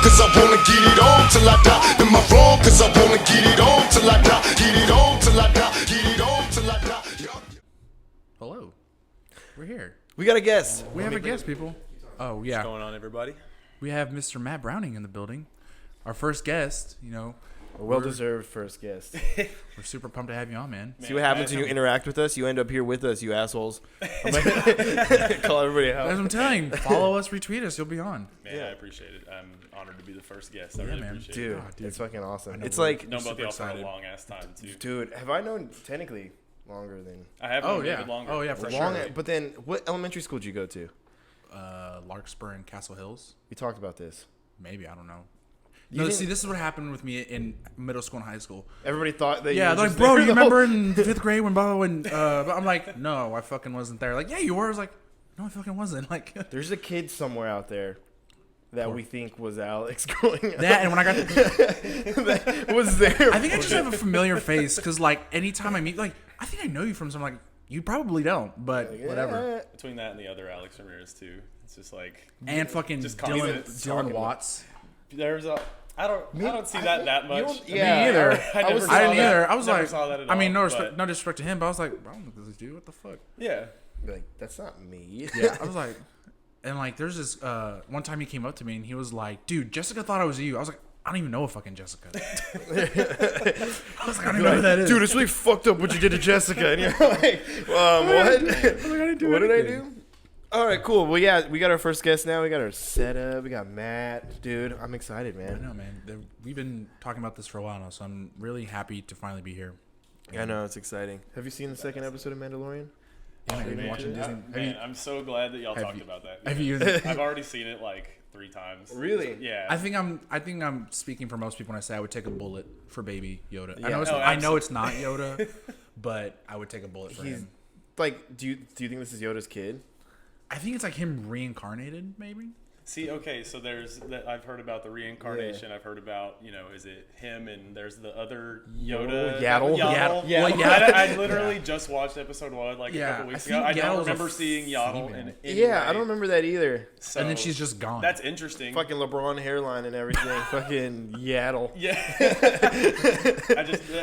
cause I wanna get it on till I die? Am I wrong cause I wanna get it on till I die? Get it on till I die. Get it on till I die. Hello. We're here. We got a guest. We have a guest, people. Oh, yeah. What's going on, everybody? We have Mr. Matt Browning in the building. Our first guest, you know. A well-deserved first guest. We're super pumped to have you on, man. See what happens when you interact with us? You end up here with us, you assholes. Call everybody out. As I'm telling you, follow us, retweet us, you'll be on. Man, Yeah. I appreciate it. I'm honored to be the first guest. I Yeah, really man. appreciate Dude, it. dude. it's fucking awesome. know It's we're- like, Known both super y'all for a excited. long ass time too. dude, have I known technically longer than I have Oh, known yeah. David longer. Oh, yeah, for long? sure. But then, what elementary school did you go to? Larkspur and Castle Hills. We talked about this. Maybe, I don't know. You No, didn't- see, this is what happened with me in middle school and high school. Everybody thought that. Yeah, you they're were like, just bro, there you the whole- remember in 5th grade when blah, when, but I'm like, no, I fucking wasn't there. Like, yeah, you were. I was like, no, I fucking wasn't. Like, There's a kid somewhere out there that we think was Alex growing up. that, and when I got that was there. I think I just have a familiar face because, like, anytime I meet, like, I think I know you from something. Like, you probably don't, but whatever. Between that and the other Alex Ramirez too, it's just like And fucking Just Dylan constant- Watts. there's a. I don't see that much. you don't- I mean, yeah, Me either. I never was- saw I didn't that. either. I was Never like, saw that at I mean, all, no but- respect, no disrespect to him, but I was like, I don't know this dude. What the fuck? Yeah. Like, that's not me. Yeah, I was like, and like, there's this one time he came up to me and he was like, dude, Jessica thought I was you. I was like, I don't even know a fucking Jessica. I was like, I don't even know who that is. Dude, it's really fucked up what you did to Jessica. And you're like, what? What did I do? All right, cool. Well, yeah, we got our first guest now. We got our setup. We got Matt. Dude, I'm excited, I man. know, man. We've been talking about this for a while now, so I'm really happy to finally be here. I know, it's exciting. Have you seen the second episode of Mandalorian? Yeah, man, you've been Man, watching Disney. man, I'm so glad that y'all have talked you- about that. have you- I've already seen it like 3 times. Really? Yeah. I think I'm speaking for most people when I say I would take a bullet for baby Yoda. Yeah. I Oh, know it's not Yoda, but I would take a bullet for He's him. like, do you think this is Yoda's kid? I think it's like him reincarnated, maybe. See, okay, so there's that. I've heard about the reincarnation. I've heard about, is it him and there's the other Yoda? Yaddle? Yaddle. Yeah. Well, yeah. I literally just watched episode 1 like Yeah, a couple weeks I ago. think I don't Yaddle's a remember seeing Yaddle female. in any Yeah, I way. don't remember that either. So And then she's just gone. That's interesting. Fucking LeBron hairline and everything. Fucking Yaddle. Yeah.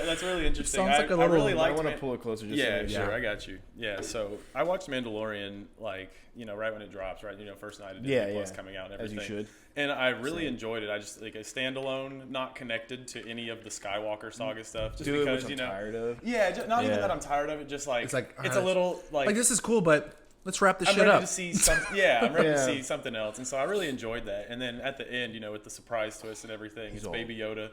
That's really interesting. Sounds like a I little- really I liked want to pull it closer. Just Yeah, so sure, Yeah. I got you. Yeah, so I watched Mandalorian right when it drops, right? First night of Disney Yeah, Plus yeah. coming out and As everything. you should. And I really enjoyed it. I just like a standalone, not connected to any of the Skywalker saga stuff. Just Dude, because which I'm tired of. Yeah, not even Yeah. that I'm tired of it. Just like It's like, it's a little like this is cool, but let's wrap this I'm shit ready up. to see some. Yeah, I'm ready Yeah. to see something else, and so I really enjoyed that. And then at the end, with the surprise twist and everything, it's old. Baby Yoda.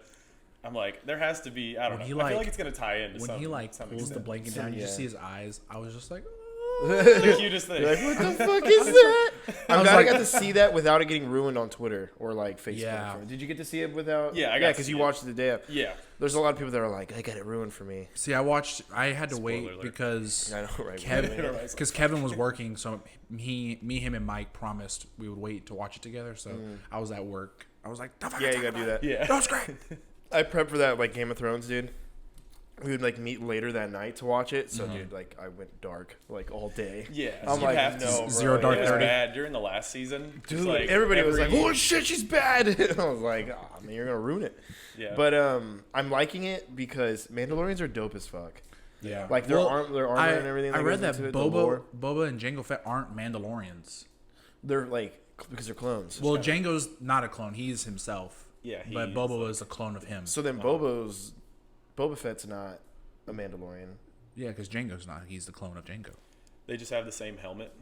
I'm like, there has to be. I don't know. When he, I feel like- like it's gonna tie into When some. he like some pulls the extent. blanket down, you just Yeah. see his eyes. I was just like, The cutest thing. You're like, what the fuck is that? I'm was glad like- I got to see that without it getting ruined on Twitter or like Facebook. Yeah. Did you get to see it without? Yeah, I got yeah, to because see you it. watched it the day. Yeah. There's a lot of people that are like, I got it ruined for me. see, I had to wait alert. because I know, right? Kevin, because Kevin was working, so me, him, and Mike promised we would wait to watch it together. So I was at work. I was like, "The fuck Yeah, I'm you gotta talking do about that. Yeah. it." That was great. I prepped for that like Game of Thrones, dude. We would like meet later that night to watch it. So, dude, like I went dark like all day. Yeah, I'm you like, have to. no, bro. Zero Dark It was 30. bad during the last season. Dude, Just, like, everybody was like, every- "Holy shit, she's bad!" I was like, "Oh man, you're gonna ruin it." Yeah. But I'm liking it because Mandalorians are dope as fuck. Yeah, Like their armor and everything. I read goes that into it, the lore. Boba and Jango Fett aren't Mandalorians. They're like because they're clones. Well, Jango's not a clone; he's himself. Yeah, but he's Boba was a clone of him. So then Boba Fett's not a Mandalorian. Yeah, because Jango's not; he's the clone of Jango. they just have the same helmet.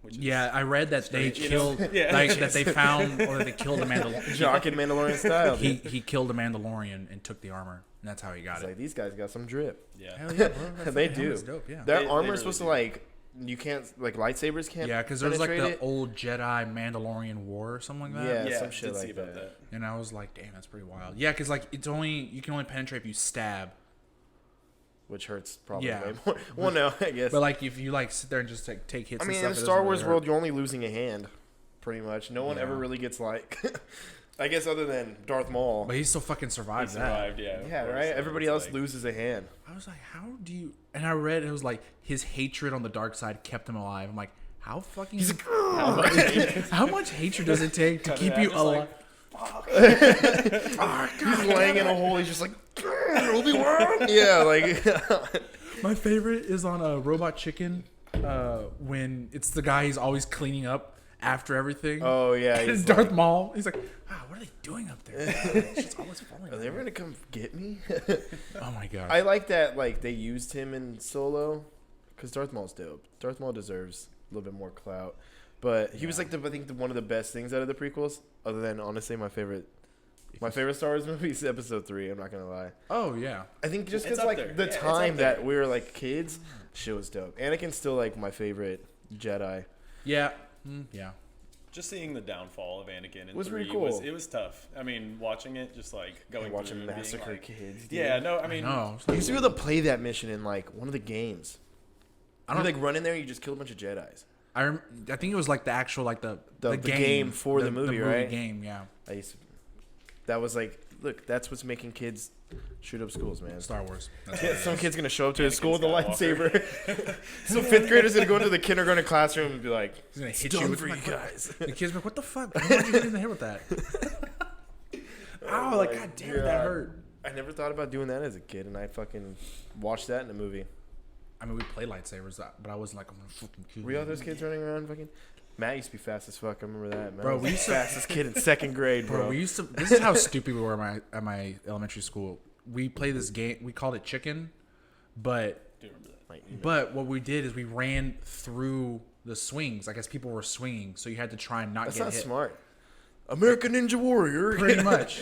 Which is, Yeah, I read that they strange, you know? killed, Yeah. like that they found or that they killed a Mandalorian. Jock and Mandalorian style. He killed a Mandalorian and took the armor, and that's how he got It's it. like these guys got some drip. Yeah. Hell yeah, bro. That They fucking do. helmet's dope, yeah. Their They armor really is supposed do. to like you can't like lightsabers can't. Yeah, because there's like penetrate the it. old Jedi Mandalorian war or something like Yeah, that. Yeah, some shit did see like about that. And I was like, damn, that's pretty wild. Yeah, because like you can only penetrate if you stab. Which hurts probably Yeah. way more. Well, no, I guess. But like if you like sit there and just like take hits. I and mean, stuff, in the it Star doesn't Wars really world, hurt. you're only losing a hand, pretty much. No one Yeah. ever really gets like. I guess other than Darth Maul. But he still fucking He survived that. survived, yeah. of Yeah, course. right. And Everybody it's else like- loses a hand. I was like, how do you? And I read it was like his hatred on the dark side kept him alive. I'm like, how fucking? He's like, how much hatred does it take to keep I'm you just alive? like, He's laying in a hole. He's just like, Obi-Wan. Yeah, like. My favorite is on Robot Chicken when it's the guy he's always cleaning up after everything. Oh yeah, And he's Darth like, Maul. He's like, wow, what are they doing up there? It's just always falling. are they ever gonna come get me? Oh my god. I like that. Like they used him in Solo, because Darth Maul's dope. Darth Maul deserves a little bit more clout, but he was like I think one of the best things out of the prequels. Other than honestly, my favorite Star Wars movie is Episode 3. I'm not gonna lie. Oh yeah. I think just It's because up like there. the Yeah, it's time up there. that we were like kids, shit was dope. Anakin's still like my favorite Jedi. Yeah. Yeah. Just seeing the downfall of Anakin in Was 3 pretty cool. it was tough. I mean, watching it, just like going Watch through him and being massacre like, kids. Dude. Yeah, no, I mean, No. You used to be able to play that mission in like one of the games. I You don't like run in there, and you just kill a bunch of Jedi's. I think it was like the actual like the game for the movie, right? Game, yeah. I used to, that was like, look, that's what's making kids shoot up schools, man. Star Wars. That's Yeah, what it some is. kid's gonna show up to his school with a Skywalker. lightsaber. Some fifth grader's gonna go into the kindergarten classroom and be like, He's gonna "It's hit done you with for you like, guys." The kids be like, what the fuck? Why'd you hit in the head with that? Ow, like, god damn, that hurt. I never thought about doing that as a kid, and I fucking watched that in a movie. I mean, we played lightsabers, but I wasn't like, I'm gonna fucking kill Were you. all those kids running around fucking? Matt used to be fast as fuck. I remember that. Matt Bro, was we the used to- fastest kid in second grade, bro. Bro, we used to. This is how stupid we were at my elementary school. We played this game. We called it Chicken, but do remember that. Like, but what we did is we ran through the swings. I guess people were swinging, so you had to try and not that's get not hit. smart. American Ninja Warrior. Pretty much.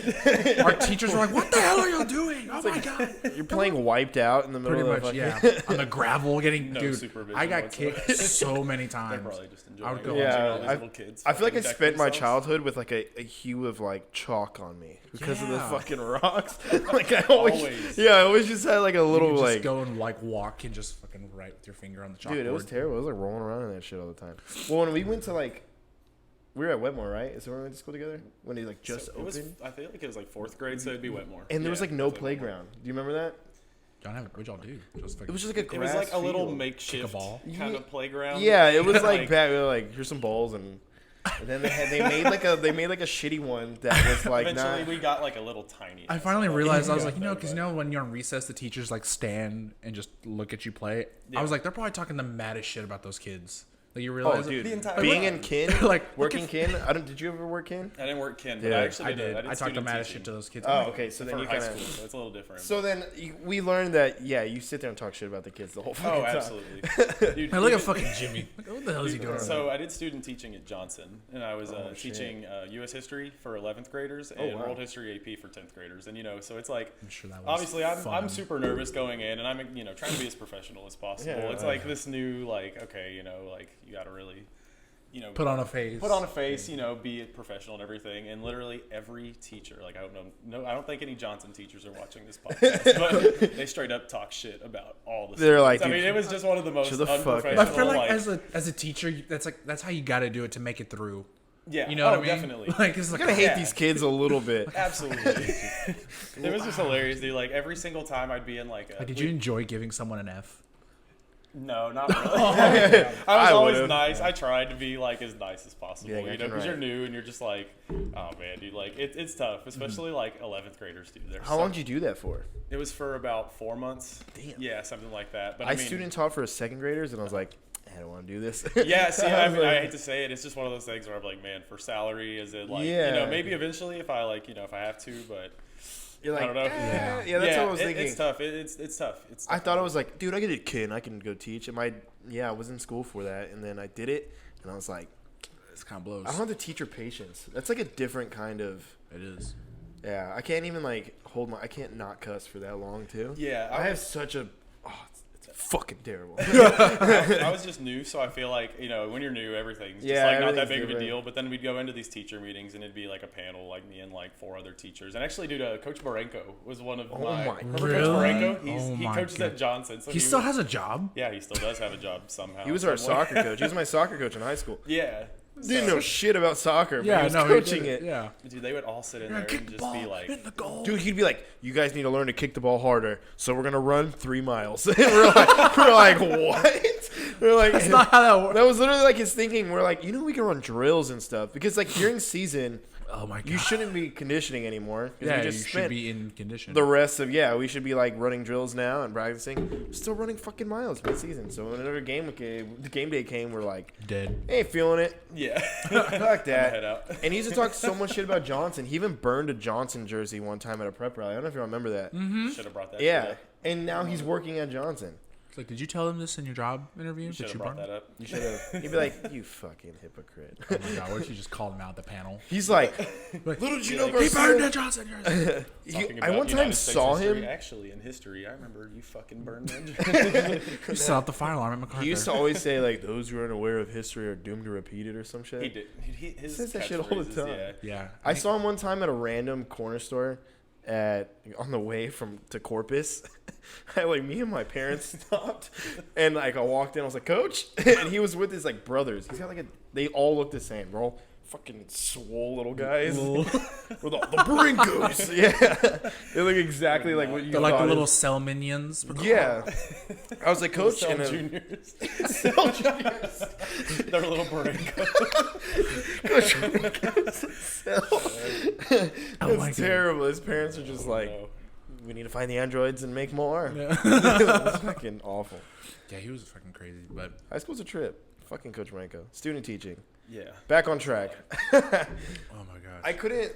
Our teachers were like, "What the hell are you doing? Oh my god!" You're playing wiped out in the middle Pretty of much, the yeah. fucking... On the gravel, getting No dude. supervision I got whatsoever. kicked so many They're times. probably just I would enjoying go watching Yeah, all these I- little kids. I feel like I fucking deck spent my themselves. childhood with like a hue of like chalk on me because of the Yeah. fucking rocks. Like I always, Always. yeah, I always just had like a You little could just like, go and like walk and just fucking write with your finger on the chalkboard. dude, it was terrible. I was like rolling around in that shit all the time. Well, when we went to like, we were at Wetmore, right? Is that where we went to school together? When they like just So it opened, was, I feel like it was like 4th grade, so it'd be Wetmore. and there was Yeah, like no it was Wetmore. playground. Do you remember that? Y'all have what y'all do? Just It was just like a It grass was like a little field. makeshift ball? kind of playground. Yeah, it was like Like- bad. We were like, here's some balls, and then they made like a shitty one that was like Eventually, not. we got like a little tiny. I finally realized I was like, Yeah, because when you're on recess, the teachers like stand and just look at you play. Yeah. I was like, they're probably talking the maddest shit about those kids. Like you realize, Oh, dude, The entire being time. in kin, Like, working kin. I don't. Did you ever work kin? I didn't work kin, but Yeah. I actually I did. did. I did I talked the student maddest teaching shit to those kids. Oh, okay. So then for you high kind school, of. so it's a little different. So then we learned that you sit there and talk shit about the kids the whole fucking oh, time. absolutely. Dude, I look at even- fucking Jimmy. Like, what the hell is he doing? So I did student teaching at Johnson, and I was Oh, shit. teaching U.S. history for 11th graders and wow. World History AP for 10th graders. And so it's like I'm sure that was obviously I'm fun. super nervous going in, and I'm trying to be as professional as possible. Yeah, it's like this new like okay, like you got to really Put on a face. Put on a face, be professional and everything. And literally every teacher, like I don't think any Johnson teachers are watching this podcast, but they straight up talk shit about all the. They're students. like, I mean, dude, it was just one of the most shut the fuck up. unprofessional. I feel like like, as a teacher, that's how you got to do it to make it through. yeah, You know what I mean? Definitely. Like it's like I gotta hate Yeah. these kids a little bit. Absolutely. It was just hilarious, dude. Like every single time I'd be in like a. Did you enjoy giving someone an F? No, not really. I was I always would've. nice. I tried to be like as nice as possible, Yeah, I can because you're write. new and you're just like, oh man, dude, like it's tough, especially like 11th graders, dude. They're How long did you do that for? It was for about 4 months. Damn. Yeah, something like that. But I I mean, student taught for a second graders, and I was like, I don't want to do this. yeah, see, I I was mean, I like- hate to say it, it's just one of those things where I'm like, man, for salary, is it like, Yeah. maybe eventually if I like, if I have to, but You're like, I don't know. yeah, that's what I was thinking. It's tough. It's tough. It's I tough. thought I was like, dude, I get a kid, and I can go teach. And I was in school for that, and then I did it, and I was like, This kind of blows. I don't have the teacher patience. That's like a different kind of. It is. Yeah, I can't even like I can't not cuss for that long too. Yeah, I have such a. Oh, it's fucking terrible. I was just new, so I feel like when you're new, everything's just Yeah, like not that everything's big of a different. deal. But then we'd go into these teacher meetings, and it'd be like a panel, like me and like 4 other teachers. And actually, dude, Coach Barenko was one of my. my Remember Really? Coach Barenko? Oh He my coaches God. at Johnson. So He still was- has a job. Yeah, he still does have a job somehow. He was our somewhere. soccer coach. He was my soccer coach in high school. Yeah. Didn't know shit about soccer, but he was he coaching did it. Yeah. Dude, they would all sit in You're there gonna and kick just the be ball like, in the goal. Dude, he'd be like, "You guys need to learn to kick the ball harder, so we're gonna run 3 miles." And we're like, "What?" We're like, That's not how that works. That was literally like his thinking. We're like, we can run drills and stuff because like during season, Oh my god. You shouldn't be conditioning anymore. 'Cause Yeah, we you just should spent be in condition. the rest of we should be like running drills now and practicing. Still running fucking miles mid-season. So whenever game day came, we're like, Dead. ain't feeling it. Yeah. Fuck Head that. out. And he used to talk so much shit about Johnson. He even burned a Johnson jersey one time at a prep rally. I don't know if you remember that. Should have brought that. Yeah. shit up. And now he's working at Johnson. It's like, did you tell him this in your job interview? Should That have you brought brought? that up. You should have. He'd be like, you fucking hypocrite. Oh my god, what if you just called him out at the panel? He's like, Like, little did you know like, he burned Garcia. that Johnson jersey. Talking I about one time United States saw history. him. Actually, in history, I remember you fucking burned that. You set out the fire alarm at MacArthur. He used to always say like, those who are unaware of history are doomed to repeat it or some shit. He did. His says that shit all the catchphrases, time. Yeah. Yeah. I saw him one time at a random corner store on the way to Corpus. Me and my parents stopped, and like I walked in, I was like, Coach, and he was with his like brothers. He's got like they all look the same. They're all fucking swole little guys with the Brincos. Yeah, they look exactly like what you They're like the thought little is- cell minions. Yeah, I was like, Coach, Cell and then- juniors. Cell juniors. They're little Barinko. Oh my It's terrible. His parents are just like, No. we need to find the androids and make more. Yeah. It's fucking awful. Yeah, he was fucking crazy, but High school's a trip. Fucking Coach Ranko. Student teaching. Yeah. Back on track. oh my god. I couldn't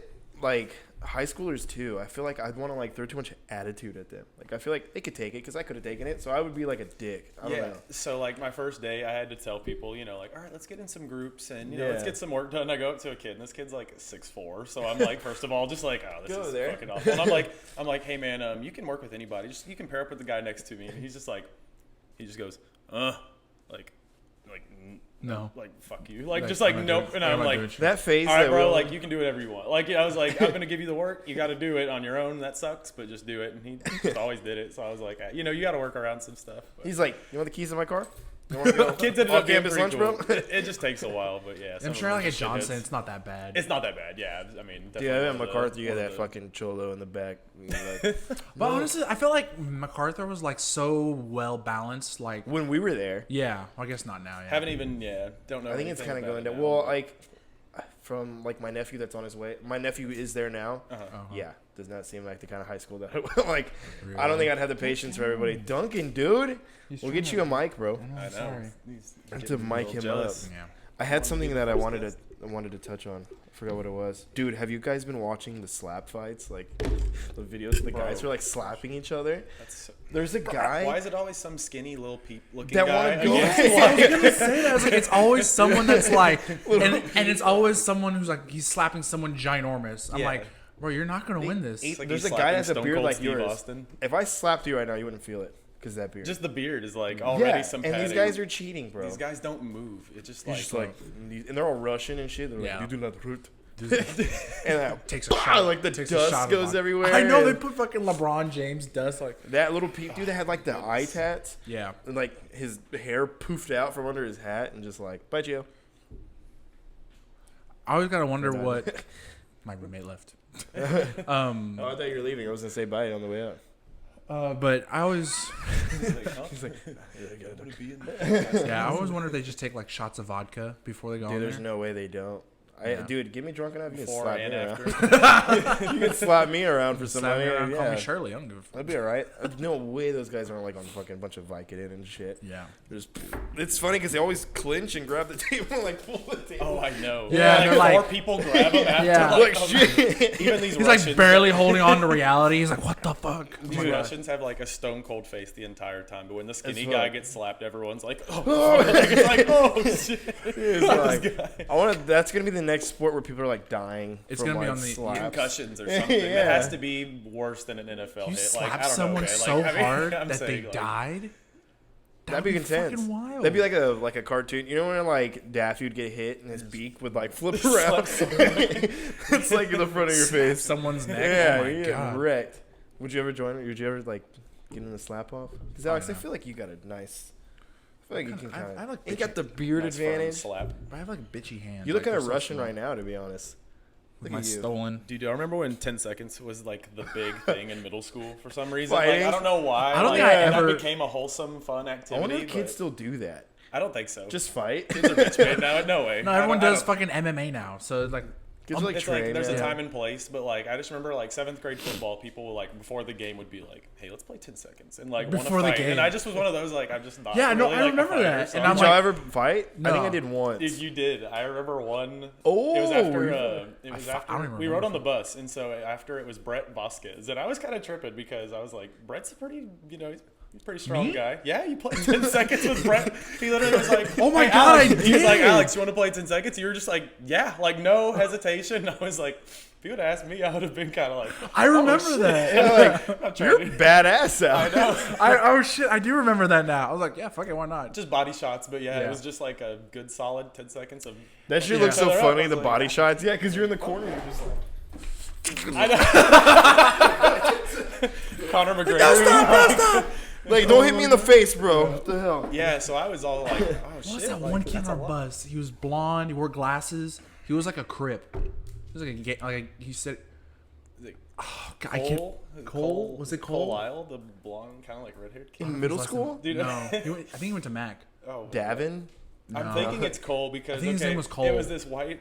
high schoolers too. I feel like I'd want to throw too much attitude at them. Like I feel like they could take it because I could have taken it. So I would be like a dick. I don't Yeah. know. So my first day, I had to tell people, all right, let's get in some groups and let's Yeah. get some work done. I go up to a kid, and this kid's like 6'4", so I'm like, first of all, just like, oh, this Go is there. fucking awful. And I'm like, hey man, you can work with anybody. Just you can pair up with the guy next to me. And he's just like, he just goes, No. fuck you, Like, just I'm not nope. doing- And I'm I'm not like, doing shit. That phase all right, that bro, Will, you can do whatever you want. I was like, I'm gonna give you the work. You got to do it on your own. That sucks, but just do it. And he just always did it. So I was like, you got to work around some stuff. But. he's like, you want the keys to my car? You want to go Kids ended up being campus pretty lunch, cool. bro? It just takes a while, but yeah. some I'm of sure them like are at just Johnson, shitheads. it's not that bad. It's not that bad. Yeah, I mean, Yeah, definitely at one of the- MacArthur, you one got of that the- fucking cholo in the back. But honestly, I feel like MacArthur was like so well balanced. Like, When we were there, yeah, I guess not now. Yeah. Haven't even don't know. I think it's anything kind of about going it down. now. Well, from my nephew that's on his way. My nephew is there now. Uh-huh. Yeah, does not seem like the kind of high school that I don't think I'd have the patience for everybody. Duncan, dude, we'll get you a mic, bro. I know. Sorry. He's I have to getting a mic little him up. jealous. Yeah. I had something that I wanted to touch on. I forgot what it was. Dude, have you guys been watching the slap fights? Like the videos of the guys Bro. who are slapping each other. That's so, There's a guy why is it always some skinny little peep looking that guy? want to go. against- gonna say that. I was like, it's always someone that's like, and it's always someone who's like, he's slapping someone ginormous. I'm Yeah. like, bro, you're not gonna win this. It's like There's he's a guy that slapping has a Stone beard Cold like Steve yours. Austin. If I slapped you right now, you wouldn't feel it because that beard. Just the beard is like already some and padding. these guys are cheating, bro. These guys don't move. It's just He's like, just like, and they're all Russian and shit. They're Yeah. like, you do not root. Dude, And that takes a shot. like the Takes a shot dust of goes vodka. everywhere. I know they and put fucking LeBron James dust like. that little peep dude that had like the eye tats. Yeah. And like his hair poofed out from under his hat and just like, bye, Gio. I always gotta wonder Bad. what my roommate left. Oh, I thought you were leaving. I was gonna say bye on the way out. But I always, He's like, yeah, I always wonder if they just take like shots of vodka before they go dude, on there's there. no way they don't. Yeah. Dude, get me drunk enough. You can before slap me and around. after. You can slap me around for some Slap me money. around, call Yeah. me Shirley. I don't give a fuck. That'd be alright. No way those guys aren't like on fucking bunch of Vicodin and shit. Yeah. They're just, it's funny because they always clinch and grab the table and like pull the table. Oh, I know. Yeah, like they're like- four people grab him after. Yeah. Like oh, shit. Even these He's Russians, like barely holding on to reality. He's like, what the fuck? These Russians have like a stone cold face the entire time, but when the skinny That's guy right. gets slapped, everyone's like, oh, like, it's like, oh shit. It's like, I want to. That's gonna be the next sport where people are like dying. It's from, gonna be like, on the slaps. Concussions or something. Yeah. It has to be worse than an NFL You hit. slap Like, I don't someone know, man. so Like, I mean, hard I'm that they saying, like, died. That'd be intense. fucking wild. That'd be like a cartoon. You know when like Daffy would get hit and his beak would like flip around. It's like in the front of your Slap face. someone's neck. Yeah, oh my you're god. wrecked. Would you ever join it? Would you ever like get in the slap off? Because Alex, I no. feel like you got a nice. I feel like you can I- kind I of. like You got the beard nice firm advantage. slap. I have like bitchy hands. You look like, kind of they're so Russian small. right now, to be honest. With Look my at you. stolen. Dude, I remember when 10 seconds was like the big thing in middle school for some reason. Like, Fighting? I don't know why. I don't like, think I that ever- became a wholesome, fun I activity. wonder if kids but still do that. I don't think so. Just fight. kids are bitch made now. No way. No, I everyone don't- I does don't- fucking MMA now. So like, Kids like It's train, like there's a yeah. time and place, but like I just remember like 7th grade football, people would like before the game would be like, "Hey, let's play 10 seconds," and like want to Before the fight. game. And I just was one of those like I'm just not. Yeah, no, really, I like, a remember fighter, that. so And I'm I'm Did like- y'all ever fight? I think I No. did once. If you did, I remember one. Oh, it was after. you- It was I don't after even we rode remember. on the bus, and so after it was Brett Vasquez, and I was kind of tripping because I was like, Brett's a pretty, he's a pretty strong Me? guy. Yeah, you played 10 seconds with Brett. He literally was like, Oh my "Hey, God, Alex." I He was like, did. "Alex, you want to play 10 seconds?" You were just like, "Yeah," like no hesitation. I was like, if you would have asked me, I would have been kind of like, I remember shit. that. I'm not trying You're to- badass out. I know. Oh shit, I do remember that now. I was like, yeah, fuck it, why not? Just body shots, but yeah, Yeah. it was just like a good solid 10 seconds of. That shit Yeah. looks so They're up, funny. I was The like, body yeah. shots. Yeah, because you're in the corner. You're just like. I know. Conor McGregor. Like, don't hit me in the face, bro. What the hell? Yeah, so I was all like, oh shit. What's that like, one kid that's on a our lot. bus? He was blonde. He wore glasses. He was like a Crip. He was he said. Is it Oh, God, I can't. Cole? Was it Cole? Lyle, the blonde, kind of like red-haired kid. In middle school? Dude, No, I think he went to Mac. Oh, Davin? I'm No. thinking it's Cole because I think his name was Cole. It was this white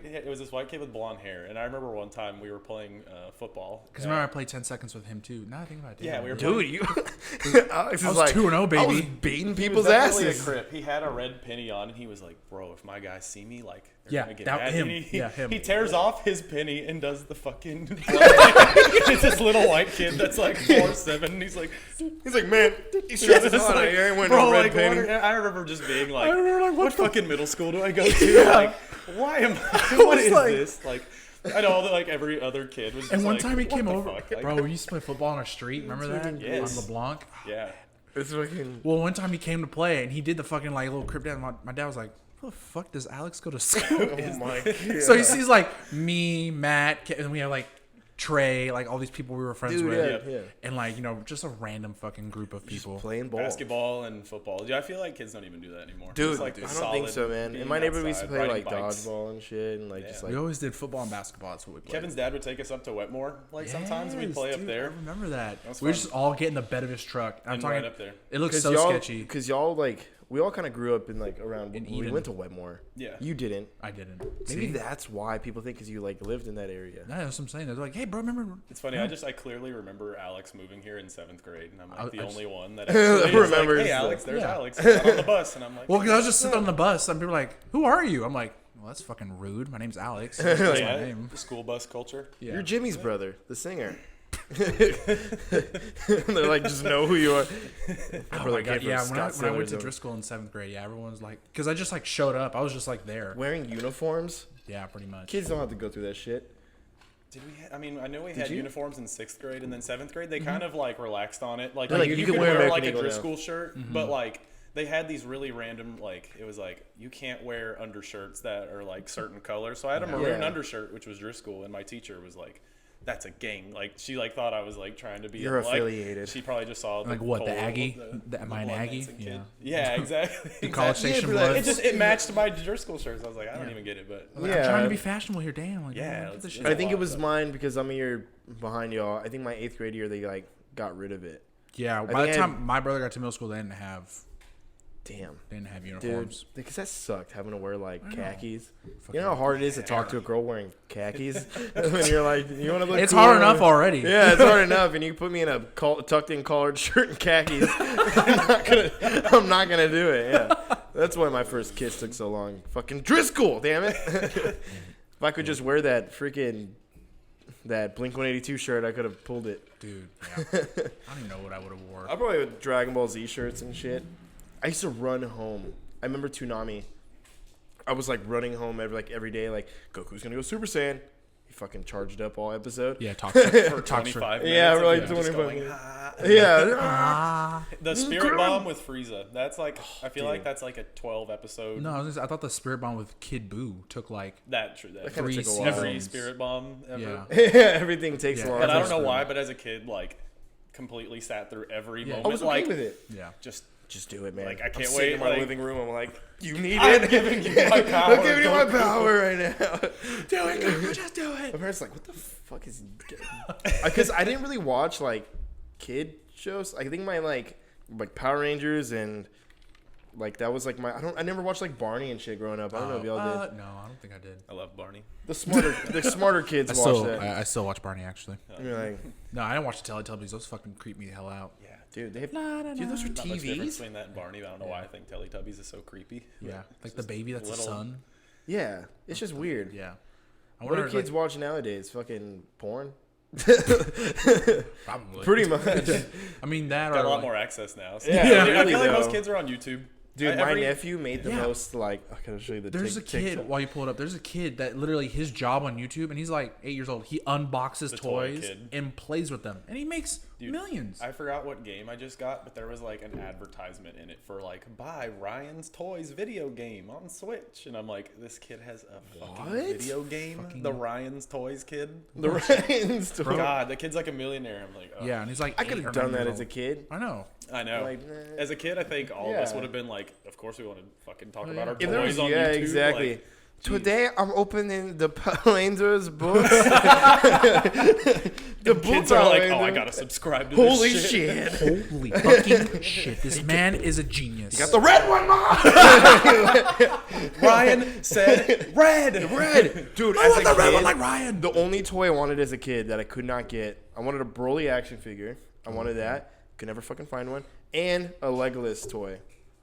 kid with blonde hair, and I remember one time we were playing football. Because remember, I played 10 seconds with him too. Now I think about it. Yeah, we were Dude, you. Alex I is was like 2-0, I was baby. beating He was people's definitely asses. a Crip. He had a red penny on, and he was like, "Bro, if my guys see me, like, they're Yeah, gonna get that- mad." him. And he, Yeah, him. He tears off his penny and does the fucking. It's this little white kid that's like 4'7", and he's like, He's like, man, he's It's just just like, I ain't winning bro, a red like, penny. I remember just being like, remember, like, what what the- fucking middle school do I go to? Like, why am I? What was is like- this? Like, I know that like every other kid was. Just And one like, time he what came the over, fuck? Like, bro. We used to play football on our street. Remember that? Yes. On LeBlanc. Yeah. It's fucking. Well, one time he came to play and he did the fucking like little crib dance. My dad was like, "Where the fuck does Alex go to school?" Oh my god. So he sees like me, Matt, and we have like Trey, like all these people we were friends Dude, with, yeah. and like just a random fucking group of people. Playing ball. Basketball and football. Yeah, I feel like kids don't even do that anymore. Dude, Just, like, I don't solid think so, man. In being my neighborhood, we used to outside, play riding like bikes. dodgeball and shit, and like just We like. always did football and basketball. That's what we played. Kevin's dad would take us up to Wetmore. Like sometimes we'd play up dude, there. I remember that. was We would fun. just all get in the bed of his truck. I'm And talking right up there. It looks Cause so y'all, sketchy. Because y'all like we all kind of grew up in like around. In We Eden. went to Wetmore. Yeah. You didn't. I didn't. Maybe See? that's why people think because you like lived in that area. No, that's what I'm saying. They're like, "Hey, bro, remember?" It's funny. I clearly remember Alex moving here in 7th grade, and I'm like the I just- only one that actually is remembers like, "Hey, that. Alex, there's Yeah. Alex Got on the bus," and I'm like, Well, because I was just sitting on the bus, and people were like, "Who are you?" I'm like, "Well, that's fucking rude. My name's Alex. That's my yeah, name." the school bus culture. Yeah. You're Jimmy's brother, the singer. They're like, just know who you are. Oh my God, yeah, when I went to Driscoll in 7th grade, yeah, everyone was like, because I just like showed up. I was just like there. Wearing uniforms, Yeah, pretty much. kids don't have to go through that shit. Did we? I mean, I know we had you? uniforms in 6th grade, and then 7th grade they kind of like relaxed on it. Like, Like, you you could can wear wear American like a Eagle now. Driscoll shirt, but like they had these really random like it was like you can't wear undershirts that are like certain colors. So I had a maroon Yeah. undershirt, which was Driscoll, and my teacher was like, "That's a gang." Like she like thought I was like trying to be You're like, affiliated. She probably just saw the Like what, the Cole, Aggie? Am I an Blood Aggie? Manson kid. Yeah. Yeah, exactly. College Exactly. Station Yeah, but, like, Bloods. It just it matched my Driscoll shirts. I was like, I don't even get it, but I'm Yeah. trying to be fashionable here. Damn. Like, Yeah, look at let's- this shit. let's- I think lot it of was stuff. mine because I'm a year behind y'all. I think my 8th grade year they like got rid of it. Yeah, by think the I time had- my brother got to middle school, they didn't have Damn. Dude, uniforms. because that sucked having to wear like know. khakis. Fucking You know how hard it is to talk to a girl wearing khakis when you're like, you want to look. It's cool? hard enough already. Yeah, it's hard enough, and you put me in a tucked in collared shirt and khakis. I'm not gonna do it. Yeah, that's why my first kiss took so long. Fucking Driscoll, damn it! If I could just wear that freaking that Blink-182 shirt, I could have pulled it. Dude, yeah. I don't even know what I would have wore. I probably with Dragon Ball Z shirts and shit. I used to run home. I remember Toonami. I was like running home every day, like Goku's gonna go Super Saiyan. He fucking charged up all episode. Yeah, talk for for 25 minutes. Yeah, of we're like him just 25 going, minutes. "Ah." Yeah. The Spirit Bomb with Frieza. That's like I feel like that's like a 12 episode. No, I thought the Spirit Bomb with Kid Boo took like That That kinda three took a while. every seasons. Spirit Bomb ever. Yeah. Everything takes Yeah. a long And I time. don't know why, but as a kid, like completely sat through every Yeah. moment. I was okay like with it. Yeah. just Just do it, man. Like, I I'm can't sitting wait, in my like- living room. I'm like, you need I'm it. giving you my power. I'm giving you my Don't do power right now. Do it, Goku, just do it. My parents are like, what the fuck is? Because I didn't really watch like kid shows. I think my like Power Rangers and Like that was like I never watched like Barney and shit growing up. I don't know if y'all did. No, I don't think I did. I love Barney. The smarter kids watch that. I still watch Barney actually. You're like, No, I didn't watch the Teletubbies. Those fucking creep me the hell out. yeah, dude, those are Not much difference TVs. between that and Barney. But I don't know why I think Teletubbies is so creepy. Yeah, like the baby that's a little- son. Yeah, it's just weird. Yeah. I What do wonder, kids watch nowadays? Fucking porn. probably. Pretty much. I mean that Got or a lot like, more access now. So Yeah, I really, feel like most though. kids are on YouTube. Dude, Every- my nephew made the Yeah. most like. I gotta show you the. There's a kid TikTok. while you pull it up. There's a kid that literally his job on YouTube, and he's like 8 years old. He unboxes The toy toys kid. and plays with them, and he makes Dude, millions. I forgot what game I just got, but there was like an advertisement in it for like buy Ryan's Toys video game on Switch, and I'm like, this kid has a fucking What? video game. The Ryan's Toys kid. The Ryan's toy. God, the kid's like a millionaire. I'm like, oh. Yeah, and he's like I could 8 or have done 9 that years as a old. kid. I know. I know. Like, nah. As a kid, I think all of us Yeah. would have been like, of course we want to fucking talk Oh, about yeah. our If there toys was, on yeah, YouTube. exactly. Like, Today I'm opening the Power Rangers books. the kids book are like, Power oh, I Rangers. gotta subscribe to Holy this shit! Holy fucking shit! This man is a genius. Got the red one, mom. Ryan said red. Red, dude. I as want a the red kid, one like Ryan. the only toy I wanted as a kid that I could not get, I wanted a Broly action figure. I wanted that. Could never fucking find one. And a Legolas toy.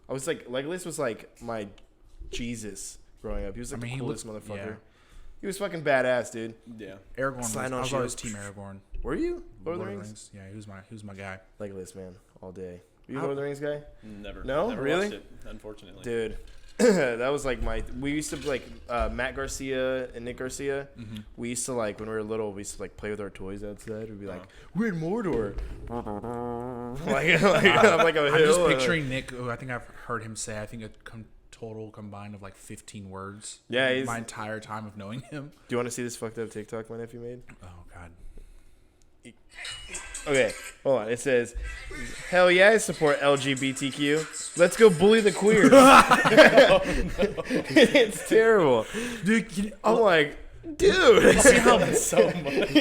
I was like, Legolas was like my Jesus growing up. He was like I mean, the he coolest looked- motherfucker. yeah. He was fucking badass, dude. Yeah. Aragorn. Was, Slide on I was shield. always team Aragorn. Were you? Lord of the Lord Rings? Yeah, he was my guy. Legolas, man, all day. Were you a How- Lord of the Rings guy? Never. No? Never Really? Watched it, unfortunately. Dude, that was like we used to like Matt Garcia and Nick Garcia. Mm-hmm. We used to like when we were little, we used to like play with our toys outside. We'd be like, we're in Mordor. like I'm like a I'm just hill. picturing Nick. Who I think I've heard him say. I think a total combined of like 15 words. Yeah, he's- my entire time of knowing him. Do you want to see this fucked up TikTok my nephew made? Oh God. Okay, hold on. It says, "Hell yeah, I support LGBTQ. Let's go bully the queers." It's terrible. Dude, I'm like, dude. see how So much.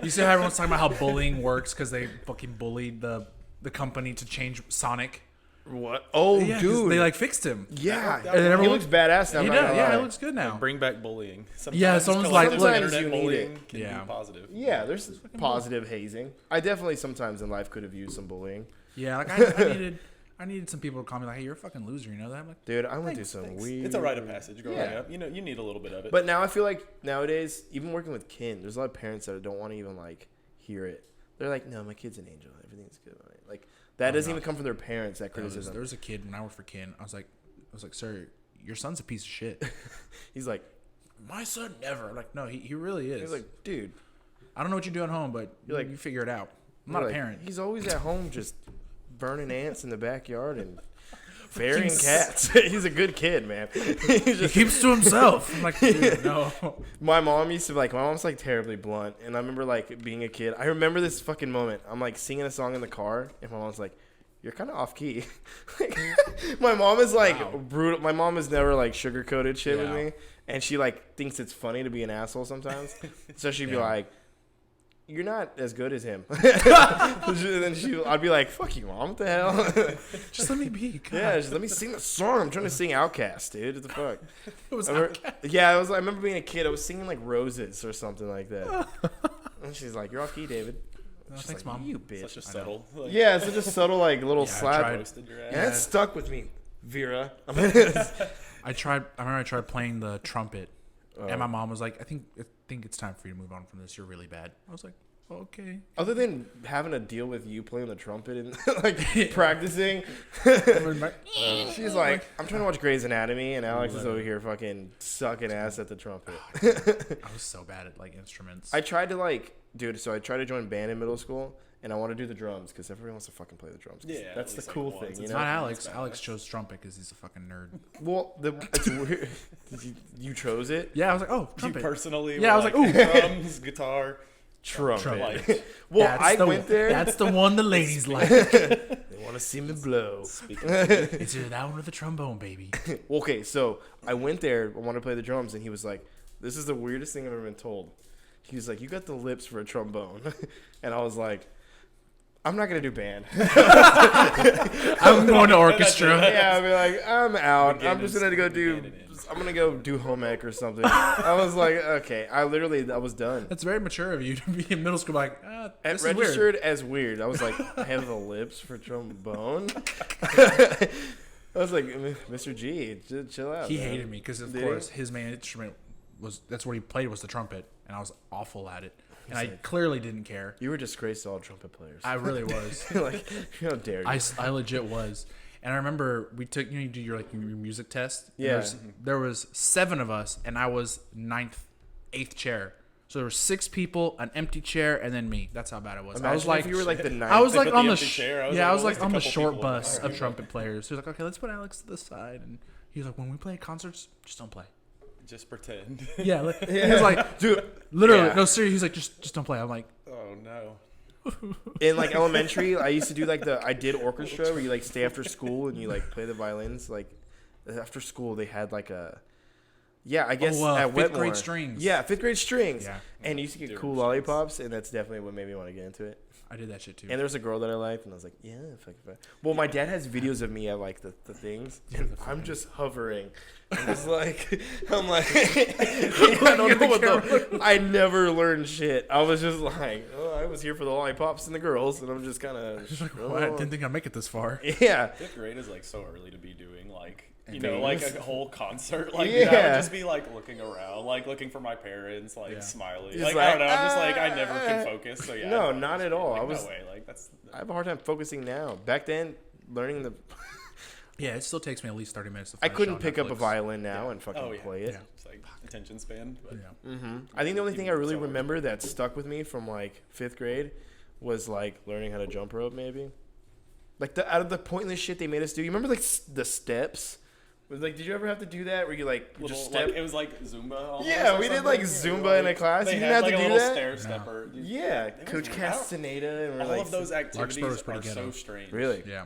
you see how everyone's talking about how bullying works because they fucking bullied the company to change Sonic. What? Oh, Yeah, 'cause dude. they like fixed him. Yeah, And he everyone- looks badass now. He I'm not does. gonna Yeah, lie. it looks good now. Bring back bullying. Sometimes Yeah, someone's like, collective look- internet Sometimes you need bullying it. can Yeah. be positive. Yeah, there's positive hazing. I definitely sometimes in life could have used some bullying. Yeah, like I needed some people to call me like, "Hey, you're a fucking loser," you know that? I'm like, Dude, I went through Thanks, some thanks. weird... It's a rite of passage growing Yeah. up. You know, you need a little bit of it. But now I feel like nowadays, even working with kin, there's a lot of parents that don't want to even like hear it. They're like, "No, my kid's an angel. Everything's good." Like that doesn't even come from their parents. That there criticism. was a kid when I worked for Kin. I was like, "Sir, your son's a piece of shit." He's like, My son never. Like, no, he really is. he's like, dude. I don't know what you do at home, but You're like- you figure it out. I'm You're not like, a parent. He's always at home just burning ants in the backyard and burying Fucking cats. He's a good kid, man. He's He just, keeps to himself. I'm like, dude, no. my mom's like terribly blunt, and I remember like being a kid. I remember this fucking moment. I'm like singing a song in the car, and my mom's like, "You're kind of off key." My mom is like Wow. brutal. My mom has never like sugarcoated shit with Yeah. me, and she like thinks it's funny to be an asshole sometimes. So she'd be Yeah. like, "You're not as good as him." And then I'd be like, "Fuck you, mom. What the hell?" Just let me be. God. Yeah, just let me sing the song. I'm trying to sing Outcast, dude. What the fuck? It was I remember, yeah, I remember being a kid. I was singing like Roses or something like that. And she's like, "You're off key, David." No, She's thanks, like, Mom. You bitch. Such a subtle. Like, Yeah, it's such a subtle like little Yeah, I slap. tried. roasted your ass. And that stuck with me, Vera. I remember I tried playing the trumpet, Oh. and my mom was like, I think it's time for you to move on from this. You're really bad." I was like, "Okay." Other than having to deal with you playing the trumpet and like practicing, she's like, "I'm trying to watch Grey's Anatomy, and Alex is over here fucking sucking ass at the trumpet." I was so bad at like instruments. I tried to like, dude. So I tried to join band in middle school, and I want to do the drums because everyone wants to fucking play the drums. 'Cause Yeah, that's at the least, like, cool once. thing, It's you It's know. not Alex. It's badass. Alex chose trumpet because he's a fucking nerd. Well, it's weird. You chose it. Yeah, I was like, "Oh, You trumpet." personally, Yeah, I were was like, like, drums, guitar. Trumpet. Like, Well, That's I the- went there. That's the one the ladies like. They want to see me blow. speaking of it, It's either that one or the trombone, baby. Okay, so I went there. I wanted to play the drums, and he was like, "This is the weirdest thing I've ever been told." He was like, "You got the lips for a trombone," and I was like, I'm not gonna do band. I'm going to orchestra. Yeah, I'll be like, I'm out. I'm just gonna go do. Beginning. I'm gonna go do home ec or something. I was like, okay. I was done. That's very mature of you to be in middle school like, It this is weird. registered as weird. I was like, I have the lips for trombone. I was like, Mr. G, chill out. He man. hated me because, of Did course, he? his main instrument that's what he played was the trumpet, and I was awful at it. And I clearly didn't care. You were disgraced to all trumpet players. I really was. like, how dare you? I legit was. And I remember we took, you do your music test. And Yeah. There was 7 of us, and I was 8th chair. So there were 6 people, an empty chair, and then me. That's how bad it was. I was Imagine like, if you were like the ninth. I was They like put the on the empty chair. I was yeah, like, I was well, like at least on a the couple short people. bus of trumpet players. He was like, okay, let's put Alex to the side, and he was like, when we play at concerts, just don't play. Just pretend. Yeah, he was like, dude, literally, yeah. no, seriously. He's like, just don't play. I'm like, Oh no. in like elementary, I used to do like I did orchestra where you like stay after school and you like play the violins. Like after school, they had like a. Yeah, I guess at 5th Wetmore. grade strings. Yeah, 5th grade strings. Yeah. And you used to get Different cool strings. lollipops, and that's definitely what made me want to get into it. I did that shit too. And there was a girl that I liked, and I was like, yeah, fuck. Well, my dad has videos of me at like the things, and I'm just hovering. I'm just like, I don't know what I never learned shit. I was just like, oh, I was here for the lollipops and the girls, and I'm just kind of. Just like, well, I didn't think I'd make it this far. Yeah. 5th grade is like so early to be doing like Things. like a whole concert. Like I Yeah. would just be like looking around, like looking for my parents, like Yeah. smiling. Just Like, like, I don't know. I'm just like I never ah. can focus. So yeah. No, I'd not just at be all. Like, I was- no way. Like that's. I have a hard time focusing now. Back then, learning the. Yeah, it still takes me at least 30 minutes to I finish couldn't on pick up a Netflix. violin now and fucking Oh yeah. play it. Yeah. It's like attention span. But Yeah. I think the only thing I really So- remember that stuck with me from like 5th grade was like learning how to jump rope, maybe. Like out of the pointless shit they made us do. You remember like the steps? Like, did you ever have to do that where you like Little, just step? like, it was like Zumba. Almost Yeah, or we did, something. like, Yeah, Zumba in a class. They You didn't had, have to like, do a that? little stair stepper. Yeah, It Coach was- Castaneda. And we're All like, of those activities Larkspur was are pretty so ghetto. strange. really? Yeah.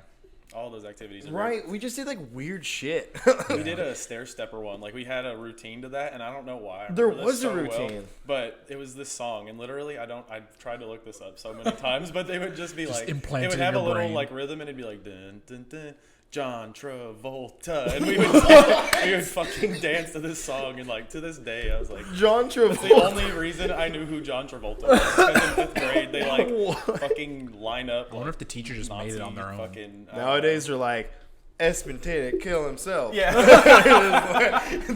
All those activities. Are Right, we just did like weird shit. We did a stair stepper one. Like we had a routine to that, and I don't know why. I There remember this was a so well, routine. but it was this song, and literally, I've tried to look this up so many times, but they would just be Just like, implant it it would in have a your little brain. like rhythm, and it'd be like dun dun dun. John Travolta, and we would fucking dance to this song, and like to this day, I was like, John it's the Travolta. only reason I knew who John Travolta was. Because in 5th grade, they like fucking line up. I wonder if the teacher just made it on their own. Fucking, Nowadays, they're like, Espen Tanek kill himself. yeah,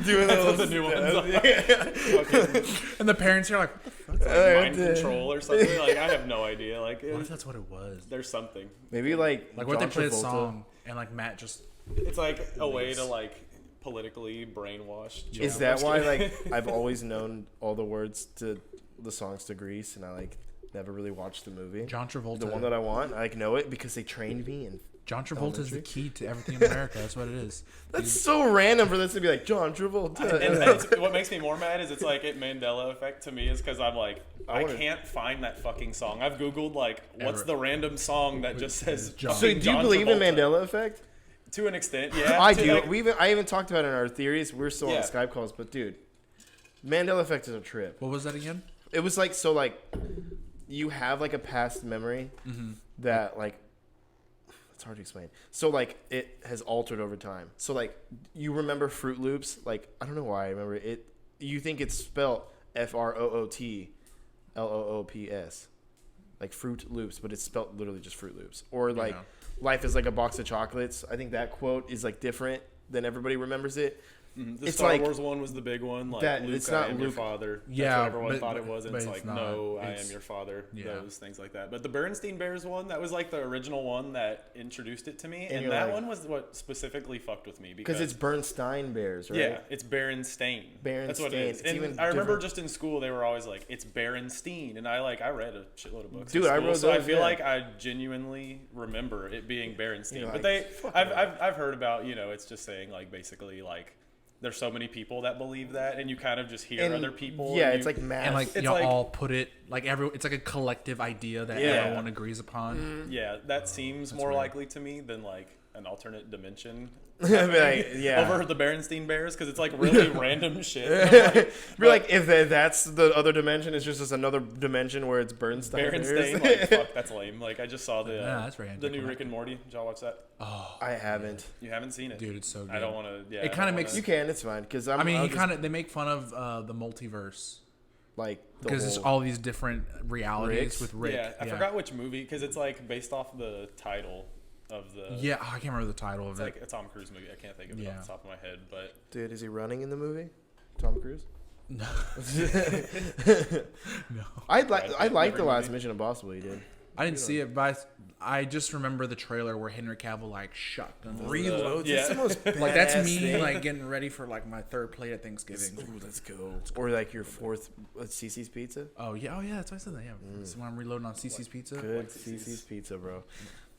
Doing that's what those the new ones steps. are. Yeah. Fucking, And the parents are like, mind control or something. Like I have no idea. Like what if that's what it was? there's something. Maybe like Like, what if John they play a Travolta. song and like Matt just It's like a way to like politically brainwash. Is that why like I've always known all the words to the songs to Grease, and I like never really watched the movie. John Travolta? The one that I want, I like know it because they trained me, and John Travolta is the Elementary. key to everything in America. That's what it is. that's so random for this to be like John Travolta. And that's, what makes me more mad is it's like it Mandela effect to me is because I'm like I wanna- can't find that fucking song. I've googled like what's Ever. the random song that just says John. So fucking do you John believe in Travolta. Mandela effect? To an extent, yeah. I To, do. like, I even talked about it in our theories. We're still on Yeah. Skype calls, but dude, Mandela effect is a trip. What was that again? It was like so like you have like a past memory that like it's hard to explain. So like it has altered over time. So like you remember Fruit Loops? Like I don't know why I remember it. You think it's spelled FROOTLOOPS, like Fruit Loops, but it's spelled literally just Fruit Loops. Or like Yeah. life is like a box of chocolates. I think that quote is like different than everybody remembers it. the it's Star like- Wars one was the big one. Like That- Luke, it's not I am your Luke. father. That's Yeah, what everyone but- thought it was. And but it's it's like, not. no, I It's- am your father. yeah. Those things like that. But the Bernstein Bears one, that was like the original one that introduced it to me, and you're that like- one was what specifically fucked with me Because it's Bernstein Bears, right? yeah, it's Berenstain. That's what it Berenstain. is. It's And even I remember different. just in school they were always like, "It's Berenstein," and I read a shitload of books. Dude, in I school, wrote so I those, feel yeah. like I genuinely remember it being Berenstein. You're But like, I've heard about it's just saying like basically like there's so many people that believe that, and you kind of just hear And, other people. Yeah, and it's you- like math. And like It's y'all like- all put it like it's like a collective idea that Yeah. everyone agrees upon. yeah, that seems more weird. likely to me than like an alternate dimension. I'd be like, yeah. Over the Berenstein Bears because it's like really random shit. Be like, if that's the other dimension, it's just another dimension where it's Bernstein. Berenstain, like fuck, that's lame. Like I just saw the that's very the new anticlimactic. Rick and Morty. Did y'all watch that? I haven't. You haven't seen it, Dude, it's so good. I don't want to. Yeah, It I kinda don't makes- wanna- You can. It's fine. Because I mean, they make fun of the multiverse like the because it's whole- all these different realities Ricks? with Rick. Yeah, I forgot which movie because it's like based off the title of the. Yeah, I can't remember the title of It's it. like a Tom Cruise movie. I can't think of it Yeah. off the top of my head, but Dude, is he running in the movie? Tom Cruise. No. No. I Brad like Pitt, the every last movie. Mission Impossible he did. I didn't see it, but I just remember the trailer where Henry Cavill like shotgun reloads. yeah. That's the most Like that's badass me thing. like getting ready for like my third plate at Thanksgiving. Ooh, let's go. Or like your fourth CC's Pizza. Oh yeah, that's why I said that. Yeah, so when I'm reloading on CC's Pizza. Good CC's. CC's Pizza, bro.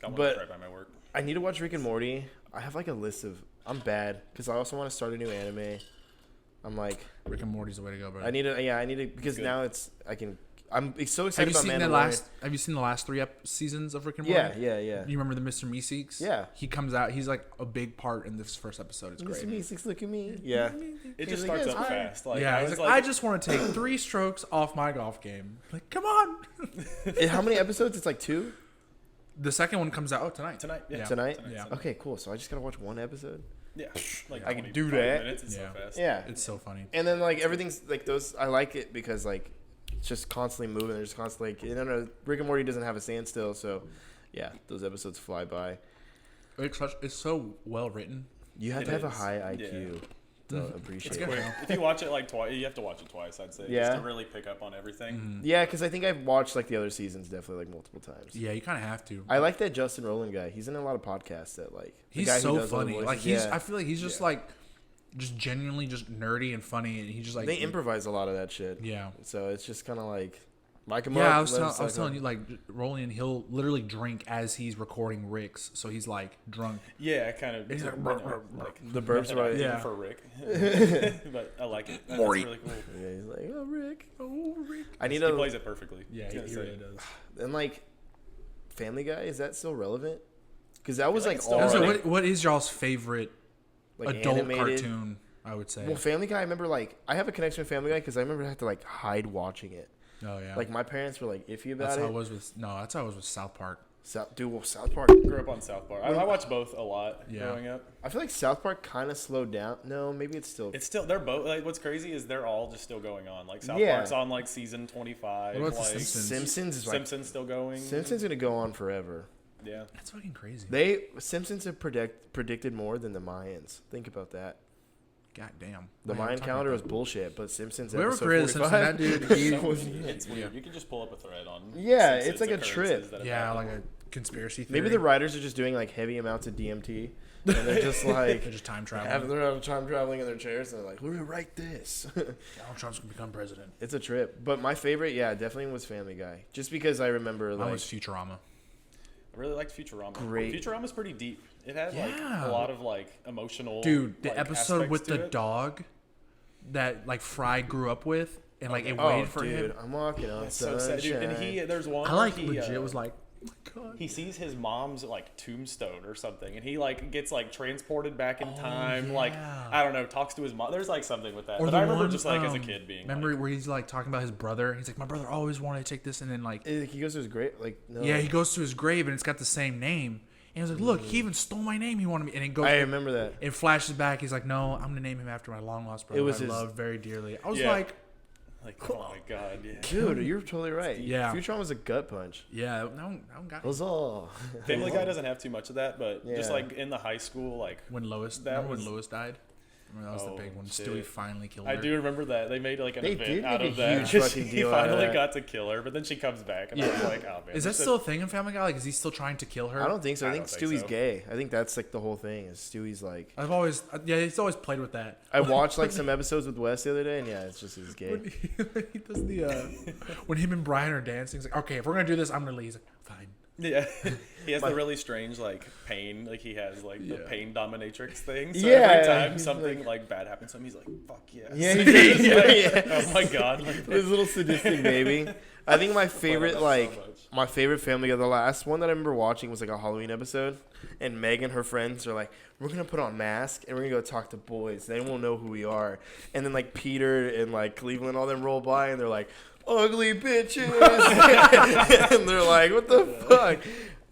got one But- right by my work. I need to watch Rick and Morty. I have like a list of. I'm bad because I also want to start a new anime. I'm like, Rick and Morty's the way to go, bro. I need to because Good. now I'm so Have excited you about seen Mandalorian. Have you seen the last three seasons of Rick and Morty? Yeah. You remember the Mr. Meeseeks? Yeah. He comes out. He's like a big part in this first episode. It's Mr. great. Meeseeks, look at me. Yeah. It He's just like, starts yes, up hi. fast. Like, Yeah, I he's was like, I just want to take 3 strokes off my golf game. Like, come on. And how many episodes? It's like 2 The second one comes out tonight. tonight. Yeah. tonight. Yeah. Okay, cool. So I just gotta watch one episode. Yeah, like I can 20, do 20 that. Minutes. It's Yeah. so fast. Yeah. It's so funny. And then like everything's like those. I like it because like it's just constantly moving. They're just constantly. Like, I don't know. Rick and Morty doesn't have a standstill, so yeah, those episodes fly by. It's so well written. You have It to have a is. high IQ to It's appreciate quick. it. If you watch it like twice, you have to watch it twice. I'd say Yeah. just to really pick up on everything. Yeah, because I think I've watched like the other seasons definitely like multiple times. Yeah, you kind of have to. I like that Justin Roiland guy. He's in a lot of podcasts that like. the He's guy who so does all the funny. voices. Like he's. Yeah. I feel like he's just like, just genuinely just nerdy and funny, and he just like They improvise a lot of that shit. Yeah. So it's just kind of like. Mic him Yeah, up, I was, let him I was suck telling up. you, like, Rolian, he'll literally drink as he's recording Rick's, so he's like drunk. Yeah, kind of. He's like, like The burps are right. Yeah. for Rick, but I like it. That's Morty. really cool. Yeah, he's like, oh Rick. Oh, Rick. I need He to. plays it perfectly. Yeah, I was he gonna say. really does. And like, Family Guy, is that still relevant? Because that was like like it's still all So relevant. what is y'all's favorite like adult animated. cartoon? I would say. Well, Family Guy, I remember like I have a connection with Family Guy because I remember I had to like hide watching it. Oh yeah. Like my parents were like iffy that's about how it. it was with that's how it was with South Park. South Park. Grew up on South Park. I watched both a lot Yeah. growing up. I feel like South Park kind of slowed down. No, maybe it's still. It's still they're both like what's crazy is they're all just still going on. Like South Yeah. Park's on like season 25. What about The like, Simpsons? Simpsons is like Simpsons still going. Simpsons gonna go on forever. Yeah. That's fucking crazy. Simpsons have predicted more than the Mayans. Think about that. God damn. The Yeah, we're Mayan talking calendar was about bullshit, but Simpsons Whoever episode created 45. Simpsons, that dude, he So, was. it's weird. You can just pull up a thread on. Yeah, Simpsons it's like a occurrences trip. that have Yeah, happened. like a conspiracy theory. Maybe the writers are just doing like heavy amounts of DMT, and they're just like They're just time traveling. they're time traveling in their chairs, and they're like, "We're gonna write this." Donald Trump's gonna become president. It's a trip, but my favorite, yeah, definitely was Family Guy, just because I remember Mine like was Futurama. I really liked Futurama. Great. Futurama's pretty deep. It had like Yeah. a lot of like emotional. Dude, the like, episode aspects with to the it. dog that like Fry grew up with, and like it oh, waited for dude, him. I'm walking on It's so sad, dude. And sunshine. there's one. I where like he, legit was like, oh my God. he sees his mom's like tombstone or something, and he like gets like transported back in time. Like yeah. I don't know, talks to his mom. There's like something with that. Or But the I remember one, just like as a kid being. remember like, where he's like talking about his brother? He's like, my brother always wanted to take this, and then like, He goes to his great like no. yeah, he goes to his grave and it's got the same name, and he's like, look, he even stole my name. He wanted me, and it goes. I remember that. It flashes back. He's like, no, I'm gonna name him after my long lost brother. It was I his- love very dearly. I was Yeah. like, oh my god, yeah. Dude, you're totally right. Yeah. Futurama was a gut punch. yeah, that one got me. Huzzah. Family Guy doesn't have too much of that, but just Yeah. like in the high school, like When Lois, That remember when was- Lois died? Remember that was Oh, the big one. shit. Stewie finally killed her. I do remember that they made like an They event did out make of a that. huge 'cause fucking he deal out of finally that. got to kill her, but then she comes back, and I was like, oh man, Is that this still a thing in Family Guy? Like, is he still trying to kill her? I don't think so. I I think don't think Stewie's so. gay. I think that's like the whole thing. Is Stewie's like. I've always, yeah, he's always played with that. I watched like some episodes with Wes the other day, and yeah, it's just he's gay. When he does the, when him and Brian are dancing, he's like, okay, if we're gonna do this, I'm gonna leave. He's like, fine. Yeah, he has the really strange like pain, like he has like the pain dominatrix thing. So Yeah, every time he's something like bad happens to him, he's like, "Fuck yes." Yeah, he's Oh my god, like this little sadistic baby. I think my favorite, that so like, much. my favorite Family Guy, the last one that I remember watching was like a Halloween episode, and Meg and her friends are like, we're gonna put on masks and we're gonna go talk to boys. They won't know who we are. And then like Peter and like Cleveland, all them roll by and they're like, ugly bitches, and they're like, what the fuck?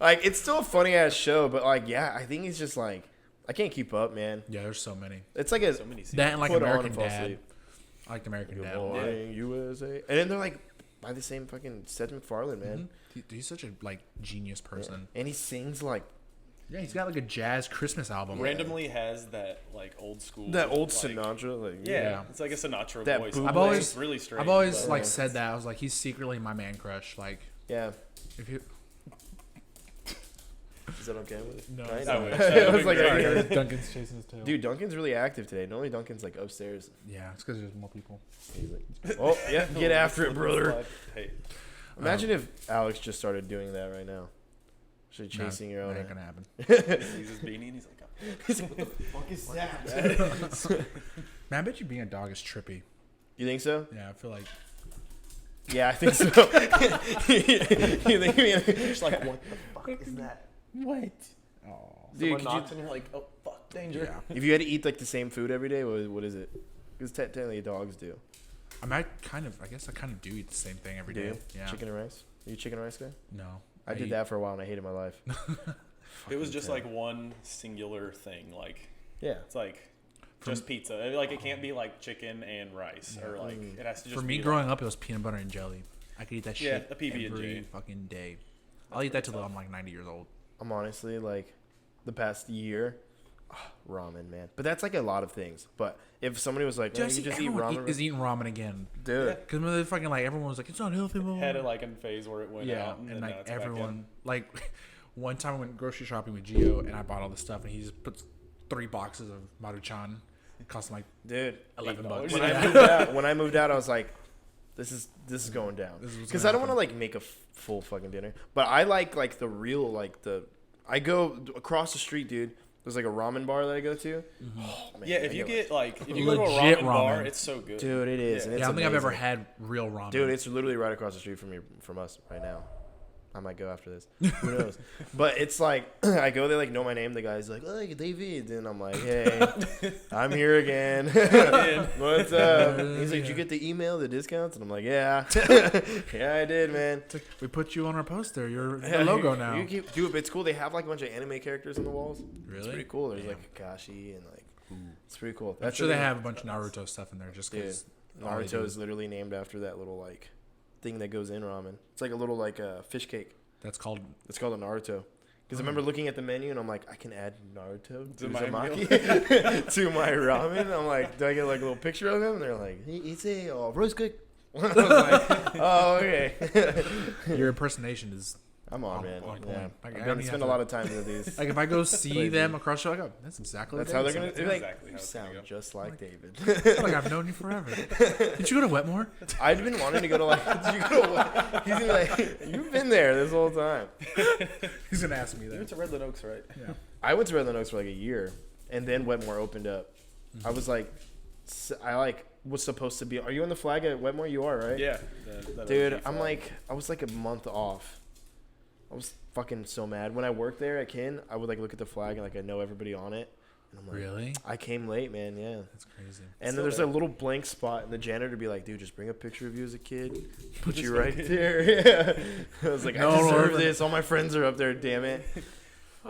Like, it's still a funny ass show, but like, yeah, I think it's just like, I can't keep up, man. Yeah, there's so many. It's like a So many That and like put on American and fall Dad. asleep. I like American Good Dad. morning, USA. And then they're like by the same fucking Seth MacFarlane, man. He's such a like genius person. And he sings like Yeah, he's got like a jazz Christmas album. randomly has that like old school that old like, Sinatra. Like, Yeah, Yeah. it's like a Sinatra That voice. bootleg. I've always It's really strange. I've always but- like said that. I was like, he's secretly my man crush. Like, yeah. if you Is that okay with No, Right? it's I not. wish. I That was would be like, great. Duncan's chasing his tail. dude, Duncan's really active today. Normally Duncan's like upstairs. Yeah, it's because there's more people. He's like, oh yeah, get after it, brother. Hey, Imagine if Alex just started doing that right now. Should chasing your own. That ain't gonna happen. he sees his beanie and he's like, oh. He's like, what the fuck is that? Man, I bet you being a dog is trippy. You think so? Yeah, I feel like Yeah, I think so. you think Just like, what the fuck is that? what? Oh, Dude, Someone could knocks you, and you're like, oh fuck, danger. yeah. if you had to eat like the same food every day, what is it? Because technically dogs do. I mean, I guess I kind of do eat the same thing every Do day. you? Yeah. Chicken and rice? Are you a chicken and rice guy? No. I did eat- that for a while and I hated my life. It was just terrible. like one singular thing. Like Yeah. it's like just pizza. Like it can't be like chicken and rice or like it has to just For me, be growing up, it was peanut butter and jelly. I could eat that Yeah, shit a PB&J. every fucking day. I'll eat that till I'm like 90 years old. I'm honestly like the past year, ramen, man. But that's like a lot of things. But if somebody was like, no, you Jesse, just eat everyone ramen, is eating ramen again. dude. Because motherfucking like everyone was like, it's not healthy. Blah, blah, had blah. it like in phase where it went Yeah, out and, and then now like it's back in. everyone, like one time I went grocery shopping with Gio and I bought all this stuff and he just puts 3 boxes of Maruchan. It cost him like Dude, $11. $8. when I moved out, I was like, this is going down. This is what's Because gonna I don't want to happen. like make a full fucking dinner. But I like the real like the. I go across the street, dude. There's like a ramen bar that I go to. Oh, man, Yeah, I if you get like if you go to a Legit ramen bar, ramen. it's so good. dude, it is. Yeah. and it's Yeah, I don't think I've ever amazing. had real ramen. Dude, it's literally right across the street from us right now. I might go after this. Who knows? But it's like I go there, like know my name. The guy's like, "Oh, David," and I'm like, "Hey, I'm here again. What's up?" He's like, "Did you get the email, the discounts?" And I'm like, "Yeah, yeah, I did, man." we put you on our poster. You're the logo now. You keep, dude, it's cool. They have like a bunch of anime characters on the walls. It's Really? pretty cool. There's Damn. like Kakashi and like, it's pretty cool. I'm sure they have a bunch of Naruto stuff in there just Dude, because Naruto is literally named after that little like thing that goes in ramen. It's like a little like fish cake. That's called. It's called a Naruto. Because I remember looking at the menu and I'm like, I can add Naruto To my Uzumaki to my ramen. I'm like, do I get like a little picture of him? And they're like, it's a roast cook. I was like, oh, okay. Your impersonation is I'm on, On- man. on point. Yeah. Like, I I'm don't gonna even spend have a to- lot of time with these. like if I go see Crazy. them across the street, I go, that's exactly. That's what how they they're say." gonna. They're like, exactly how you it's gonna sound go. just like David. Like I've known you forever. Did you go to Wetmore? I'd been wanting to go to like. Did you go to, he's gonna be like, you've been there this whole time. He's gonna ask me You that. went to Redland Oaks, right? Yeah. I went to Redland Oaks for like a year, and then Wetmore opened up. I was like, I like was supposed to be. Are you on the flag at Wetmore? You are, right? Yeah. Dude, I'm like, I was like a month off. I was fucking so mad when I worked there at Kin. I would like look at the flag and like I know everybody on it, and I'm like, Really? I came late, man. Yeah. That's crazy. And then Still there's there. a little blank spot, and the janitor would be like, "Dude, just bring a picture of you as a kid, put Just you like- right there." Yeah. I was like, No, "I deserve no. this. All my friends are up there. Damn it."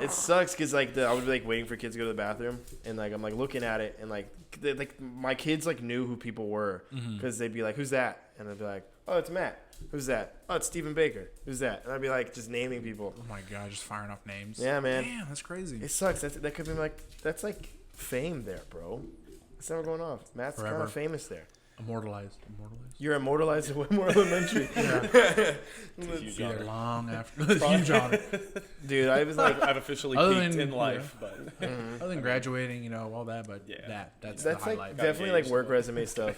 It sucks because like I would be like waiting for kids to go to the bathroom, and like I'm like looking at it, and like my kids like knew who people were because they'd be like, "Who's that?" And I'd be like, "Oh, it's Matt." "Who's that?" "Oh, it's Stephen Baker." "Who's that?" And I'd be like just naming people. Oh my god, just firing off names. Yeah, man. Damn, that's crazy. It sucks. That could be like that's like fame there, bro. It's never going off. Matt's kind Forever. of famous there. Immortalized. You're immortalized in Whitmore Elementary. It's a huge Be there honor. long after. Huge honor. Dude, I was like, I've officially Other peaked than- in life, but Other than graduating, all that, but Yeah. that's that's the like highlight. definitely like work resume stuff.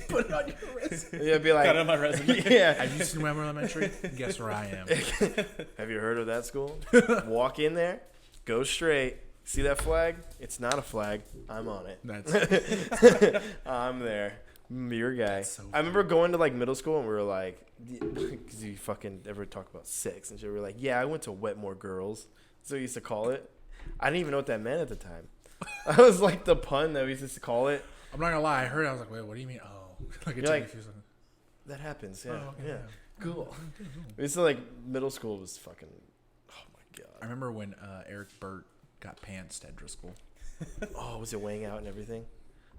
Put it on your resume. Yeah, be like, got it on my resume. yeah. Have you seen Weimar Elementary? Guess where I am. Have you heard of that school? Walk in there, go straight. See that flag? It's not a flag. I'm on it. That's I'm there. Your guy. so I remember going to like middle school and we were like, because you fucking ever talk about sex and shit. We were like, yeah, I went to Wetmore Girls. That's what we used to call it. I didn't even know what that meant at the time. That was like the pun that we used to call it. I'm not gonna lie. I heard it. I was like, wait, what do you mean? Oh, like it You're took me like- a few seconds. That happens. Yeah. Oh, okay, yeah. yeah. Cool. We used to like middle school was fucking. Oh my I god. remember when Eric Burt got pantsed at Driscoll. Oh, was it weighing out and everything?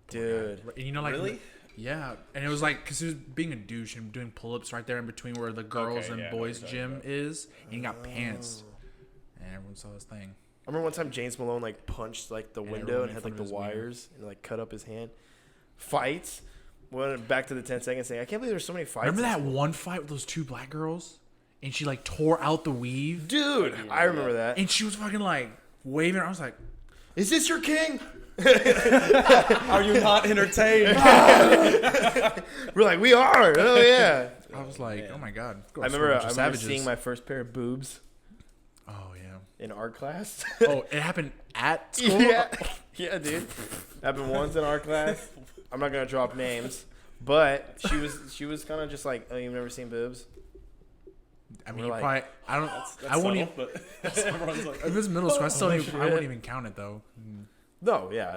Dude. And like Really? Yeah, and it was like because he was being a douche and doing pull-ups right there in between where the girls Okay, and yeah, I know boys what you're gym is, and he got pantsed, and everyone saw this thing. I remember one time James Malone like punched like the window everyone and had made like the fun of his wiener. wires and like cut up his hand. Fights. Went back to the 10 seconds saying, I can't believe there's so many fights. Remember in that school." one fight with those two black girls, and she like tore out the weave, Dude, I remember that. and she was fucking like waving. I was like, Is this your king? Are you not entertained? We're like, we are. Oh yeah. I was like, man. oh my god. I remember seeing my first pair of boobs Oh yeah. in art class. Oh, it happened at school. yeah. Yeah, dude. Happened once in art class. I'm not gonna drop names, but she was kind of just like, oh, you've never seen boobs? I mean, We're you like- probably. I don't. That's I won't even. subtle, but everyone's like, If it's middle school, I still. Even, I shit. wouldn't even count it though. No, yeah,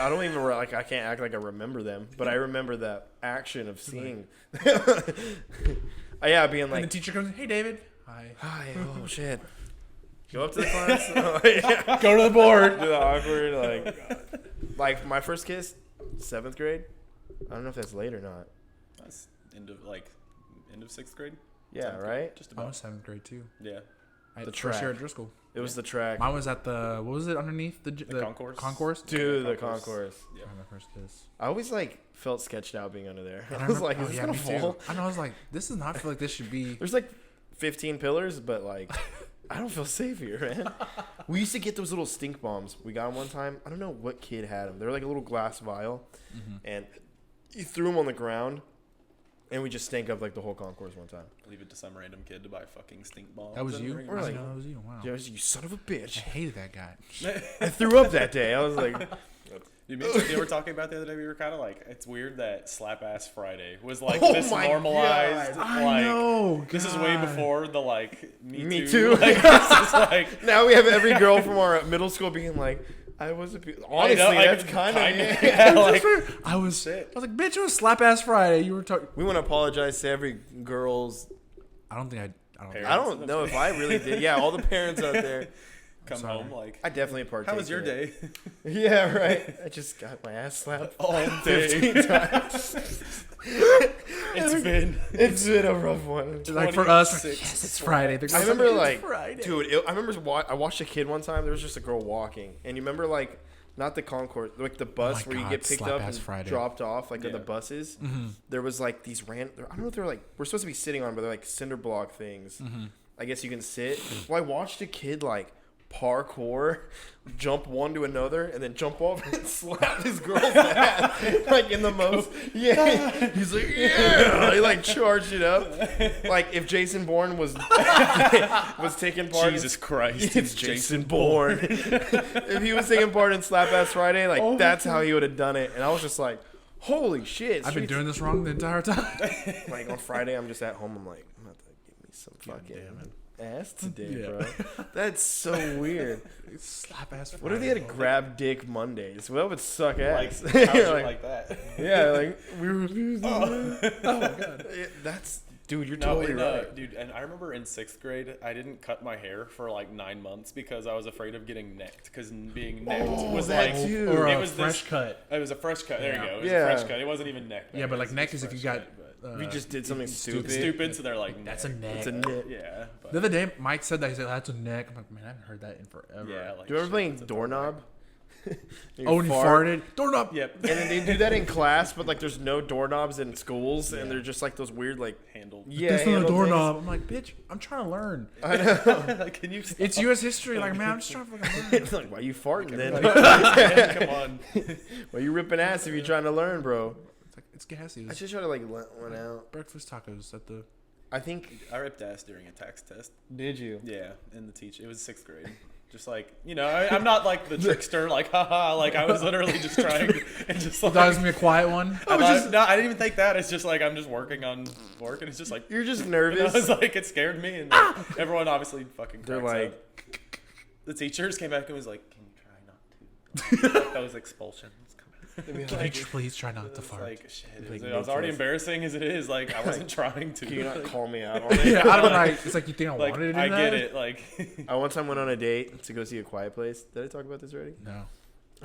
I don't even like. I can't act like I remember them, but I remember that action of seeing. Yeah, being And the like, teacher comes in. Hey, David. Hi. hi, oh shit. Go up to the class. Oh, yeah. Go to the board. Do the awkward like my first kiss, 7th grade. I don't know if that's late or not. that's end of 6th grade. Yeah, 7th grade, right. Just I about. was 7th grade too. Yeah. I The had first year track. at Driscoll. It was the track. Mine was at the what was it underneath the concourse? Concourse. Dude, the Concourse. concourse. Yeah. My first kiss. I always like felt sketched out being under there. And I was remember- like, oh, is this yeah, gonna me too. fall? I know. I was like, this does not feel like this should be. There's like 15 pillars, but like, I don't feel safe here, man. We used to get those little stink bombs. We got them one time. I don't know what kid had them. They were like a little glass vial, and he threw them on the ground, and we just stank up like the whole concourse one time. Leave it to some random kid to buy fucking stink bombs. That was and you. bring We're them like- No, that was you. Wow. Yeah, I was, you son of a I bitch. hated that guy. I threw up that day. I was like, You were talking about the other day. We were kind of like, it's weird that Slap Ass Friday was like Oh this my normalized. God. I Like, know. this is way God. before the like Me Me Too. Like, this is like, now we have every girl from our middle school being like, I was a honestly, I know, that's like, kind of kinda, yeah. yeah, like, I was. Shit. I was like, bitch, it was slap ass Friday. You were talking. We want to apologize to every girl's. I don't think I. I don't. Parents. I don't know if I really did. Yeah, all the parents out there. come sorry. home like, I definitely partake. how was your in it. day? Yeah, right. I just got my ass slapped All day. 15 times. It's been a rough one. Like for us, like, 26 yes, it's Friday. The I girls remember "It's like, Friday." dude, I remember I watched a kid one time. There was just a girl walking, and you remember like, not the concourse, like the bus my where you God, get picked slap up ass and Friday. dropped off, like at the Yeah. buses. Mm-hmm. There was like these I don't know if they're like, we're supposed to be sitting on, but they're like cinder block things. Mm-hmm. I guess you can sit. Well, I watched a kid like parkour, jump one to another, and then jump over and slap his girl's ass. Like in the most. Yeah. He's like, yeah. He like charged it up. Like if Jason Bourne was taking part. Jesus Christ. It's Jason Bourne. If he was taking part in Slap Ass Friday, like that's how he would have done it. And I was just like, holy shit. I've been Streets- doing this wrong the entire time. like on Friday, I'm just at home. I'm like, I'm about to give me some fucking ass today, Yeah. bro. That's so weird. Slap ass Friday. What if they had a grab dick Mondays? Well, that would suck Like, ass. how's it Like, like that? yeah, like we refuse. Oh my god. That's dude. You're totally right. Dude. And I remember in 6th grade, I didn't cut my hair for like 9 months because I was afraid of getting necked. Because being necked was that like, too. Or it a was fresh this, cut. It was a fresh cut. There Yeah. you go. It was Yeah. a fresh cut. It wasn't even neck. Yeah, but like neck is if you got. We just did something stupid. stupid, so they're like, That's a neck. neck. It's a nit. Yeah. But, The other day, Mike said that. He said, that's a neck. I'm like, man, I haven't heard that in forever. yeah. Like, Do you remember shit, playing that's a doorknob? Oh, and you farted. Doorknob. Yep. And then they do that in class, but like there's no doorknobs in schools, and they're just like those weird like Handle. yeah. There's no handle doorknob. I'm like, bitch, I'm trying to learn. Like, can you? Stop? It's U.S. history. Like, man, I'm just trying to fucking learn. things. Like, why you farting then? Come on. Why you ripping ass if you're trying to learn, bro? It's like, it's gassy. It I was just try to like let one out. breakfast tacos at the. I think. I ripped ass during a tax test. Did you? Yeah, in the teach. It was 6th grade. Just like, you know, I'm not like the trickster, like, haha. Like, I was literally just trying to, and just like. That was gonna be a quiet one. I didn't even think that. It's just like, I'm just working on work, and it's just like. You're just And nervous. I was like, it scared me, and like, everyone obviously fucking. They're cracks like, up. The teachers came back and was like, "Can you try not to?" Like, those expulsions coming. Please try not to It's fart. like shit. Like, I was already embarrassing as it is. Like I wasn't trying to. can you not call me out on it? Yeah, I don't know. It's like you think I Like wanted to do I that? get it. Like I one time went on a date to go see A Quiet Place. Did I talk about this already? No.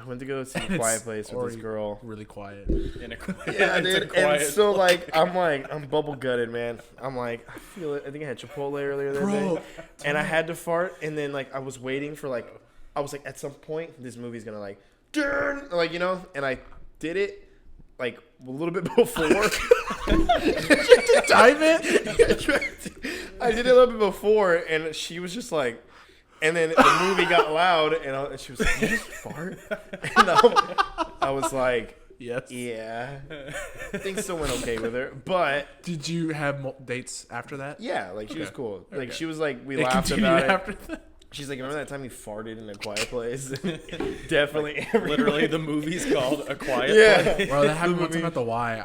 I went to go see A It's Quiet Place with this already girl. Really quiet. in a Yeah, it's a dude. quiet And so place. I'm bubble gutted, man. I'm like, I feel it. I think I had Chipotle earlier that Bro. day, and I had to fart. And then like I was waiting for like, I was like, at some point this movie's gonna like, turn, like you know, and I did it like a little bit before. Time it. I did it a little bit before, and she was just like. And then the movie got loud, and she was like, "You just fart?" And I was like, Yes. "Yeah." Things still went okay with her, but Did you have dates after that? yeah, like she was Okay. cool. Like Okay. she was like, we It laughed continued about it. after that. She's like, "Remember that time you farted in A Quiet Place?" Definitely, everyone- literally the movie's called A Quiet Yeah. Place. Bro, that happened one movie. time at the Y.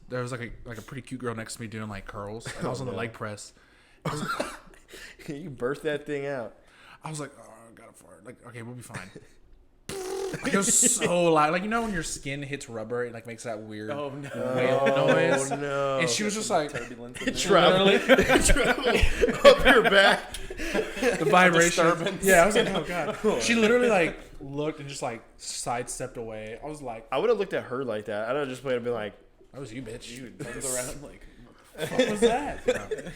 There was like a pretty cute girl next to me doing like curls, and I was on the leg press. You burst that thing out. I was like, oh, I gotta fart. Like, okay, we'll be fine. Like, it was so loud. Like, you know when your skin hits rubber, it like makes that weird Oh no. whale noise. Oh no! And she was just like, Turbulence in there. travel up your back. the vibration. disturbance. Yeah, I was like, oh god. She literally like looked and just like sidestepped away. I was like, I would have looked at her like that. I'd have just played and been like, that was you, bitch. Turns around like. What was that?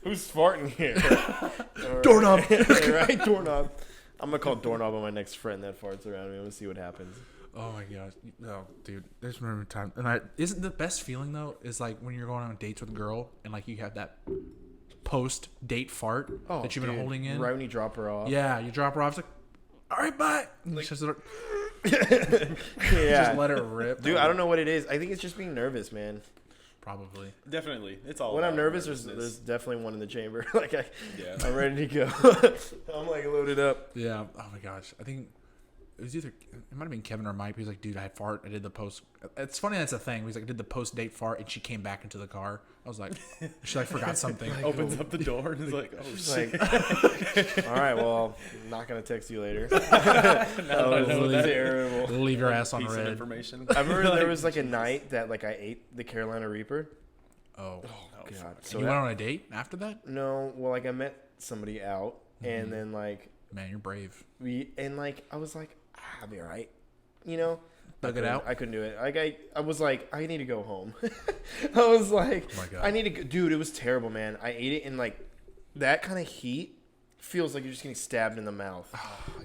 "Who's farting here?" Doorknob. Right, doorknob. I'm gonna call doorknob on my next friend that farts around me. We'll see what happens. Oh my gosh, no, dude. There's remember time, and isn't the best feeling though is like when you're going on dates with a girl and like you have that post date fart that you've been dude, holding in. right when you drop her off. Yeah, you drop her off. It's like, all right, bye. And Like- just Yeah. let her rip. Dude, I don't know what it is. I think it's just being nervous, man. Probably. Definitely, it's all. When I'm about nervous, nervousness. there's definitely one in the chamber. Like Yeah. I'm ready to go. I'm like loaded up. Yeah. Oh my gosh. I think it was either it might have been Kevin or Mike. He was like, "Dude, I fart. I did the post." It's funny that's a thing. He's like, "I did the post date fart," and she came back into the car. I was like, she like forgot something. Opens up the door and is like, "Oh It's shit!" like, all right, well, I'm not gonna text you later. Now that I was know that terrible. Leave your ass on piece of red. information. I remember there was like a night that like I ate the Carolina Reaper. Oh. God, And so you that- went on a date after that? no, well, like I met somebody out, and then like Man, you're brave. I was like, I'll be all right, you know. Dug it out? I couldn't do it. Like I was like, I need to go home. I was like, Oh my God. I need to go. Dude, it was terrible, man. I ate it in like that kind of heat. Feels like you're just getting stabbed in the mouth.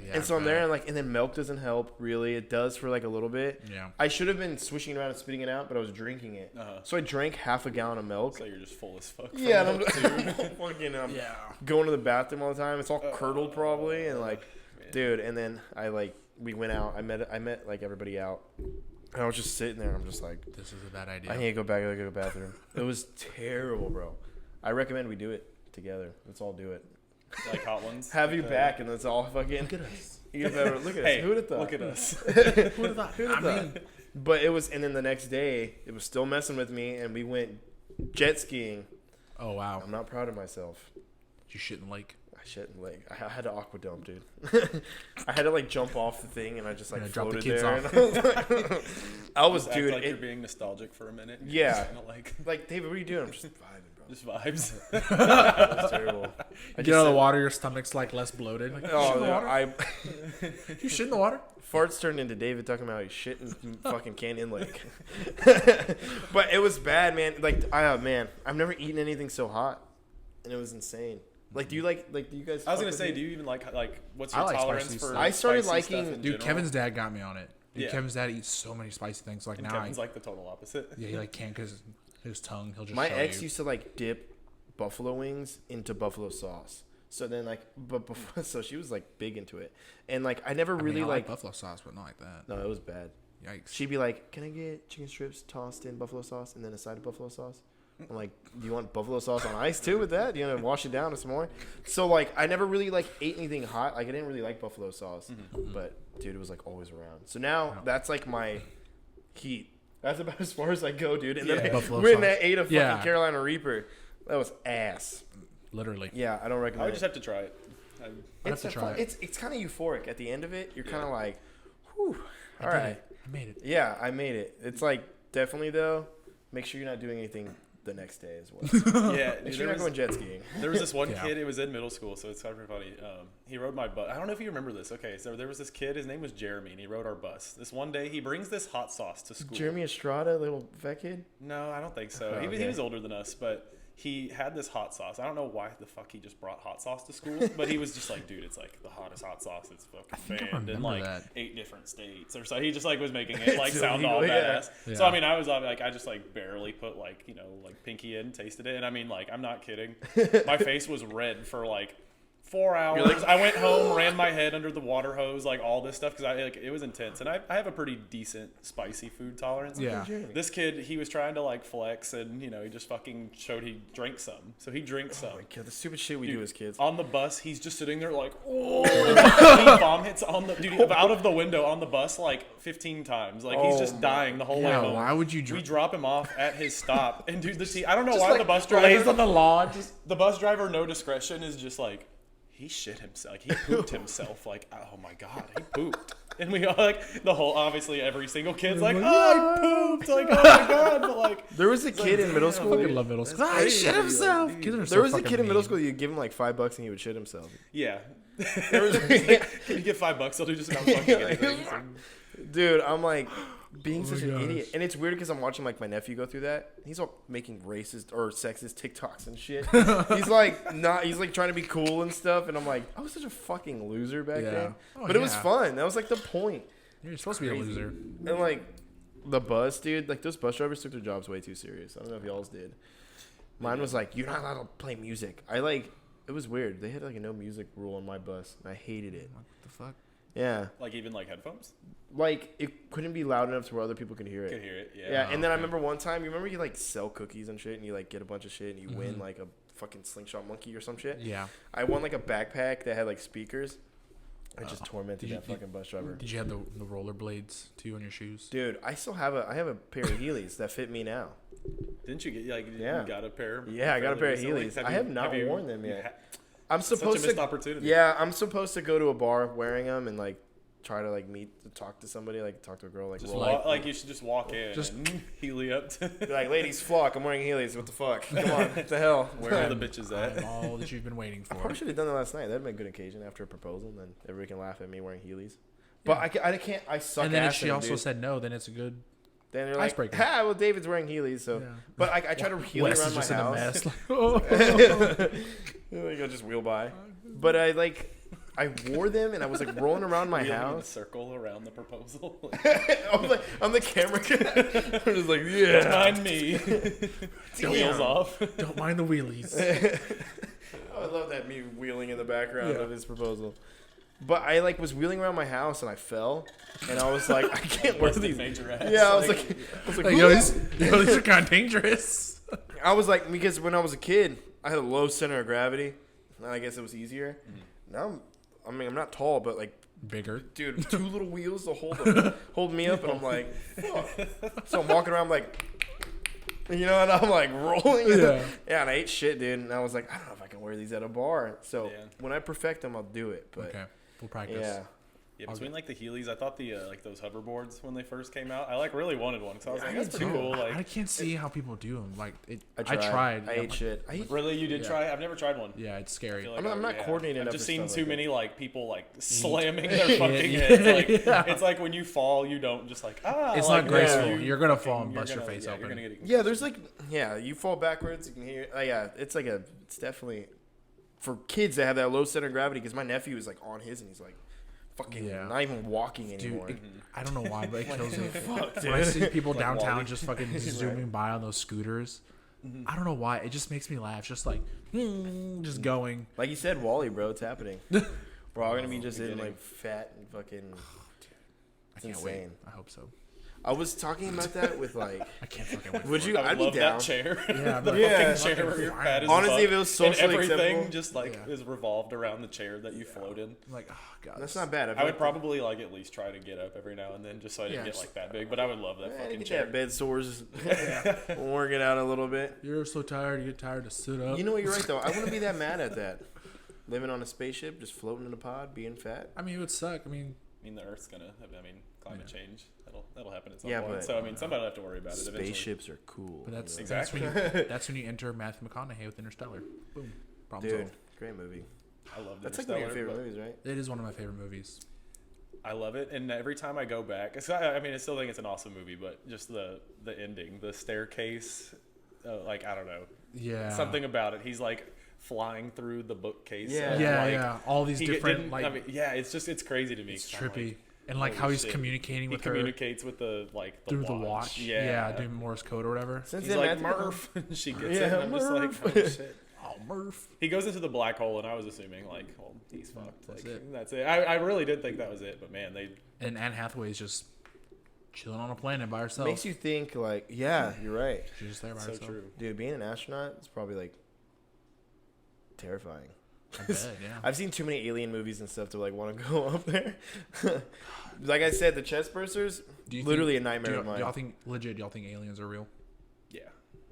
Yeah, And so I'm bro. there, and like, and then milk doesn't help really. It does for like a little bit. Yeah. I should have been swishing it around and spitting it out, but I was drinking it. Uh-huh. So I drank half a gallon of milk. So you're just full as fuck. from Yeah, and milk, too. I'm fucking Yeah. going to the bathroom all the time. It's all curdled probably, and like, dude. And then we went out. I met like everybody out, and I was just sitting there. I'm just like, This is a bad idea. I need to go back. I gotta go to the bathroom. It was terrible, bro. I recommend we do it together. Let's all do it. Like hot ones. Have you Like, back, and let's all fucking look at us. Look at Hey, us. Who would have thought? look at us. Who would have thought? But it was, and then the next day, it was still messing with me, and we went jet skiing. Oh wow. I'm not proud of myself. Did you shit in the lake? I shit in the lake. I had to aqua dump, dude. I had to like jump off the thing, and I just like Yeah, drop the floated kids there. off. And I was like, I was, Act dude. like you're It, being nostalgic for a minute. You're Yeah. just kinda like, David, what are you doing? I'm just vibing, bro. just vibes. It was terrible. I Get out of the water, your stomach's like less bloated. Like, you shit in the Oh, water? I You shit in the water? farts turned into David talking about his shit in fucking Canyon Lake. But it was bad, man. Like, man, I've never eaten anything so hot, and it was insane. Like, do you like do you guys? I was fuck gonna with say, meat? do you even like what's I your like tolerance spicy for? stuff. I started spicy liking- stuff in Dude, general? Kevin's dad got me on it. Dude, Yeah. Kevin's dad eats so many spicy things. Like And now, Kevin's like the total opposite. yeah, he like can't because his tongue. He'll just. My show ex you. used to like dip buffalo wings into buffalo sauce. So then like, but before, so she was like big into it, and like I never I mean, really I like. buffalo sauce, but not like that. No, it was bad. Yikes. She'd be like, "Can I get chicken strips tossed in buffalo sauce and then a side of buffalo sauce?" I'm like, "Do you want buffalo sauce on ice too with that? You know, wash it down some more." So like, I never really like ate anything hot. Like I didn't really like buffalo sauce, but dude, it was like always around. So now that's like my heat. That's about as far as I go, dude. And then Yeah. I Buffalo went sauce. and ate a fucking Yeah. Carolina Reaper. That was ass. Literally. Yeah, I don't I recommend. would just have to try it. I'd have to try it. It's kind of euphoric at the end of it. You're kind of like, whew, I all did right. it. I made it. Yeah, I made it. It's like definitely though. Make sure you're not doing anything the next day as well. Yeah, Make dude, sure you're not going jet skiing. there was this one Yeah. kid. It was in middle school, so it's kind of funny. He rode my bus. I don't know if you remember this. Okay, so there was this kid. His name was Jeremy, and he rode our bus. This one day, he brings this hot sauce to school. Jeremy Estrada, little fat kid. No, I don't think so. Oh, He okay. was older than us, but he had this hot sauce. I don't know why the fuck he just brought hot sauce to school, but he was just like, dude, it's like the hottest hot sauce it's fucking think I banned in remember like that. 8 different states or so. He just like was making it like It's sound all illegal, yeah. badass. Yeah. So I mean, I was like, I just like barely put like like pinky in, tasted it, and I mean like I'm not kidding. My face was red for like 4 hours. I went home, ran my head under the water hose, like all this stuff because it was intense, and I have a pretty decent spicy food tolerance. Yeah. This kid, he was trying to like flex, and he just fucking showed he drank some. So he drank some. Oh my god, the stupid shit we do as kids. On the bus, he's just sitting there like, oh, he vomits on the dude out of the window on the bus like 15 times. Like he's Oh just my dying the whole way Yeah, home. why would you We drink? drop him off at his stop, and dude, I don't know Just why like the bus lays driver, on the lawn, just the bus driver, no discretion, is just like, he shit himself. Like, he pooped himself. Like, oh my god, he pooped. And we all like the whole, obviously every single kid's like, oh, I pooped. Like, oh my god. But like, There was a kid in middle I school. fucking love middle school. Ah, he shit himself. Kids are so There was a fucking kid in middle mean. school. You give him like $5 and he would shit himself. yeah. There was, Can you get $5? They'll do just about fucking anything. dude, I'm like being such my an gosh. idiot, and it's weird because I'm watching like my nephew go through that. He's all making racist or sexist TikToks and shit. He's like not. He's like trying to be cool and stuff, and I'm like, I was such a fucking loser back Yeah. then. Oh, but it was yeah. fun. That was like the point. You're supposed to be a loser. And like the bus, dude, like those bus drivers took their jobs way too serious. I don't know if y'all's did. Mine was like, you're not allowed to play music. It was weird. They had like a no music rule on my bus, and I hated it. What the fuck? Yeah, Like, even like headphones? like it couldn't be loud enough to where other people could hear it. Could hear it. Yeah. Yeah, and then I okay. remember one time, you remember you like sell cookies and shit, and you like get a bunch of shit, and you win like a fucking slingshot monkey or some shit. Yeah. I won like a backpack that had like speakers. I just tormented Did you- that fucking bus driver. Did you have the rollerblades too on your shoes? Dude, I still have I have a pair of Heelys that fit me now. Didn't you get Yeah. you got a pair? Yeah, I got a pair of recently? Heelys. I have not you- worn them you yet. ha- I'm Such a supposed missed to. opportunity. Yeah, I'm supposed to go to a bar wearing them and like try to like talk to somebody, like talk to a girl, like Just roll walk, up. like you should just walk in Just- and Healy up to Be like, ladies, flock. I'm wearing Heelys. What the fuck? Come on, what the hell? where are the bitches I'm at. all that you've been waiting for. Probably should have done that last night. That'd been a good occasion after a proposal. Then everybody can laugh at me wearing Heelys. But I can't. I suck. And then if ass she in 'em, also dude. said no, then it's a good. Then they're like, icebreaker. ha, well, David's wearing Heelys, so. Yeah. But I try to Heely Wes around is my just in a house. mess. Like, oh. Like, I'll just wheel by. But I wore them and I was like rolling around my Wheeling in a house. circle around the proposal. I'm the camera guy. I'm just like, yeah. Mind me. Wheels off. Don't mind the wheelies. I love that me wheeling in the background Yeah. of his proposal. But I like was wheeling around my house and I fell, and I was like, I can't wear Busted these. major ass. Yeah, I was like, Like, yo, these are kind of dangerous. I was like, because when I was a kid, I had a low center of gravity, and I guess it was easier. Now, I'm not tall, but like, Bigger. dude, 2 little wheels to hold me up, and I'm like, fuck. So I'm walking around like, you know, and I'm like rolling. Yeah. Yeah, and I ate shit, dude, and I was like, I don't know if I can wear these at a bar. So Yeah. when I perfect them, I'll do it. But Okay. Full practice. yeah. Yeah, between like the Heelys, I thought the like those hoverboards when they first came out, I like really wanted one because I was like, I that's did pretty too. cool. I Like, can't see how people do them. Like, I I tried. I ate shit. I ate, really, you did Yeah. try? I've never tried one. Yeah, it's I scary. feel like I'm not coordinated I've enough just for seen stuff too like many like people like slamming Yeah, their fucking yeah, heads. Like yeah. it's like when you fall, you don't just like It's like, not graceful. yeah. You're gonna fall and you're bust your gonna- face yeah, open. You're gonna get yeah, there's like, yeah, you fall backwards, you can hear, yeah, it's definitely, for kids that have that low center of gravity. Because my nephew is like on his and he's like fucking Yeah. not even walking Dude, anymore. I don't know why, but it kills me. Fuck, When I see dude. people Like downtown Wally. just fucking zooming by on those scooters, I don't know why. It just makes me laugh. Just like, just going. Like you said, Wally, bro, it's happening. We're all gonna be just in like fat and fucking. I can't insane. wait. I hope so. I was talking about that with like. I can't fucking wait. Would for you? it. I I'd would be love down. that chair. Yeah, the but Yeah. fucking chair where you're fat as Honestly, fuck. if it was and socially everything acceptable- just like Yeah. is revolved around the chair that you float in. I'm like, oh god. That's not bad. I would probably like at least try to get up every now and then just so I didn't Yeah, get just- like that big. But I would love that fucking get chair. that bed sores working out a little bit. You're so tired. You get tired to sit up. You know what? You're right though. I wouldn't be that mad at that. Living on a spaceship, just floating in a pod, being fat. I mean, it would suck. I mean, I mean, the Earth's gonna. I mean, climate change. That'll happen at some Yeah, point. but- So I mean, somebody will have to worry about it eventually. Spaceships are cool. but that's you know? Exactly. that's when you enter Matthew McConaughey with Interstellar. Boom. Problem Dude, solved. great movie. I love That's like one of your Interstellar, favorite but movies, right? It is one of my favorite movies. I love it, and every time I go back, I mean, I still think it's an awesome movie, but just the ending, the staircase, like I don't know, Yeah. something about it. He's like flying through the bookcase. Yeah. of, Yeah, like, yeah. All these he different didn't- like I mean, yeah, it's crazy to me. it's 'cause I'm trippy. like, And like holy how he's shit. communicating He with her communicates with the through the watch. Yeah, doing Morse code or whatever. Since He's then, like Matthew Murph. She gets Yeah, it, and I'm just like, Murph. oh shit. Oh, Murph. He goes into the black hole, and I was assuming like, well, he's fucked. That's Like, it. That's it. I really did think that was it, but man, they And Anne Hathaway's just chilling on a planet by herself. makes you think like, yeah, you're right, She's just there by so herself. true. dude. Being an astronaut is probably like terrifying. I bet, yeah. I've seen too many alien movies and stuff to like want to go up there. Like I said, the chest bursters, Do you literally think- a nightmare do of y'all, mine. do y'all think legit? Do y'all think aliens are real? Yeah.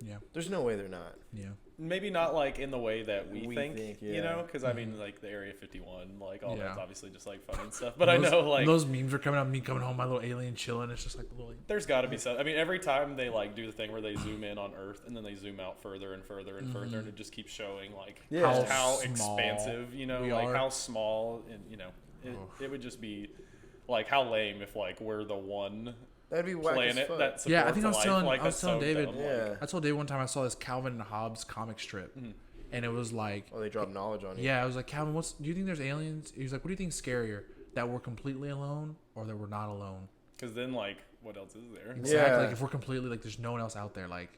Yeah, There's no way they're not. yeah. Maybe not like in the way that we think, yeah. you know, because I mean, like the Area 51, like all Yeah. that's obviously just like fun and stuff. But Those- I know, like, those memes are coming out. Me coming home, my little alien chilling. It's just like the little. there's got to be some. I mean, every time they like do the thing where they zoom in on Earth and then they zoom out further and further and further, and it just keeps showing like Yeah. just how small expansive, you know, we like are. how small, and you know, it would just be like how lame if like we're the one That'd be whack as planet fuck. that supports Yeah, I think I was life. telling- like, I was that's telling so David- dumb, like- Yeah. I told Dave one time I saw this Calvin and Hobbes comic strip, and it was like, Oh, they drop knowledge on you. yeah, I was like, Calvin, do you think there's aliens? He was like, what do you think is scarier, that we're completely alone or that we're not alone? Because then, like, what else is there? Exactly. Yeah. Like if we're completely like, there's no one else out there. Like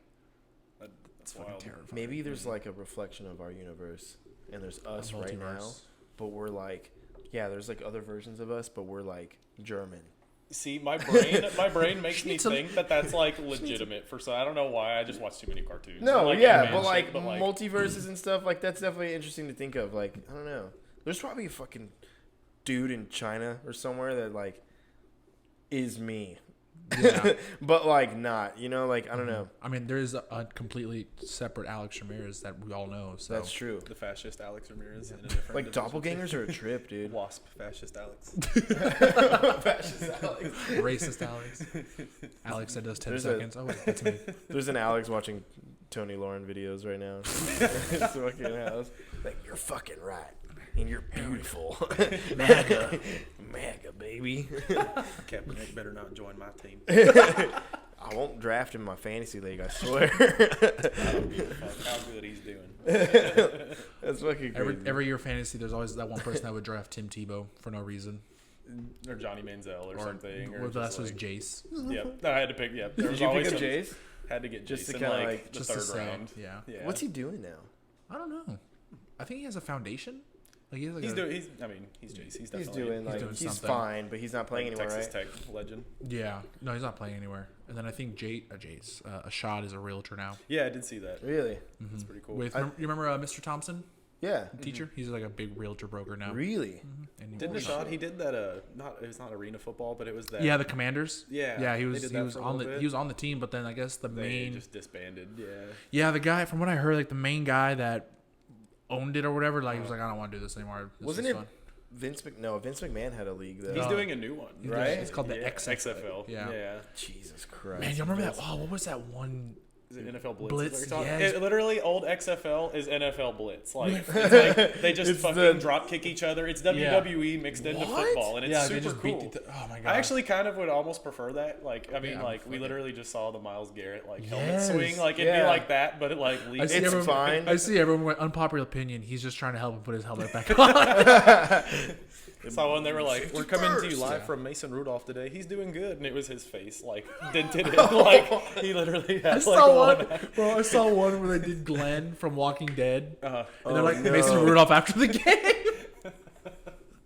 That's fucking wild. terrifying. Maybe there's like a reflection of our universe, and there's us right now, multiverse. but we're like, yeah, there's like other versions of us, but we're like German. See, my brain makes me need some- think that that's like legitimate for some. I don't know why. I just watch too many cartoons. No, Like yeah, anime but and like, shit, but, like multiverses and stuff, like that's definitely interesting to think of. Like, I don't know. There's probably a fucking dude in China or somewhere that like is me. Yeah. But like not, you know, like I don't know. I mean, there is a completely separate Alex Ramirez that we all know. So That's true. the fascist Alex Ramirez. In a different Like doppelgangers are a trip, dude. Wasp fascist Alex. racist Alex. Alex that does 10 There's a- seconds. Oh wait, that's me. There's an Alex watching Tony Lauren videos right now. His fucking house. Like, you're fucking right. And you're beautiful. MAGA. MAGA, baby. Kaepernick better not join my team. I won't draft him in my fantasy league, I swear. How good he's doing. That's fucking crazy. Every year fantasy, there's always that one person that would draft Tim Tebow for no reason. Or Johnny Manziel or something. Or Or the last just was like, Jace. Yep. No, I had to pick. Yep. There Did was you pick always up some- Jace? Had to get Just to Jason kinda, like like, the just to third sell. round. Yeah. Yeah. What's he doing now? I don't know. I think he has a foundation. Like he has like He's a, doing. He's. I mean, he's Jace. He's definitely. He's doing like doing he's something. fine, but he's not playing like anywhere, Texas right? Tech legend. Yeah. No, he's not playing anywhere. And then I think Ashad is a realtor now. Yeah, I did see that. Really? That's pretty cool. With you remember Mr. Thompson, Yeah. teacher? He's like a big realtor broker now. Really? And he- Didn't Rashad? He did that. Not. It was not arena football, but it was that. Yeah, the Commanders. Yeah, Yeah, he they was did he that was for a on the little bit. he was on the team, but then I guess the They main just disbanded. Yeah. yeah the guy from what I heard like the main guy that owned it or whatever like he was like I don't want to do this anymore. This Wasn't is it fun. Vince McMahon had a league though. He's No. doing a new one, He's right? doing- it's called the Yeah, XFL. XFL. Yeah. Yeah. Jesus Christ. Man, you remember that? Oh, what was that one Is it NFL Blitz? Blitz, Is that what you're talking- yes. It, literally, old XFL is NFL Blitz. Like, it's like they just It's fucking the- drop kick each other. It's WWE mixed into What? football, and it's Yeah, super they just cool. beat the. Oh my god. I actually kind of would almost prefer that. Like, I mean, Yeah, like we fuck it. literally just saw the Myles Garrett like helmet Yes. swing. Like it'd be Yeah. like that, but it like I leads. see It's everyone, fine. I see everyone went unpopular opinion. He's just trying to help him put his helmet back on. Saw one they were like, "We're coming to you 51st. live from Mason Rudolph today. He's doing good," and it was his face like dented in. Like he literally I had saw like one. Bro, I saw one where they did Glenn from Walking Dead, Uh, and they're like no. Mason Rudolph after the game.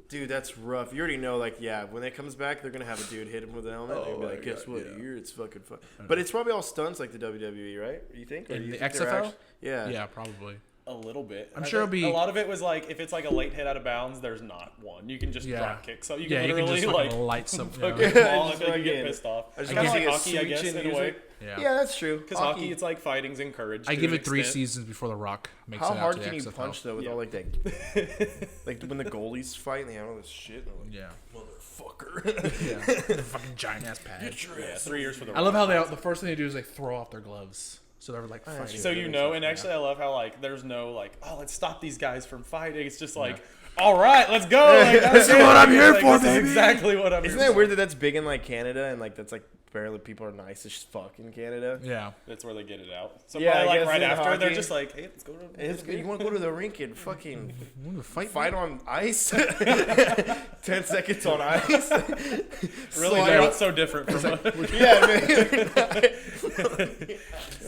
Dude, that's rough. You already know, like, yeah, when it comes back, they're gonna have a dude hit him with a helmet. Oh and be my like, guess God, what? yeah. Here, it's fucking fun. But it's probably all stunts like the WWE, right? You think? Or In you the think they're XFL? yeah. Yeah, probably. a little bit. I'm I sure think it'll be- a lot of it was like if it's like a late hit out of bounds, there's not one. You can just Yeah. drop kick. So you Yeah, can you can literally just like fucking light some. fucking Yeah. ball Just until you get fucking- pissed off. I just Kind of wanna like see hockey, a I guess, switch in in a way. music. Yeah. Yeah, that's true. Because hockey, it's like fighting's encouraged. I to give an it 3 extent. seasons before The Rock makes How it out hard to the can you XFL. punch though with Yeah. all like that, like when the goalies fight and they have all this shit? And I'm like, Yeah. motherfucker. Yeah. The fucking giant ass pad. Yeah, 3 years for the. I love how Rock. the first thing they do is they throw off their gloves. So they're like yeah. fighting. So you know, and actually, I love how like there's no like, oh, let's stop these guys from fighting. It's just like, all right, let's go. Like, This is what I'm here for, this is baby. exactly what I'm. Isn't here that for. weird that that's big in like Canada and like that's like apparently people are nice as fuck in Canada? Yeah. That's where they get it out. So Yeah, I probably like guess right in after, they're hockey- just like, hey, let's go to. It's, you want to go to the rink and fucking You want to fight? fight on ice? 10 seconds on ice? Really Slide not on- so different from. Yeah, man.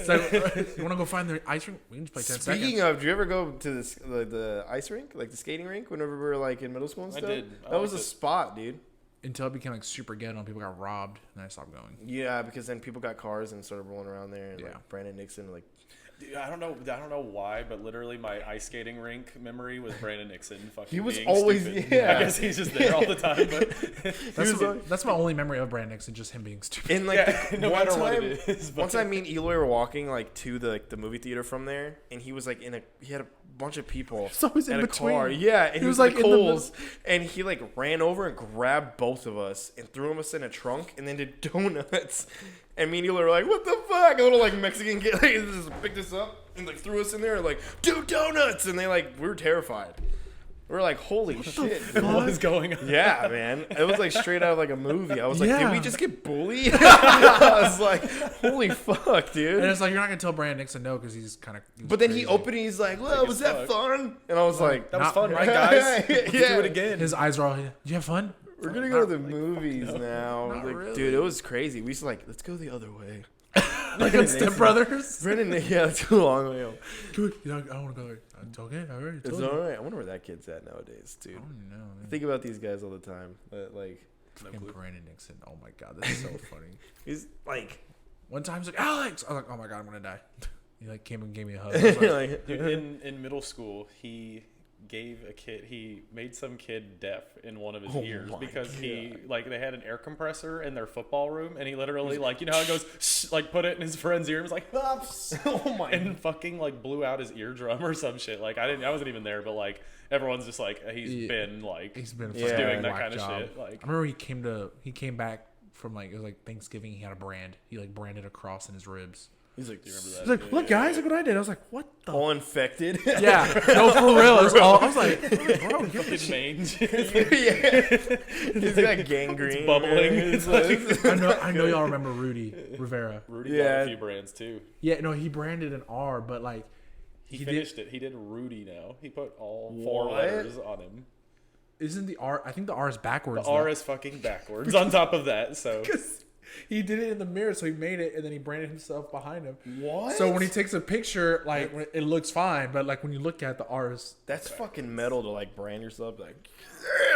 So, you want to go find the ice rink? We can just play 10 Speaking seconds. of, do you ever go to this the ice rink, like the skating rink, whenever we were like in middle school and I stuff? did. I That was a liked it. spot, dude. Until it became like super ghetto and people got robbed, and I stopped going. Yeah, because then people got cars and started rolling around there, and Yeah. like Brandon Nixon, like Dude, I don't know why, but literally my ice skating rink memory was Brandon Nixon. Fucking He was being always- stupid. yeah. I guess he's just there all the time. But That's my only memory of Brand Nixon, just him being stupid. in like yeah, the, no one matter what time. it is. But One time, me and Eloy were walking like to the movie theater from there, and he was like he had a bunch of people So he was in at a between. car. Yeah, and He he was, was like like, in the Coles, and he like ran over and grabbed both of us and threw us in a trunk, and then did donuts. And me and Eloy were like, "What the fuck?" A little like Mexican kid like just picked us up and like threw us in there, like do donuts, and they like we were terrified. We were like, "Holy shit!" dude." what is going on? Yeah, man. It was like straight out of like a movie. I was like, Yeah. did we just get bullied? I was like, holy fuck, And dude. it's like, you're not going to tell Brand Nixon no because he's kind of. But then he opened it, he's like, well, was that fun? And I was like, That was Not- fun, right, guys? Let's do Yeah. it again. His eyes are all. Did you have fun? we're going to go to the movies now. Not Like, really. Dude, it was crazy. We used to like, let's go the other way. Like on Step Brothers? Brendan, yeah, let's go a long way home. Good. You know, I don't want to go there. It's okay. I already It's told you. all right. I wonder where that kid's at nowadays, dude. I don't know, I man. think about these guys all the time. But like, Fucking Brandon Nixon. Oh my god, that's so funny. he's like, One time he's like, Alex. I was like, oh my god, I'm gonna die. He like came and gave me a hug. I was like, like Dude, in middle school, he made some kid deaf in one of his ears my because he God. like they had an air compressor in their football room, and he literally like you know how it goes shh, like put it in his friend's ear and was like ah, psst, oh my and fucking like blew out his eardrum or some shit. Like I wasn't even there, but like everyone's just like he's Yeah. been like he's been Yeah. fucking doing that whack kind of job. shit. Like I remember he came back from like it was like Thanksgiving. He had a brand. He like branded a cross in his ribs. he's like, He's like, look, guys, look what I did. I was like, what the? all infected. Yeah, no, for real. It was all, I was like, bro, you're fucking mange. Yeah. He's got gangrene. bubbling. It's It's like, I know y'all remember Rudy Rivera. Rudy Yeah. got a few brands too. Yeah, no, he branded an R, but like He, did- finished it. He did Rudy now. He put all 4 What? letters on him. Isn't the R? I think the R is The backwards. R is fucking backwards on top of that. So He did it in the mirror, so he made it, and then he branded himself behind him. what? So when he takes a picture, like when it looks fine, but like when you look at the R is That's fucking metal to like brand yourself like.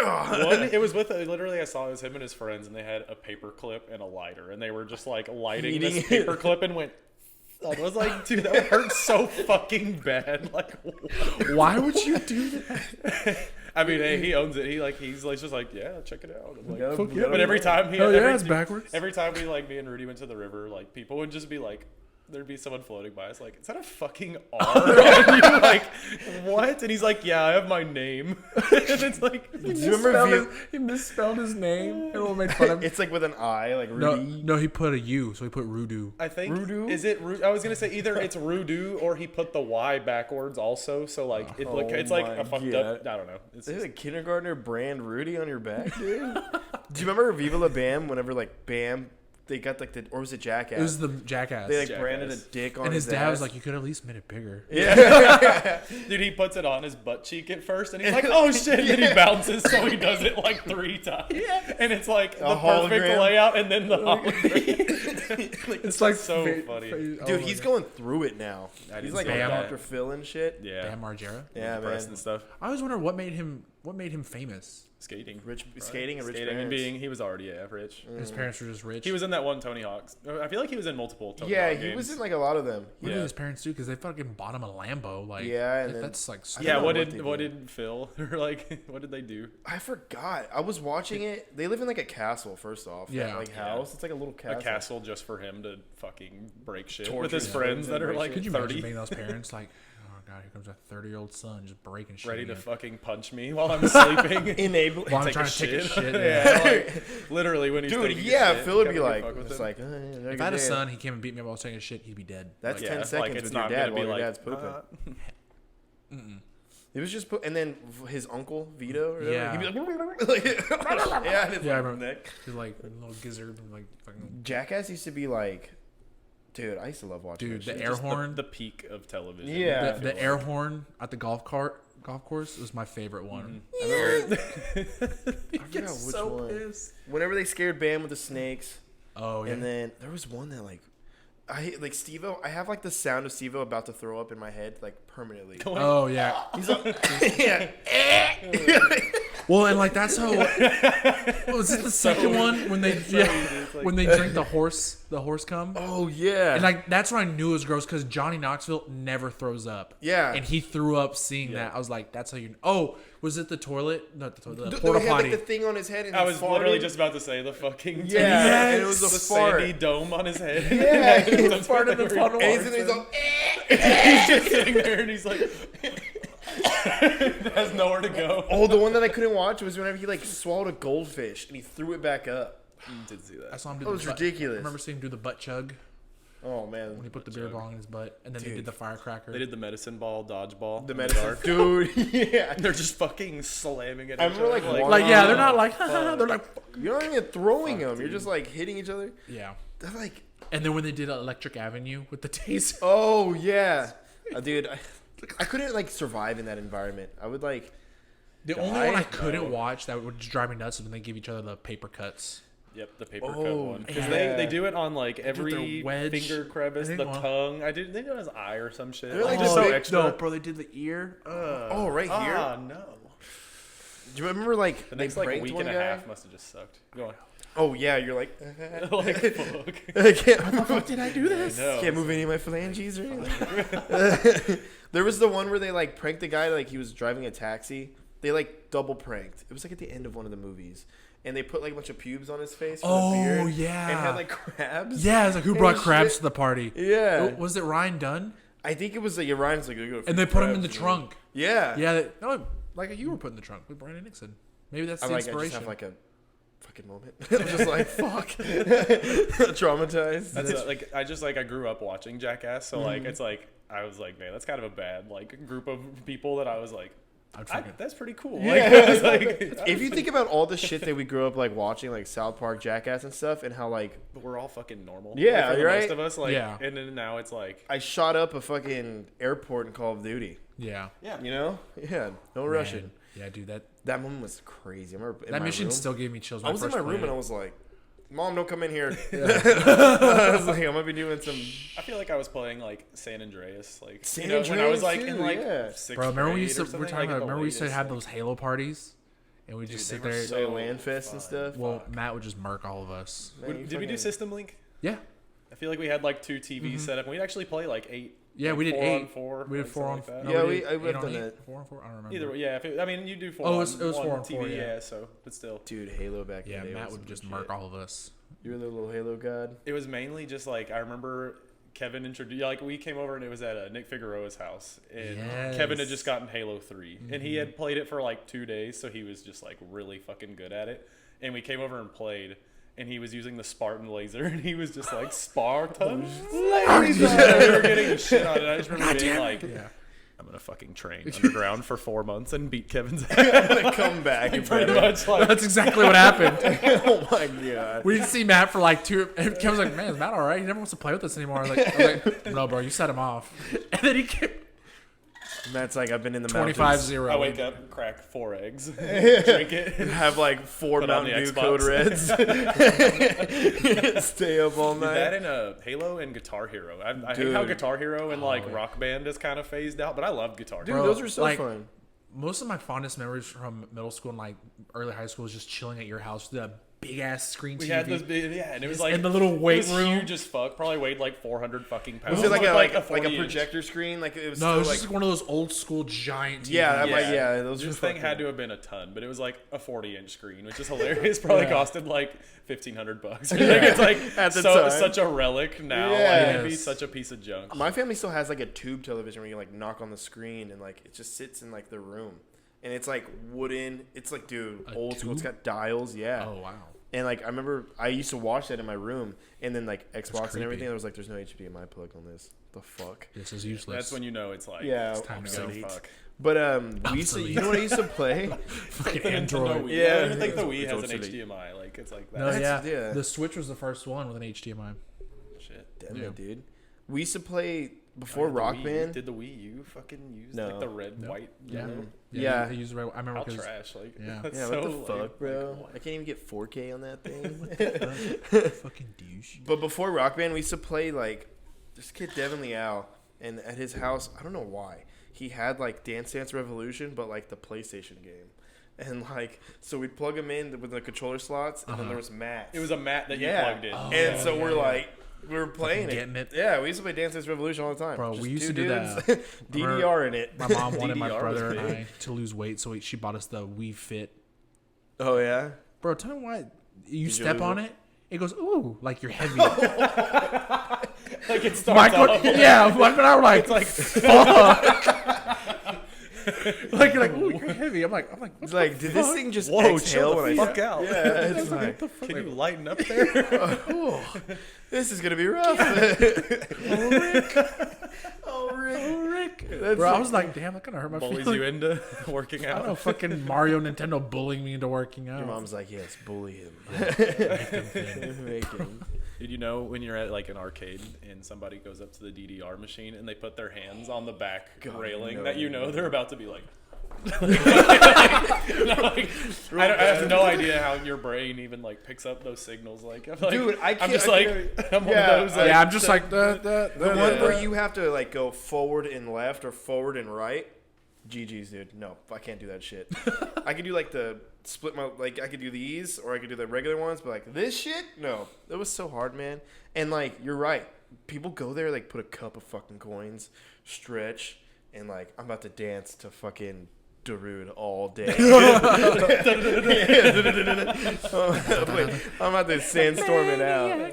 one, it was with literally I saw it was him and his friends, and they had a paper clip and a lighter, and they were just like lighting Eating this it. paper clip and went. I was like, dude, that would hurt so fucking bad. Like, what? why would you do that? I mean, hey, he owns it. He's like just like, yeah, check it out. I'm like, gotta- fuck you yeah. gotta but every time he, Oh yeah, every, it's backwards. every time we like me and Rudy went to the river, like people would just be like, there'd be someone floating by. It's like, is that a fucking R? And you're like, what? And he's like, yeah, I have my name. And it's like, Do you remember he misspelled his name. Everyone made fun of him. It's like with an I, like No, Rudy. no, he put a U, so he put Rudu. I think Rudu? is it? I was gonna say either it's Rudu or he put the Y backwards also. So like it's like my a fucked up. I don't know. It's There's just, a kindergartner brand Rudy on your back, dude. Do you remember Viva La Bam? Whenever like Bam, they got like or was it Jackass? It was the Jackass. they like Jackass. branded a dick on and his dad ass. was like, you could at least made it bigger. yeah. dude, he puts it on his butt cheek at first, and he's like, "Oh shit!" And then he bounces, so he does it like 3 times. Yeah. And it's like the perfect hologram. layout, and then the hologram. It's like so funny. Dude, he's going through it now. I He's didn't like see on that. Dr. Phil and shit. Yeah, Bam Margera. Yeah, depressed man. and stuff. I always wonder what made him famous. Skating, Rich skating and rich skating, and parents. being he was already rich. His parents were just rich. He was in that one Tony Hawk's. I feel like he was in multiple Tony Yeah, Hawk he games. was in like a lot of them. What Yeah. did his parents do? Because they fucking bought him a Lambo. Like, Yeah, and then- that's like. I Yeah, don't know what what did they what did. did Phil or like what did they do? I forgot. I was watching it. They live in like a castle. First off, Yeah. that, like house. It's like a little castle. A castle just for him to fucking break shit Torture with his his friends friends that and are break like shit. Could you 30, imagine being those parents? Like, oh god, here comes a 30-year-old son just breaking shit. ready to again. fucking punch me while I'm sleeping. Enable. While I'm Take trying a to take a shit. shit. Yeah, like, literally when he's Dude, taking a yeah, shit, Phil would you be gotta like, fuck with just him. like, If I had a son, he came and beat me while I was taking a shit, he'd be dead. That's Like, 10 yeah, seconds like, it's with not your dad gonna be while your like, dad's pooping. It was just, and then his uncle Vito, or whatever, Yeah. he'd be like, yeah, and it's Yeah, I like remember. neck. He's like a little gizzard, and like fucking. Jackass used to be like, dude, I used to love watching. Dude, that the shit. air Just horn. the peak of television. Yeah. The air horn at the golf course was my favorite one. I remember, He I forgot gets which so one. pissed. Whenever they scared Bam with the snakes, Oh yeah. and then there was one that like, I like Steve-O. I have like the sound of Steve-O about to throw up in my head like permanently. Oh yeah. He's like, yeah. Well, and like that's how. Was it the second one when they when they drink the horse cum? Oh yeah. And like that's when I knew it was gross because Johnny Knoxville never throws up. Yeah. And he threw up seeing that. I was like, that's how you. Oh, was it the toilet? Not the toilet. The He porta had potty. like the thing on his head, and I he was literally farted. just about to say the fucking Yeah, and it was a the fart. sandy dome on his head. Yeah, he That's farted what in the they tunnel. were- And he's all, he's just sitting there and he's like has nowhere to go. oh, the one that I couldn't watch was whenever he like swallowed a goldfish and he threw it back up. Did see I that. saw him do That the was butt- ridiculous. I remember seeing him do the butt chug Oh man, when he put the beer bong in his butt, and then they Dude. did the firecracker. They did the medicine ball dodgeball. the in medicine, dark. dude. Yeah, They're just fucking slamming at I each remember, other. like, like yeah, they're Oh, not like they're like you're not even throwing them. You're just like hitting each other. yeah. They're like, And then when they did Electric Avenue with the taser. oh yeah, dude. I couldn't like survive in that environment. I would like. The Die? only one I couldn't No. watch that would just drive me nuts is when they give each other the paper cuts. Yep, the paper cut Oh, one. Because yeah. they do it on like their every wedge. finger crevice, I the think one- tongue. They do it on his eye or some shit. They're like Like, just just so big- extra. No, bro, they did the ear. Oh, right here. Ah, no. Do you remember like The they next like pranked week one and a guy? half must have just sucked. Go on. Oh yeah, you're like. Like, fuck. I can't move, Did I do this? No. can't move any of my phalanges or anything. There was the one where they like pranked the guy like he was driving a taxi. They like double pranked. It was like at the end of one of the movies, and they put like a bunch of pubes on his face. For Oh, the beard, yeah. and had like crabs. Yeah, it's like who It brought was crabs shit. to the party? Yeah. Was it Ryan Dunn? I think it was like Ryan's like, And they put him in the trunk. Yeah. Yeah, no, like you were put in the trunk with Brandon Nixon. Maybe that's I the like. I just inspiration. have like a fucking moment. I'm just like fuck, traumatized. That's like I grew up watching Jackass, so like it's like I was like, man, that's kind of a bad like group of people that I was like, I'd fucking- that's pretty cool. Yeah. Like, I was like, If you think about all the shit that we grew up like watching, like South Park, Jackass, and stuff, and how like but we're all fucking normal. Yeah, like, for the right? most of us, like, Yeah. and then now it's like, I shot up a fucking airport in Call of Duty. yeah. yeah, You know? Yeah. No Russian. Man. Yeah, dude, That moment was crazy. I remember in that my mission room. still gave me chills. I was in my room and I was like, "Mom, don't come in here." I was like, "I'm gonna be doing some." I feel like I was playing like San Andreas, like San when I was Andreas, like too, in like yeah. sixth bro, remember we grade used to or something, we're talking like, in about the remember we used to latest, have like- those Halo parties, and we just Dude, sit they were there. so Like land fest and fun. stuff. Well, Matt would just murk all of us. Man, you Did we do fucking- System Link? Yeah, I feel like we had like 2 TVs set up, and we'd actually play like 8. yeah, like we did 4 8 on 4. We did like 4 on. something like No, that. Yeah, we we- did I would've 8 on done 8, it. 4 on 4. I don't remember. Either way, yeah. I mean, you do 4 Oh, it on was 4 one on TV, 4, yeah. So, but still. Dude, Halo back in Yeah, the day. Matt was would some just good murk shit. all of us. You were the little Halo god. It was mainly just like I remember Kevin introduced, like, we came over and it was at Nick Figueroa's house, and Yes. Kevin had just gotten Halo 3, and he had played it for like 2 days, so he was just like really fucking good at it. And we came over and played, and he was using the Spartan laser, and he was just like Spartan laser. We were getting the shit on it. I just remember being like, I'm gonna fucking train underground for 4 months and beat Kevin's ass. Come back and Pretty much like That's exactly what happened. Oh my god. We didn't see Matt for like 2. And Kevin's like, man, is Matt all right? He never wants to play with us anymore. I was like, no, bro, you set him off. And then he kept Matt's like, I've been in the mountains. 25-0. I wake up, crack 4 eggs, drink it. Have like 4 Put on Mountain the Dew Code Reds. Stay up all night. That and Halo and Guitar Hero. I hate how Dude. Guitar Hero and like Rock Band is kind of phased out, but I love Guitar Dude, Hero. those are so like, fun. Most of my fondest memories from middle school and like early high school is just chilling at your house with a big ass screen TV. We had those big, and it was like in the little weight it was room. huge as fuck. Probably weighed like 400 fucking pounds. Was it like with, a like a 40 inch. projector screen? Like it was No, it still was like just like one of those old school giant TVs. yeah, that might, Yeah. yeah, those This are thing had to have been a ton, but it was like a 40-inch screen, which is hilarious. Probably costed like $1,500. Like, it's like At the time. such a relic now. Like, it'd be Yes. such a piece of junk. My family still has like a tube television where you like knock on the screen and like it just sits in like the room. And it's like wooden. It's like, dude, old school. It's tube? got dials, yeah. Oh wow. And like I remember I used to watch that in my room, and then like Xbox and creepy. everything. There was like, there's no HDMI plug on this. The fuck. This is useless. That's when you know it's like Yeah, it's time to so go. fuck. But we used to, you know what I used to play? fucking The Nintendo Android. Wii. Yeah. I don't even think the Wii It's has an obsolete. HDMI. Like it's like that. No, That's- yeah. yeah. The Switch was the first one with an HDMI. Shit. Damn Yeah. it, dude. We used to play before The Rock Wii U- Band. Did the Wii U fucking use No. like the red, white, Yeah. yellow? Yeah. They used the right. I remember How because trash! Like, Yeah. that's Yeah, so what the lame. fuck, bro? Like, I can't even get 4K on that thing. fucking douche. But before Rock Band, we used to play like this kid Devin Liao, and at his house, I don't know why, he had like Dance Dance Revolution, but like the PlayStation game, and like so we'd plug him in with the controller slots, and then there was Matt. it was a mat that you yeah, plugged in. Oh, and so yeah, we're yeah. like. We were playing getting it. Yeah, we used to play Dance Dance Revolution all the time. Bro, Just we used two to do dudes, that. DDR in it. My mom wanted my DDR was brother and big. I to lose weight, so she bought us the Wii Fit. Oh yeah. Bro, tell me why you you step lose on it? it. It goes, ooh, like you're heavy. Like it starts Michael, off. yeah, Michael and I were like, It's like fuck. like you're like, ooh, you're heavy. I'm like, what It's the like, did this fuck? thing just whoa, exhale chill when the I fuck out. Yeah, it's like, Can you lighten up there? oh, this is gonna be rough. Oh, Rick. That's Bro, I was like, damn, that kind of hurt my Bullies feelings. you into working I don't know, out. fucking Mario, Nintendo bullying me into working out. Your mom's like, yes, bully him. Make him. Did you know when you're at like an arcade and somebody goes up to the DDR machine and they put their hands on the back railing no, that you no. know they're about to be like. I have no idea how your brain even like picks up those signals. Like, I'm like, Dude, I I'm can't- just I like, can't- I'm one yeah, of those. Like, Yeah, I'm just like The one Yeah. where you have to like go forward and left or forward and right. GG's, dude. No, I can't do that shit. I could do like the split my like I could do these or I could do the regular ones, but like this shit, no. It was so hard, man. And like you're right. People go there like put a cup of fucking coins, stretch, and like I'm about to dance to fucking Darude all day. I'm about to sandstorm it out.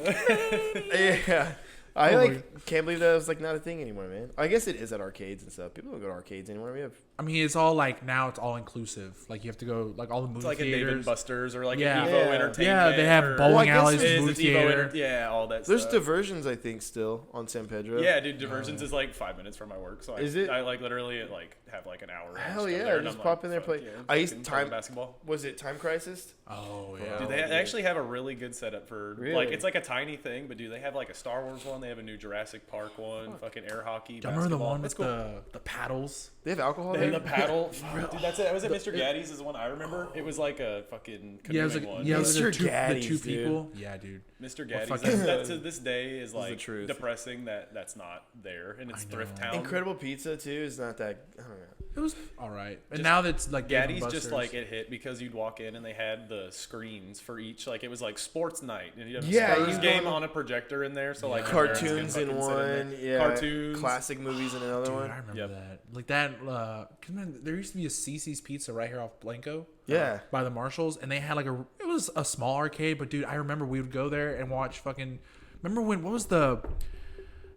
Yeah. I like can't believe that was like not a thing anymore, man. I guess it is at arcades and stuff. People don't go to arcades anymore. We have I mean, it's all like now it's all inclusive. Like you have to go like all the movie it's like a theaters. Dave & Buster's or like Yeah. an Evo Yeah. Entertainment. Yeah, they have or- bowling Well, I guess alleys, it Is movie it's theater. yeah, all that there's stuff. diversions I think still on San Pedro. Yeah, dude, Divergence is like 5 minutes from my work, so Is it? I like literally like have like an hour. Hell just go yeah, there, and just I'm pop like, in there, fuck play. yeah, I used fucking time- playing basketball. Was it Time Crisis? Oh yeah. Dude, they actually have a really good setup for Really? like it's like a tiny thing, but dude, they have like a Star Wars one. They have a new Jurassic Park one. Fucking air hockey. Do you remember the basketball. one with It's cool. the paddles? They have alcohol They there? have the paddle. Fuck, dude, that's it. Was it Mr. Gaddy's is the one I remember. It was like a fucking Yeah, it was canoeing like one. yeah, it was Mr. the two Gaddy's, the two dude. people. Yeah, dude. Mr. Gaddy's. fucking- That to this day is the like truth. depressing that that's not there, and it's I Thrift know. Town. Incredible Pizza too is not that. I don't know. It was all right. And Just- now that's like Dave & Gaddy's just Buster's. like it hit because you'd walk in and they had the screens for each, like it was like sports night and you have a Yeah, Spurs you game go- on a projector in there, so like Yeah. your parents can Cartoons in fucking sit there. one, yeah. Cartoons. Classic movies in another Dude, one. I remember Yep. that. Like that. Cause man, there used to be a CC's Pizza right here off Blanco. Yeah. By the Marshalls, and they had like it was a small arcade, but dude, I remember we would go there and watch fucking. Remember when? What was the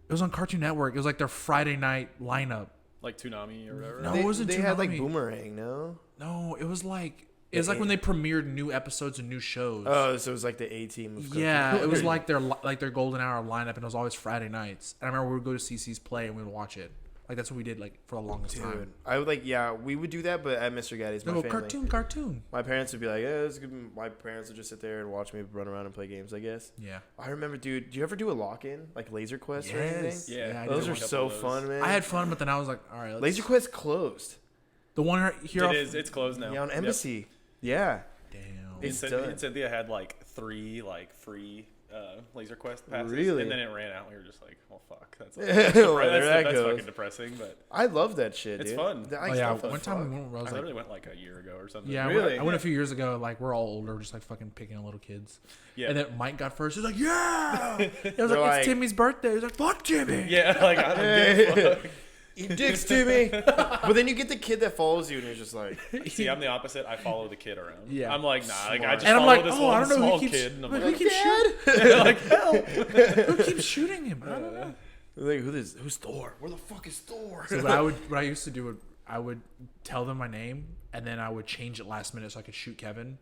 It was on Cartoon Network. It was like their Friday night lineup. Like Toonami or whatever. No, They, it wasn't they had like Toonami. Boomerang, no? No, it was like when they premiered new episodes and new shows. Oh, so it was like the A-Team. Of Yeah, Cartoon it was Network. like their golden hour lineup, and it was always Friday nights. And I remember we would go to CC's Play and we would watch it. Like that's what we did like for the longest Dude, time. I would like, yeah, we would do that, but at Mr. Gaddy's, my No, family. cartoon. My parents would be like, yeah, this is good. My parents would just sit there and watch me run around and play games, I guess. Yeah. I remember, dude, do you ever do a lock-in? Like Laser Quest or anything? Yeah, I Those did are one. so of those. fun, man. I had fun, but then I was like, all right, let's, Laser Quest closed. the one here. It is. It's closed now. Yeah, on Yep. Embassy. Yeah. Damn. It's And done. Cynthia had like 3 like free Laser Quest passes, Really? and then it ran out. and We were just like, well, fuck. That's Well, that's, there that that's goes. fucking depressing. But I love that shit, It's dude. fun. I Oh yeah, still one fuck. time we went where I I was like, literally went like a year ago or something. yeah, Really? I went a few years ago. Like we're all older, just like fucking picking on little kids. Yeah. And then Mike got first. He's like, yeah. It was They're like, like- it's Timmy's birthday. He's like, fuck Timmy. Yeah, like I don't give a fuck. Eat dicks to me. But then you get the kid that follows you and you're just like, See, I'm the opposite. I follow the kid around. Yeah. I'm like, nah, like I Smart. just And I'm follow like, this oh, I one don't know small who keeps, kid. And I'm like, like, who keeps Dad? like, help. who keeps shooting him? I don't know. Like, who's Thor? Where the fuck is Thor? So what I used to do, I would tell them my name, and then I would change it last minute so I could shoot Kevin,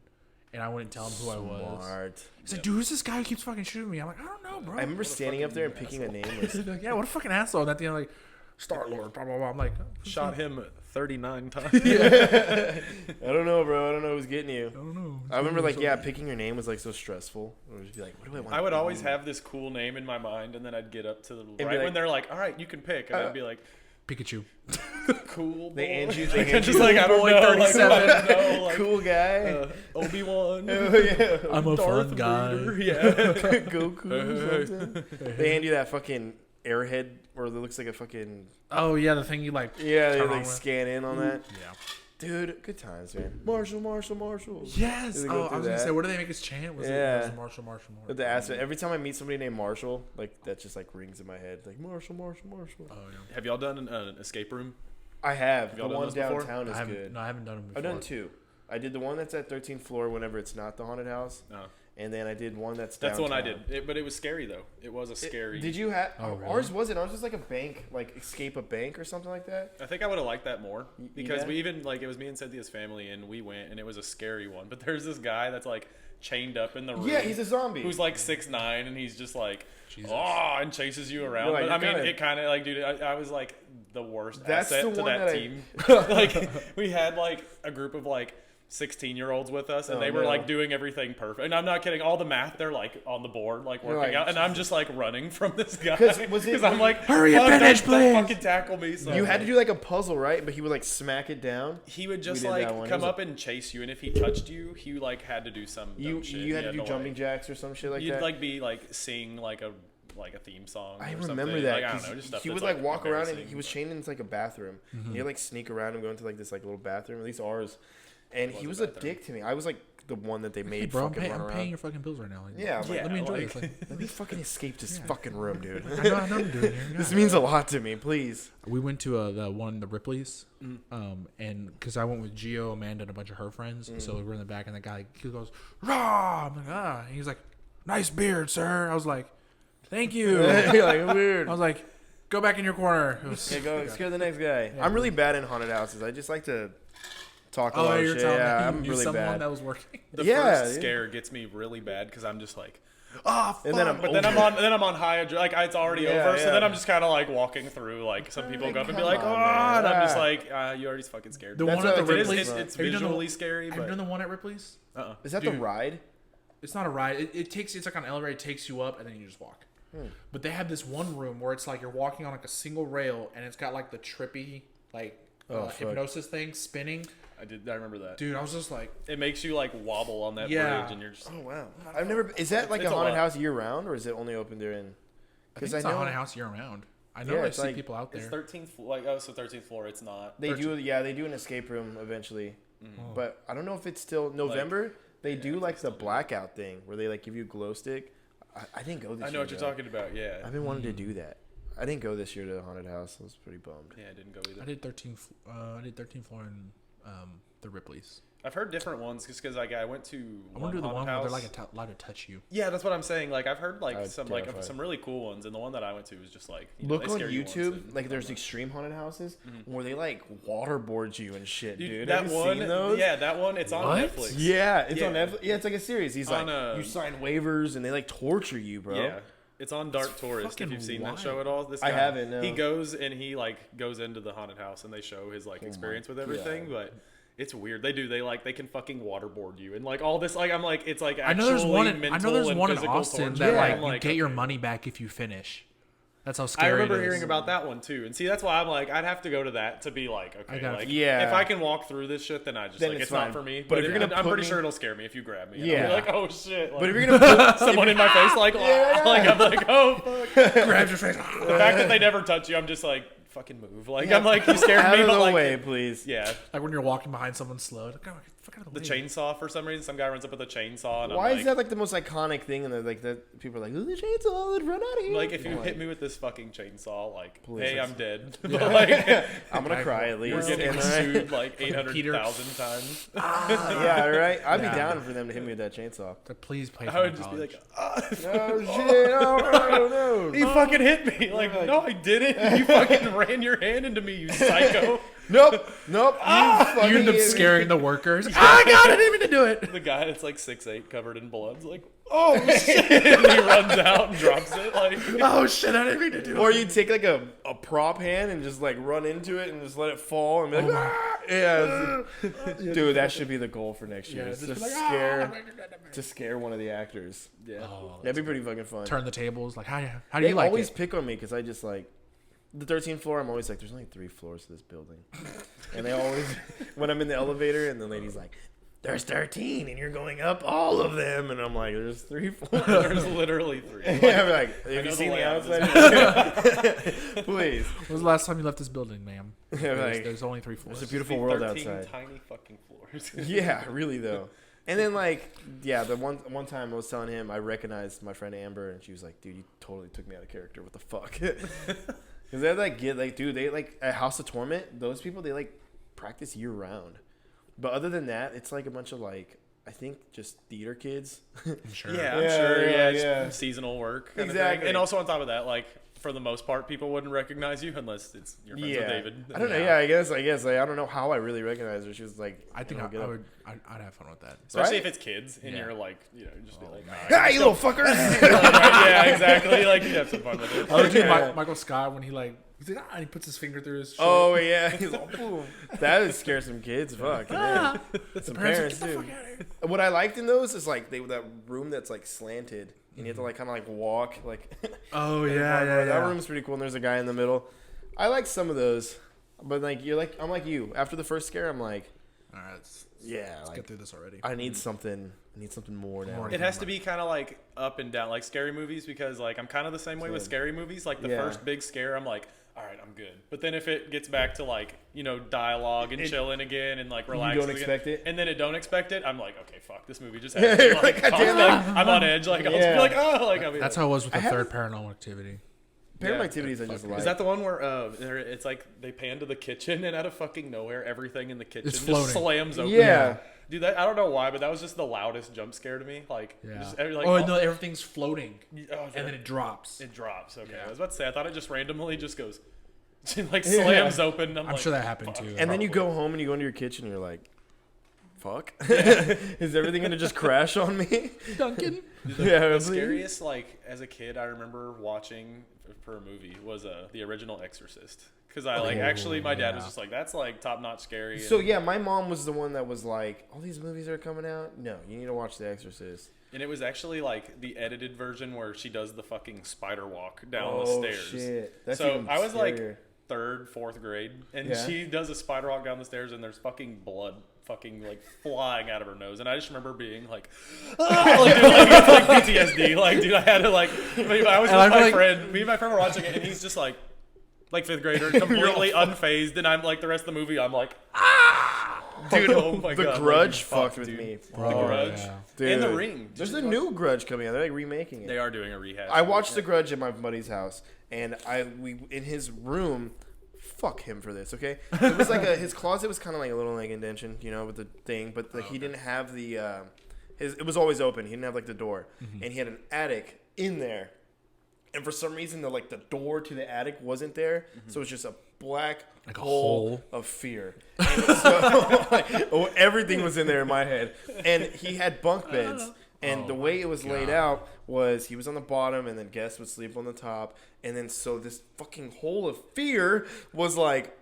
and I wouldn't tell him who I was. Smart. He's like, dude, who's this guy who keeps fucking shooting me? I'm like, I don't know, bro. I remember standing up there and picking a name list. He's like, yeah, what a fucking asshole. And at the end, like, Star Lord, blah blah blah. I'm like, Shot him 39 times. I don't know, bro. I don't know who's getting you. I don't know. I remember, like, yeah, picking your name was like so stressful. I would just be like, what do I want? I would always have this cool name in my mind, and then I'd get up to the be right like- when they're like, "All right, you can pick," and I'd be like, Pikachu. "Cool." They boy." hand you, Like, they hand just you like I don't boy know, 37. like, I don't know, like, cool guy. Obi-Wan. Oh, yeah. I'm a Darth fun guy. Vader, Yeah. Goku or something. They hand you that fucking airhead where it looks like a fucking Oh yeah, the thing you like. yeah. They turn on like with. scan in on that. Yeah. Dude, good times, man. Marshall. Yes. Did they go Oh, I through was gonna that? say, what do they make us chant? Was Yeah. it Marshall? But the aspect, every time I meet somebody named Marshall, like that just like rings in my head, like Marshall. Oh yeah. Have y'all done an escape room? I have. The y'all done one those before? downtown is good. No, I haven't done them before. I've done 2. I did the one that's at 13th floor whenever it's not the haunted house, No. and then I did one that's That's the one I downtown. did. But it was scary though. It was a scary. Did you have? Oh, really? Ours wasn't. Ours was like a bank, like escape a bank or something like that. I think I would have liked that more because Yeah? we even like it was me and Cynthia's family and we went and it was a scary one. But there's this guy that's like chained up in the room. Yeah, he's a zombie. Who's like 6'9" and he's just like Jesus. oh and chases you around. You're like, But I you're mean, kinda- it kind of like dude, I was like the worst That's asset the to one that that I- team. Like we had like a group of like 16-year-olds with us and Oh, they were no. like doing everything perfect. And I'm not kidding. All the math they're like on the board like You're working like, out and I'm just like running from this guy 'Cause was it- because I'm like Hurry up, "Fuck, finish, don't please." fucking tackle me. So You had to do like a puzzle, right? But he would like smack it down. he would just did like that one. It come was a- up and chase you, and if he touched you, he like had to do some You dumb shit. you had He to do no jumping way. jacks or some shit like You'd that. like be like sing like a theme song. I or remember something. that Like, I 'cause don't know, just stuff he that's, would like walk around and embarrassing, he was but- chained into like a bathroom. He'd like sneak around and go into like this like little bathroom, at least ours. And he was a a bathroom. dick to me. I was like the one that they Hey, made bro, I'm, fucking run I'm around. paying your fucking bills right now. Like, Yeah, I'm like, let me enjoy like- this. Like, let me fucking escape this fucking room, dude. I know what I'm doing here. This Yeah. means a lot to me, please. We went to the Ripley's, and because I went with Gio, Amanda, and a bunch of her friends, so we were in the back, and the guy he goes, "Rah!" I'm like, "Ah," and he's like, "Nice beard, sir." I was like, "Thank you." You're like weird. I was like, "Go back in your corner." It was, Yeah, go scare the next guy. I'm really bad in haunted houses. I just like to talk a lot oh, of you're shit. telling Yeah, me you I'm knew really someone bad. that was working. The Yeah, first dude. scare gets me really bad because I'm just like, oh, fuck. And then I'm but then I'm on high adrenaline. Like it's already Yeah, over. So yeah. then I'm just kind of like walking through. Like some people go up and be come like, on, oh, man. and I'm just Ah. like, you already fucking scared The me. That's one at the what I It did. is, Ripley's. it's Have you done the- visually scary, Have you but done the one at Ripley's? Is that the Dude. ride? It's not a ride. It's like on an elevator. It takes you up and then you just walk. But they have this one room where it's like you're walking on like a single rail and it's got like the trippy like Oh, fuck. hypnosis thing spinning. I remember that. Dude, I was just like, It makes you like wobble on that Yeah. bridge, and you're just. Oh wow. I've never. Is that like It's a a haunted lot. house year round, or is it only open during? I think Because it's I a know haunted house year round. I know Yeah, I it's see like- people out It's there. 13th floor. Like, oh, so 13th floor. It's not. they do. Yeah, they do an escape room eventually, but I don't know if it's still November. They do like the blackout thing where they like give you a glow stick. I didn't go this year. I know what you're though. talking about. Yeah. I've been wanting to do that. I didn't go this year to the haunted house. I was pretty bummed. Yeah, I didn't go either. I did 13th floor in the Ripleys. I've heard different ones just because like I went to I want to do the one haunted where they're house. like allowed to touch you. Yeah, that's what I'm saying. Like I've heard like That's some terrifying. some really cool ones, and the one that I went to was just like you know, Look they on scare you once YouTube, and like there's I'm extreme haunted houses where they like waterboard you and shit, dude. that Have you one, seen those? yeah, that one. It's on What? Netflix. Yeah, it's on Yeah. Netflix. Yeah, it's like a series. He's On, like, you sign waivers and they like torture you, bro. Yeah. It's on Dark Tourist. If fucking you've seen wild. that show at all, this I guy, haven't, no. He goes and he like goes into the haunted house and they show his like experience with everything, but it's weird. They can fucking waterboard you and like all this. Like I'm like it's like I know there's one. In, I know mental there's and one in physical Austin torture. that Yeah. like I'm you get your okay. money back if you finish. That's how I scary. remember it is. hearing about that one too, and see that's why I'm like I'd have to go to that to be like okay, gotta- like Yeah. if I can walk through this shit, then I just Then like it's it's not fine. for me. But if you're gonna I'm put pretty me- sure it'll scare me if you grab me. And Yeah. I'll be like oh shit. Like, But if you're gonna put someone in my face like like I'm like oh fuck. grabs your face. The fact that they never touch you, I'm just like fucking move. Like I'm like you scared out me, of but the like way, please. yeah. Like when you're walking behind someone slow. Like, oh, fuck out of The the way. chainsaw for some reason. Some guy runs up with a chainsaw, and Why I'm is that like the most iconic thing? And they're like that people are like, "Ooh, the chainsaw, let's run out of here." like if you I'm hit me with this fucking chainsaw, like Please, hey, let's- I'm dead. like I'm gonna cry at we're least. getting And, sued like Peter. 800,000 times. yeah, right. I'd Yeah. be down for them to hit me with that chainsaw. So please play. I would just be like, Oh shit! Oh no! he fucking hit me. Like no, I didn't. You fucking ran your hand into me, you psycho. Nope. You fucking you end up hit me. scaring the workers. I got it. I didn't mean to do it. The guy that's like 6'8", covered in blood's like, oh shit, and he runs out and drops it. Like Oh shit! I didn't mean to do it. Or you take like a prop hand and just like run into it and just let it fall and be like, "Ah!" Yeah, dude, that should be the goal for next year. is to scare one of the actors. yeah. Oh, That'd be pretty fucking fun. turn the tables. Like how do They you like always it? pick on me because I just like the 13th floor. I'm always like, there's only 3 floors to this building, and they always when I'm in the elevator and the lady's like, there's 13 and you're going up all of them, and I'm like, there's 3 floors. There's literally 3. Yeah, I'm like, have know you the seen the layout of outside? Please. When was the last time you left this building, ma'am? Like, There's only 3 floors. It's a beautiful world 13 outside. tiny fucking floors. Yeah, really though. And then like, yeah, the one time I was telling him I recognized my friend Amber, and she was like, "Dude, you totally took me out of character. What the fuck?" Because they like get like, dude, they like at House of Torment. Those people they like practice year round. But other than that, it's like a bunch of like, I think just theater kids. I'm sure. Yeah, I'm Yeah, sure. yeah, Yeah, yeah. just seasonal work. Kind Of Exactly. thing. And also on top of that, like for the most part, people wouldn't recognize you unless it's your friends with David. I don't know. Yeah, I guess. Like, I don't know how I really recognized her. She was like, I think you know, get I up. would. I'd have fun with that. Especially Right? if it's kids and Yeah. you're like, you know, just be like, Ah, you little fucker! right, yeah, exactly. Like you have some fun with it. I would do Yeah. Michael Scott when he's like, and he puts his finger through his. Shirt. Oh yeah, he's like, boom. That would scare some kids. Fuck. Yeah. Some parents Parents, like, too. get the fuck outta here. What I liked in those is like that room that's like slanted, and you have to like kind of like walk like. Oh yeah, That room's pretty cool, and there's a guy in the middle. I like some of those, but like I'm like you. After the first scare, I'm like, All right, let's like, get through this already. I need something. I need something more now. More. It has to be kind of like up and down, like scary movies, because like I'm kind of the same way with Same. scary movies. Like the Yeah. first big scare, I'm like, all right, I'm good. But then if it gets back to like, you know, dialogue and chilling again and like relaxing, don't expect again, it? and then it don't expect it, I'm like, okay, fuck, this movie just has me, like, God damn constant- I'm on edge. Like I'll just be Yeah. like, oh, like I'll be That's like, how it was with the I third Paranormal Activity. Paranormal Yeah. Activities I just like. Is that the one where it's like they pan to the kitchen and out of fucking nowhere, everything in the kitchen It's just floating. slams open? Yeah. Dude, that, I don't know why, but that was just the loudest jump scare to me. Like, Yeah. just, like oh no, everything's floating, oh, and then it drops. it drops. Okay, Yeah. I was about to say, I thought it just randomly just goes, like slams open. I'm sure that happened too. And then you go home and you go into your kitchen and you're like, fuck. Is everything going to just crash on me? Duncan. Yeah, The please. scariest, like as a kid, I remember watching for a movie was the original Exorcist. Because I like actually, my dad was yeah. just like, that's like top notch scary. So and, yeah, my mom was the one that was like, all these movies are coming out? No, you need to watch The Exorcist. and it was actually like the edited version where she does the fucking spider walk down the Oh, stairs. shit. That's So even I was like scarier. 3rd, 4th grade, and Yeah. she does a spider walk down the stairs, and there's fucking blood fucking like flying out of her nose, and I just remember being like, ah! Like, dude, like, it's like PTSD. Like, dude, I had to like. I was with I'm my like- friend. Me and my friend were watching it, and he's just like 5th grader, completely unfazed, and I'm like the rest of the movie. I'm like, Dude, oh my The God, Grudge like, fuck, fucked with dude. me. The Grudge yeah. and The Dude. Ring. There's a new Grudge coming out. They're like remaking it. They are doing a rehash. I watched The Grudge at my buddy's house, and we in his room, fuck him for this, okay? It was like his closet was kind of like a little like indention, you know, with the thing, but like he didn't have the it was always open. He didn't have like the door, and he had an attic in there, and for some reason the door to the attic wasn't there, so it was just a black Like a hole hole. of fear. And so everything was in there in my head, and he had bunk beds. And the way it was laid out was he was on the bottom, and then guests would sleep on the top. And then so this fucking hole of fear was like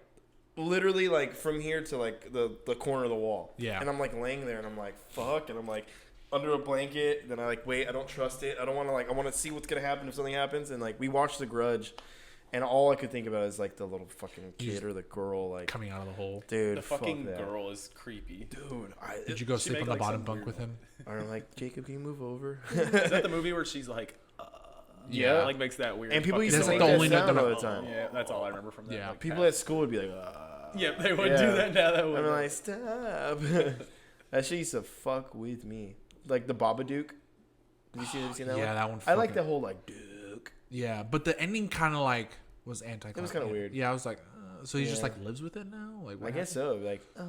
literally like from here to like the corner of the wall. Yeah. And I'm like laying there, and I'm like, fuck. And I'm like under a blanket. Then I like, wait, I don't trust it. I don't want to like, I want to see what's going to happen if something happens. And like we watched The Grudge, and all I could think about is like the little fucking kid or the girl. Like, Coming out of the hole. dude, The fucking fuck that. girl is creepy. Dude, Did you go She sleep on make, the like, bottom some bunk weird with him? I'm like, Jacob, can you move over? Is that the movie where she's like, Yeah. like makes that weird? And people fucking used to That's make like the that only sound note all that the time. Yeah, that's all I remember from that. Yeah. like, People half. at school would be like, Yeah, they would Yeah. do that now. That would. I'm like, stop. That shit used to fuck with me. Like the Babadook. Have you seen that one? Yeah, that one. I like fucking- that whole like Duke. Yeah, but the ending kind of like was anti-climactic. It was kinda weird. Yeah, I was like, so he just Yeah. like lives with it now? Like, what I guess happened? so. Like, oh,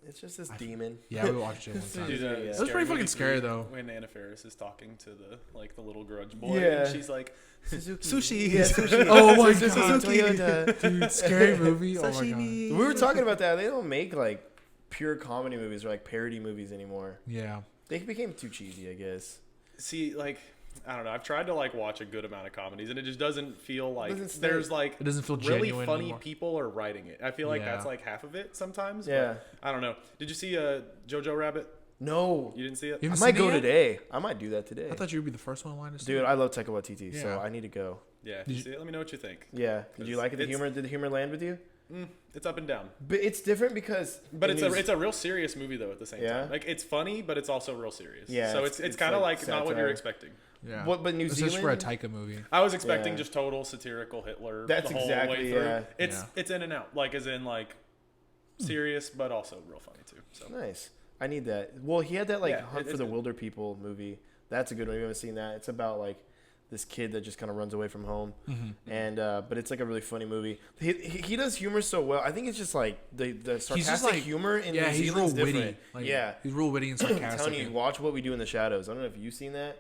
it's just this demon. Yeah, we watched it one time. Dude, Yeah. Scary It was pretty Movie fucking scary, 3, though. When Anna Faris is talking to the little grudge boy, Yeah. and she's like, Suzuki. Sushi. Yeah, sushi. Oh my Suzuki, God. Toyota. Dude, scary movie. Oh my god. We were talking about that. They don't make like pure comedy movies or like parody movies anymore. Yeah. They became too cheesy, I guess. see, like, I don't know. I've tried to like watch a good amount of comedies, and it just doesn't feel like Doesn't stay. there's like It doesn't feel really genuine funny anymore. people are writing it. I feel like Yeah. that's like half of it sometimes. but Yeah. I don't know. Did you see Jojo Rabbit? No. You didn't see it? You I haven't might seen go it yet? today. I might do that today. I thought you would be the first one in line to see Dude, it. I love Taika Waititi, so Yeah. I need to go. Yeah. Did You you- see it? Let me know what you think. Yeah. Did you like it? It's- Did the humor land with you? It's up and down. But it's different because. But in it's a real serious movie though at the same Yeah? time. Like it's funny, but it's also real serious. Yeah, So it's it's kind of like like not what you're satire. expecting. Yeah. What? But New This is for a Zealand. Taika movie. I was expecting Yeah. just total satirical Hitler That's the whole exactly, way through. yeah. It's in and out, like as in like serious, but also real funny too. So Nice. I need that. Well, he had that like Yeah, Hunt for it's the good. Wilder People movie. That's a good one. If you haven't seen that, it's about like this kid that just kind of runs away from home, and but it's like a really funny movie. He does humor so well. I think it's just like the sarcastic He's just like humor in yeah, New he's real Zealand's witty. different. Like, yeah. he's real witty and I'm sarcastic. telling you, and- watch What We Do in the Shadows. I don't know if you've seen that.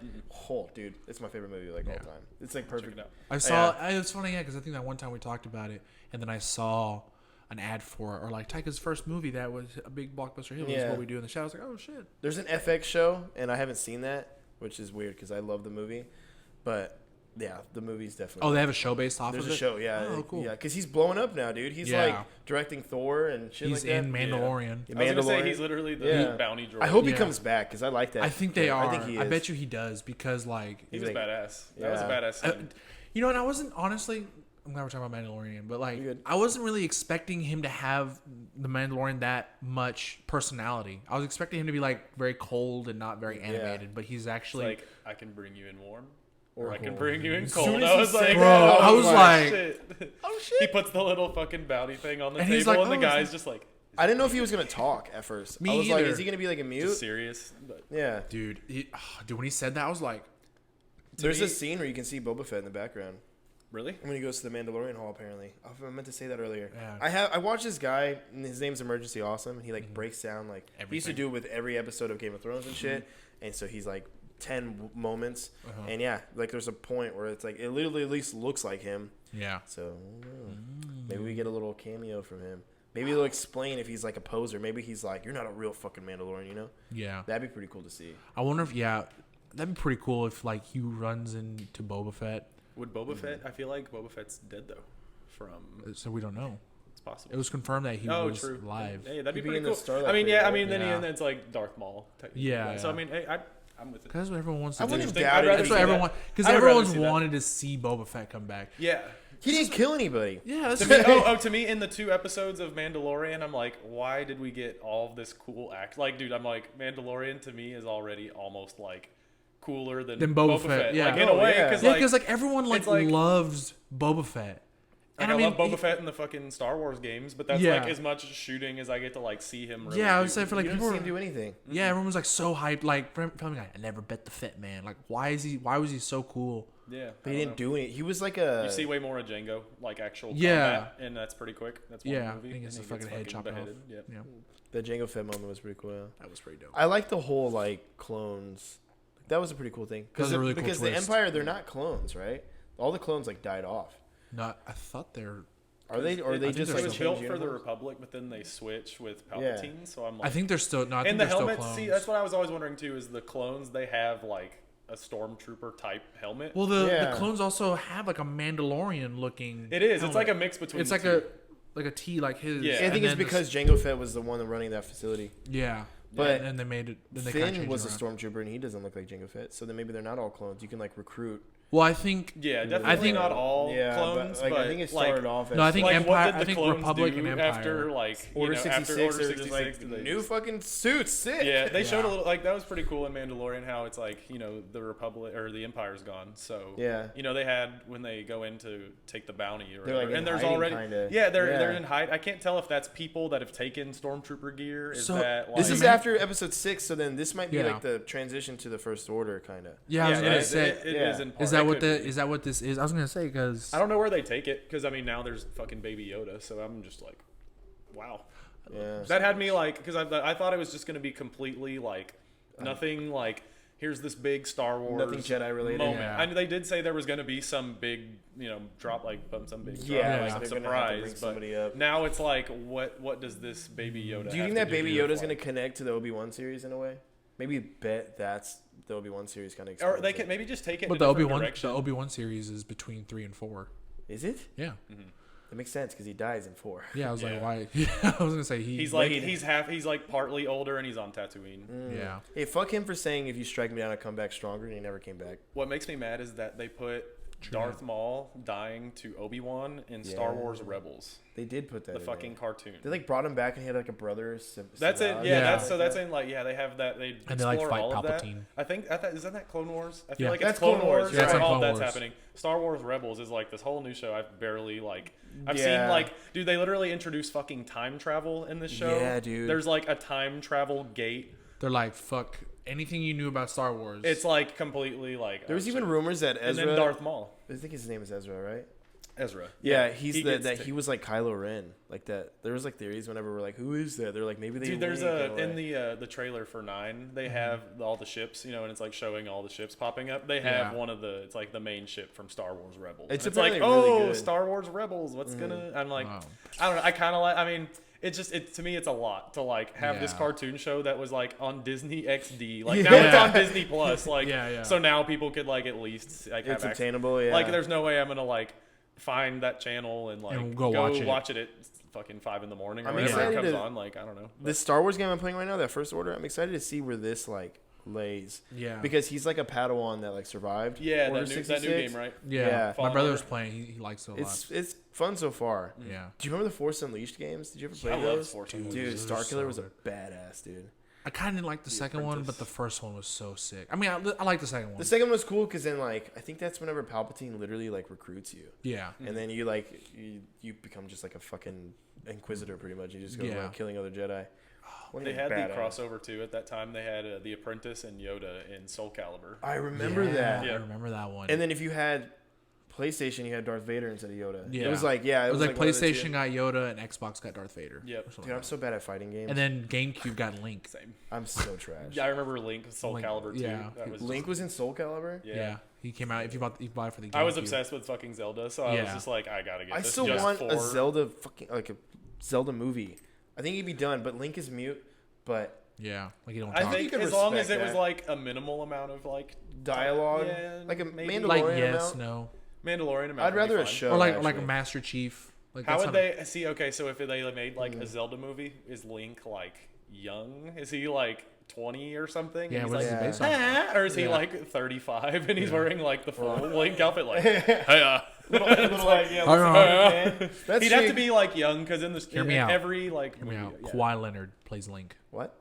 Oh, dude, it's my favorite movie like all Yeah. time. It's like check perfect. it out. I saw. It was funny, yeah, because I think that one time we talked about it, and then I saw an ad for it, or like Taika's first movie that was a big blockbuster hit. Was Yeah. What We Do in the Shadows. Like, oh shit. There's an FX show, and I haven't seen that, which is weird because I love the movie, but. Yeah, the movie's definitely. Oh, they have a show based off There's of a it. show, yeah. Oh, cool. Yeah, because he's blowing up now, dude. He's Yeah. like directing Thor and shit He's like that. in Mandalorian. Yeah, I was gonna say Mandalorian. he's literally the Yeah. bounty droid. I hope he Yeah. comes back because I like that. I think they Yeah, are. I think he I is. bet you he does because like he was like- badass. That was a Yeah. badass. scene. you know, and I wasn't honestly. I'm glad we're talking about Mandalorian, but like You're good. I wasn't really expecting him to have the Mandalorian that much personality. I was expecting him to be like very cold and not very animated, but he's It's actually. like I can bring you in warm, or I can cold. bring you in As soon cold. as I he was said like, Bro, that, I was like- shit. Oh shit! He puts the little fucking bounty thing on the And table, he's like, and the "Oh, guy's is just like, I didn't know if he was gonna talk at first. Me I was like, either. is he gonna be like a mute? just serious. But Yeah. dude, dude, when he said that, I was like, There's me- a scene where you can see Boba Fett in the background really, when he goes to the Mandalorian Hall. Apparently, I meant to say that earlier. Yeah. I watched this guy, and his name's Emergency Awesome, and he like breaks down like he used to Everything. do it with every episode of Game of Thrones and shit. And so he's like 10 moments, and yeah, like there's a point where it's like it literally at least looks like him. yeah. So I don't know. Maybe we get a little cameo from him. Maybe they'll explain if he's like a poser. Maybe he's like, you're not a real fucking Mandalorian, you know? Yeah. That'd be pretty cool to see. I wonder if that'd be pretty cool if like he runs into Boba Fett. would Boba Fett? I feel like Boba Fett's dead though. From So we don't know. it's possible. It was confirmed that he Oh, was true. live. Hey, that'd be He'd be pretty in the cool. Starlight I mean, Pit, yeah. I right? mean, then Yeah. then it's like Darth Maul. Technically. Yeah, So I yeah. mean, hey, I'm with it. That's what everyone wants I to do. wouldn't Interesting. doubt I'd it. rather That's see what that. everyone, because I would rather everyone's see that. wanted to see Boba Fett come back. Yeah. He didn't kill anybody. Yeah, that's To me, to me, in the 2 episodes of Mandalorian, I'm like, why did we get all of this cool act? Like, dude, I'm like, Mandalorian to me is already almost like cooler than Boba Fett, yeah. Like in Oh, a way, yeah. because yeah, like, because like everyone like it's like- loves Boba Fett. like, And I love Boba he- Fett in the fucking Star Wars games, but that's Yeah. like as much shooting as I get to like see him. Really Yeah, I do. would say for like You don't people. see Were, him do anything. yeah, everyone was like so hyped. Like Family Guy, I never bet the Fett man. Like, why was he so cool? Yeah, But I he don't didn't know. do it. He was like a. You see way more of Django, like actual Yeah. combat, and that's pretty quick. That's one Yeah, movie. I think it's and a he gets fucking head chopped off. beheaded. Yep. Yeah, The Jango Fett moment was pretty cool. Yeah. that was pretty dope. I like the whole like clones. That was a pretty cool thing. That was a really cool because the twist. Empire, they're not clones, right? All the clones like died off. Not, I thought they're. Are they? Or are they think just they're like It was still built change for the uniforms? Republic, but then they switch with Yeah. Palpatine. So I'm like, I think they're still. No, I think and the they're still helmets. clones. See, that's what I was always wondering too. Is the clones they have like a stormtrooper type helmet? Well, the Yeah. clones also have like a Mandalorian looking. It is. It's helmet. like a mix between. It's the like two. a T like his. Yeah. I think and it's then the- because Jango Fett was the one running that facility. Yeah, But and then they made it. Then they kinda Finn changed was a it around. stormtrooper, and he doesn't look like Jango Fett. So then maybe they're not all clones. You can like recruit. Well, I think. Yeah, definitely think- not all Yeah, clones, but like I think it started like, off as No, I think like Empire. what did I the think clones Republic do and Empire. after like Order you know, 66. after Order They're 66 just like did they- new fucking suits. Sick. Yeah, they showed a Yeah. little like that was pretty cool in Mandalorian how it's like you know the Republic or the Empire's gone, so Yeah. you know they had when they go in to take the bounty or They're, whatever, like, in and there's hiding, already kinda. they're Yeah. in hide. I can't tell if that's people that have taken stormtrooper gear. Is So, that like, This is man- after episode 6, so then this might be Yeah. like the transition to the First Order, kind of. Yeah, I was it gonna is- say. it Yeah. is in part. Is that It what could the? be. Is that what this is? I was gonna say because I don't know where they take it because I mean now there's fucking Baby Yoda, so I'm just like, wow. Yeah. That had me like because I thought it was just gonna be completely like nothing like here's this big Star Wars Nothing Jedi related. moment. Yeah. I mean, they did say there was gonna be some big drop like some big Yeah, like, they're some gonna have to surprise. bring But somebody up. now it's like what does this Baby Yoda? Do you think have that to Baby do Yoda's with, going to connect to the Obi-Wan series in a way? Maybe bet that's the Obi-Wan series kind of. or they could maybe just take it. But in the a different Obi-Wan direction. series is between 3 and 4. Is it? Yeah, That makes sense because he dies in 4. yeah. I was Yeah. like, why? Yeah, I was gonna say He's like he's like partly older and he's on Tatooine. Yeah, Hey, fuck him for saying if you strike me down, I come back stronger, and he never came back. What makes me mad is that they put Darth Maul dying to Obi-Wan in Star Yeah. Wars Rebels, They did put that. the in fucking there. cartoon. They like brought him back, and he had like a brother. That's it. Savage, Yeah, Yeah. that's in like they have that they And they, like, explore fight all of that. Palpatine. I think isn't that Clone Wars? I feel Yeah. like That's it's Clone Clone Wars. Wars. Yeah, it's right? on All Clone that's Wars. happening. Star Wars Rebels is like this whole new show. I've barely I've Yeah. seen like dude they literally introduced fucking time travel in this show. Yeah, dude. There's like a time travel gate. they're like, fuck anything you knew about Star Wars. It's like completely like There was oh, even shit. rumors that and Ezra. then Darth Maul, I think his name is Ezra, right? Ezra. Yeah, he's he that gets to- he was like Kylo Ren, like that. There was like theories whenever we're like, who is that? They're like maybe they. Dude, there's link a a in the trailer for 9, they Mm-hmm. have all the ships, and it's like showing all the ships popping up. They have Yeah. one of it's like the main ship from Star Wars Rebels. It's And it's like, apparently really oh, good. Star Wars Rebels. What's gonna? I'm like, Wow. I don't know. I kind of like. I mean, it to me, it's a lot to like have this Yeah. cartoon show that was like on Disney XD. Like Yeah. now it's on Disney Plus. Like Yeah, yeah. so now people could like at least like have It's access. obtainable, yeah. Like there's no way I'm gonna like find that channel and like And go watch it. at fucking 5 a.m. or I'm whenever it excited comes to- on. Like I don't know. This Star Wars game I'm playing right now, that First Order. I'm excited to see where this like lays. Yeah. Because he's like a Padawan that like survived. Yeah, Order that new 66. game, right? yeah. yeah. My Fallen brother Order. was playing. He likes it a lot. It's fun so far. Yeah. Do you remember the Force Unleashed games? Did you ever play I love those? Force Dude, Unleashed. Dude, those are Starkiller so was a good. badass, dude. I kind of liked the second one, but Apprentice. the first one was so sick. I mean, I like the second one. The second one was cool because then like I think that's whenever Palpatine literally like recruits you, Yeah. and then you like you become just like a fucking Inquisitor pretty much. You just go Yeah. around killing other Jedi. What They a had badass. the crossover too at that time. They had the Apprentice and Yoda in Soul Calibur. I remember Yeah, that. Yeah. I remember that one. And then if you had PlayStation, you had Darth Vader instead of Yoda. Yeah. It was like it was like one of the two. PlayStation got Yoda and Xbox got Darth Vader. Yep. or something Dude, I'm like so bad at fighting games. that. And then GameCube got Link. Same. I'm so trash. Yeah, I remember Link Soul Link, Calibur too. yeah. That was Link just- was in Soul Calibur. yeah. Yeah. He came out. If you bought it for the GameCube. I was obsessed with fucking Zelda, so I was Yeah. just like, I gotta get I this still just want for a Zelda fucking like a Zelda movie. I think he'd be done, but Link is mute. But Yeah. Like you don't I talk. think you could as long as it respect was that. like a minimal amount of like dialogue, yeah, like a maybe. Mandalorian like yes, amount. no. Mandalorian amount. I'd would be rather a fine. show. Or like actually. a Master Chief. Like How that's would not they see? Okay, so if they made like Mm. a Zelda movie, is Link like young? Is he like 20 or something? Yeah. And What is he's it Yeah. based on? like, or is he Yeah. like 35 and he's Yeah. wearing like the full Link outfit? Like, hey, little like yeah. I don't know. Man. That's he'd have to Jake- be like young because in the Hear me out. every like Hear me out. movie, Kawhi Leonard plays Link. what?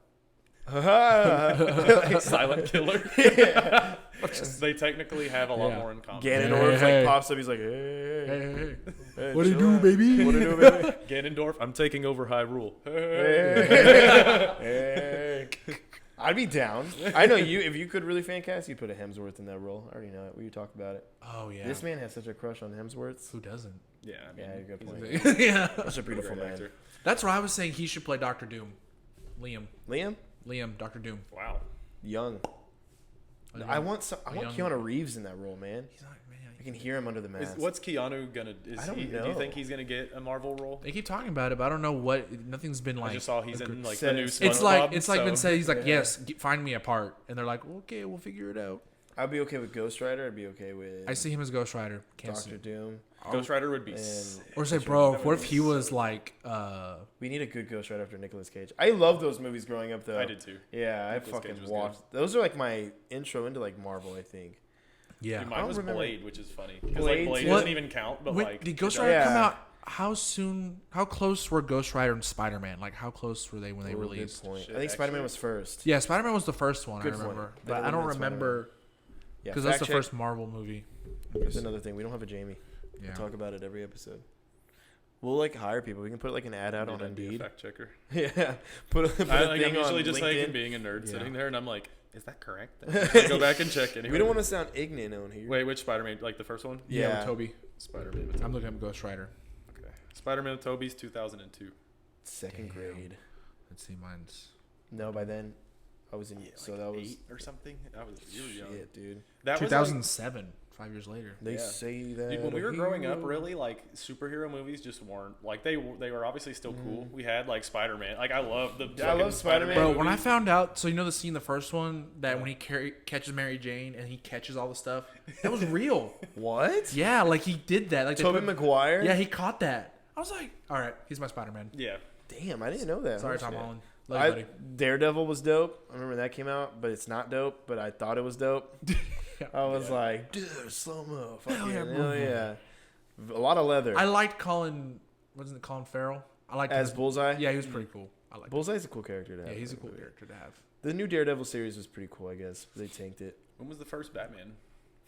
silent killer. They technically have a lot Yeah. more in common. Ganondorf Hey. like pops up. He's like, hey, Hey, hey, hey. hey, What do you chill do, out. baby? What do you do, baby? Ganondorf, I'm taking over Hyrule. Hey. I'd be down. I know you. If you could really fan cast, you'd put a Hemsworth in that role. I already know it. We talked about it. Oh yeah. This man has such a crush on Hemsworth. Who doesn't? Yeah, I mean, Yeah, good he's point. yeah. Such a beautiful great man. actor. That's what I was saying. He should play Doctor Doom. Liam, Liam, Doctor Doom. Wow. young. I want young- Keanu Reeves in that role, man. He's not, man. I can hear him under the mask. What's Keanu gonna? I don't Do know. you think he's gonna get a Marvel role? They keep talking about it, but I don't know what. Nothing's been like. I just saw he's in like set the new. it- SpongeBob, It's like been so- said. He's like, Yeah. yes, find me a part, and they're like, okay, we'll figure it out. I'd be okay with Ghost Rider. I'd be okay with I see him as Ghost Rider. Can't see. Doctor Doom. Ghost Rider would be. And sick. Or say, bro, what if he was like, we need a good Ghost Rider after Nicolas Cage. I love those movies growing up, though. I did too. Yeah, I Nicolas Cage fucking was watched. Those are like my intro into like Marvel, I think. yeah. Dude, I mine don't was remember. Blade, which is funny because Blade like Blade too. doesn't What- even count. But Wait, like, did Ghost it Rider does. come Yeah. out? How soon? How close were Ghost Rider and Spider Man? Like, how close were they when they Ooh, released? Good point. Shit, I think Spider Man actually- was first. Yeah, Spider Man was the first one. Good I point. remember, Then but it I would've don't been Spider-Man. remember Yeah, because that's the fact check. first Marvel movie. That's another thing. We don't have a Jamie. We Yeah. talk about it every episode. We'll like hire people. We can put like an ad out on I'd be a Indeed. fact checker. Yeah, put a I, thing like, I'm on usually just LinkedIn. like being a nerd Yeah. sitting there, and I'm like, is that correct? I go back and check anyway. We don't want to sound ignorant on here. Wait, which Spider-Man? Like the first one? Yeah, Yeah. with Toby. Spider-Man. With I'm looking at Ghost Rider. Okay. Spider-Man with Toby's 2002. Second Damn. grade. Let's see, mine's. No, by then I was in. Yeah, so like that was 8 or something. I was really young. shit, dude. That was like, 2007, 5 years later. They Yeah. say that. dude, when we a were growing up, hero- really like superhero movies just weren't like they were obviously still cool. We had like Spider-Man. Like I love the. Yeah, I love fucking Spider-Man. Bro, when I movies. found out, so you know the scene, the first one, that when he catches Mary Jane and he catches all the stuff, that was real. What? Yeah, like he did that. Like they Tobey put- Maguire. Yeah, he caught that. I was like, all right, he's my Spider-Man. Yeah. Damn, I didn't know that. Sorry, Oh, Tom shit. Holland. Love you, buddy. Daredevil was dope. I remember that came out, but it's not dope. But I thought it was dope. I was like, dude, slow mo. Hell yeah, Hell yeah. A lot of leather. I liked Colin. Wasn't it Colin Farrell? I liked As his, Bullseye. Yeah, he was pretty cool. I like. Bullseye's a cool character to have. Yeah, he's a cool character to have. The new Daredevil series was pretty cool, I guess. They tanked it. When was the first Batman?